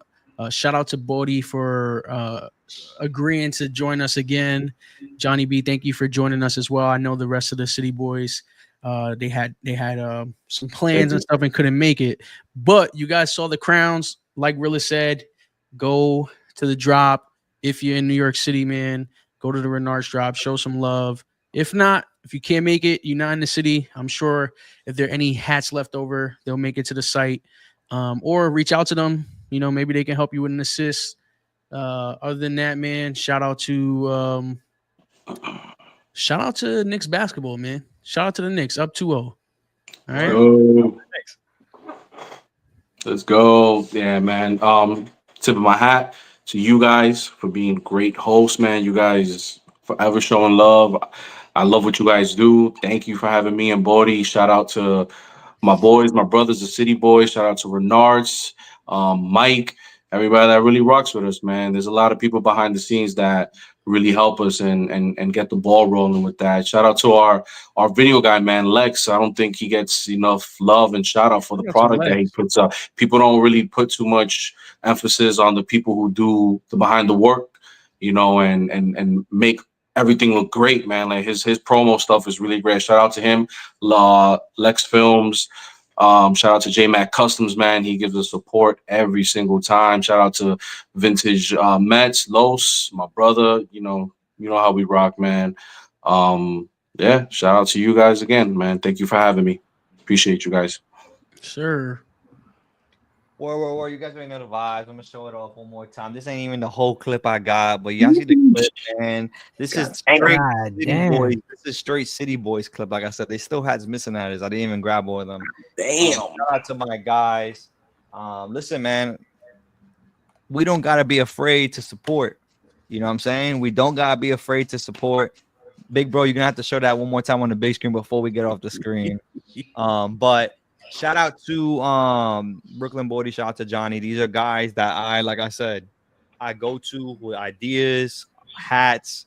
Shout out to Bodie for agreeing to join us again. Johnny B, thank you for joining us as well. I know the rest of the City Boys, they had some plans and stuff and couldn't make it, but you guys saw the crowns. Like Rilla said, go to the drop. If you're in New York City, man, go to the Renards drop, show some love. If not, if you can't make it, you're not in the city, I'm sure if there are any hats left over, they'll make it to the site, or reach out to them. Maybe they can help you with an assist. Other than that, man, shout out to Knicks basketball, man. Shout out to the Knicks, up 2-0. All right.
Let's go. Yeah, man. Tip of my hat to you guys for being great hosts, man. You guys forever showing love. I love what you guys do. Thank you for having me and Bodie. Shout out to my boys, my brothers, the City Boys. Shout out to Renards, Mike, everybody that really rocks with us, man. There's a lot of people behind the scenes that really help us and get the ball rolling with that. Shout out to our video guy, man, Lex. I don't think he gets enough love and shout out for the product that he puts up. People don't really put too much emphasis on the people who do the behind the work, and make everything look great, man. Like his promo stuff is really great. Shout out to him, Lex Films. Shout out to J Mac Customs, man. He gives us support every single time. Shout out to Vintage Mets, Los, my brother. You know how we rock, man. Yeah, shout out to you guys again, man. Thank you for having me. Appreciate you guys.
Sure.
Whoa. You guys already know the vibes. I'm gonna show it off one more time. This ain't even the whole clip I got, but y'all see the clip, man. This is straight City Boys. This is straight City Boys clip. Like I said, they still had missing at it. I didn't even grab all of them.
Damn.
Shout out to my guys. Listen, man. We don't gotta be afraid to support. You know what I'm saying? We don't gotta be afraid to support. Big bro, you're gonna have to show that one more time on the big screen before we get off the screen. But shout out to Brooklyn Bodie, shout out to Johnny. These are guys that like I said, I go to with ideas, hats,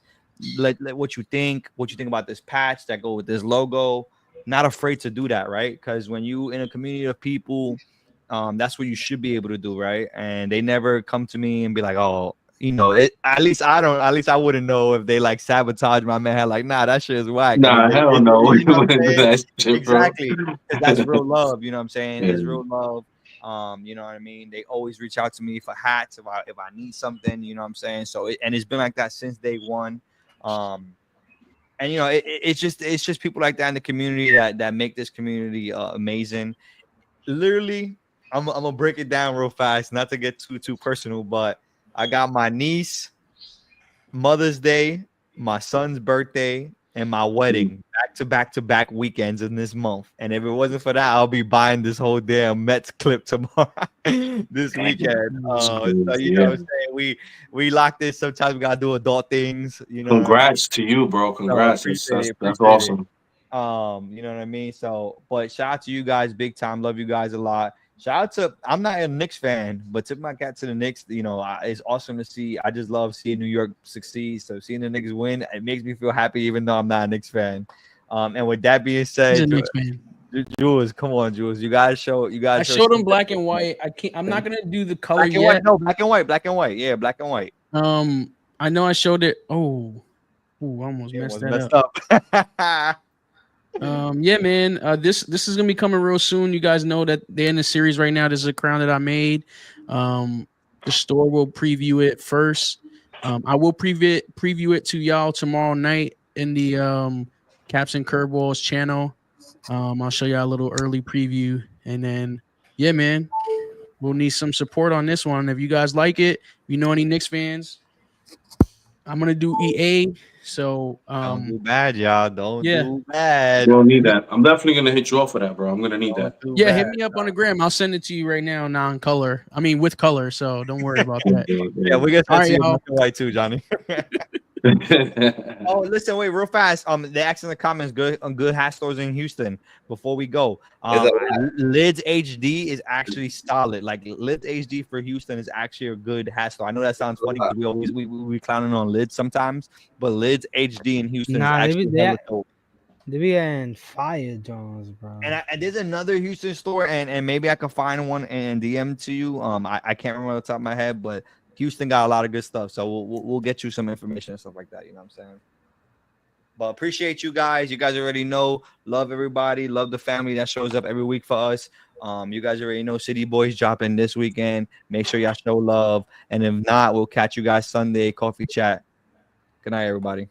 let what you think about this patch that go with this logo. Not afraid to do that, right? Because when you in a community of people, that's what you should be able to do, right? And they never come to me and be like, oh, at least I wouldn't know if they like sabotage my man. Like, nah, that shit is whack.
Nah, hell no.
Exactly. That's real love. You know what I'm saying?
Yeah.
It's real love. You know what I mean? They always reach out to me for hats if I need something. You know what I'm saying? So it's been like that since day one. And it's just people like that in the community that make this community amazing. Literally, I'm gonna break it down real fast, not to get too personal, but I got my niece, Mother's Day, my son's birthday, and my wedding back to back weekends in this month. And if it wasn't for that, I'll be buying this whole damn Mets clip tomorrow this weekend. So you know what I'm saying? We lock this. Sometimes we gotta do adult things.
Congrats to you, bro. Congrats. That's awesome.
You know what I mean? So, but shout out to you guys big time. Love you guys a lot. Shout out to, I'm not a Knicks fan, but tip my hat to the Knicks. It's awesome to see. I just love seeing New York succeed. So seeing the Knicks win, it makes me feel happy, even though I'm not a Knicks fan. And with that being said, Jules, come on, Jules, you gotta show. I
showed them black and white. I'm not gonna do the color yet.
White, no, black and white. Yeah, black and white.
I know I showed it. Oh, I almost messed up. Yeah, man. This is gonna be coming real soon. You guys know that they're in the series right now. This is a crown that I made. The store will preview it first. I will preview it to y'all tomorrow night in the Caps and Curveballs channel. I'll show y'all a little early preview, and then yeah, man, we'll need some support on this one. If you guys like it, if you know any Knicks fans, I'm gonna do EA. So
don't do bad, y'all. Don't do bad.
You don't need that. I'm definitely gonna hit you up for that, bro. I'm gonna need that.
Yeah, hit me up on the gram. I'll send it to you right now, non-color. I mean, with color. So don't worry about that.
Yeah, we get
to
you white too, Johnny. Oh, listen, wait, real fast. They asked in the comments good hat stores in Houston. Before we go, Lids HD is actually solid. Like Lids HD for Houston is actually a good hat store. I know that sounds funny because we clowning on Lids sometimes, but Lids HD in Houston is actually dope.
They be in Fire Jones, bro.
And there's another Houston store, and maybe I can find one and DM to you. I can't remember off the top of my head, but Houston got a lot of good stuff, so we'll get you some information and stuff like that. You know what I'm saying? But appreciate you guys. You guys already know. Love everybody. Love the family that shows up every week for us. You guys already know City Boys dropping this weekend. Make sure y'all show love. And if not, we'll catch you guys Sunday. Coffee chat. Good night, everybody.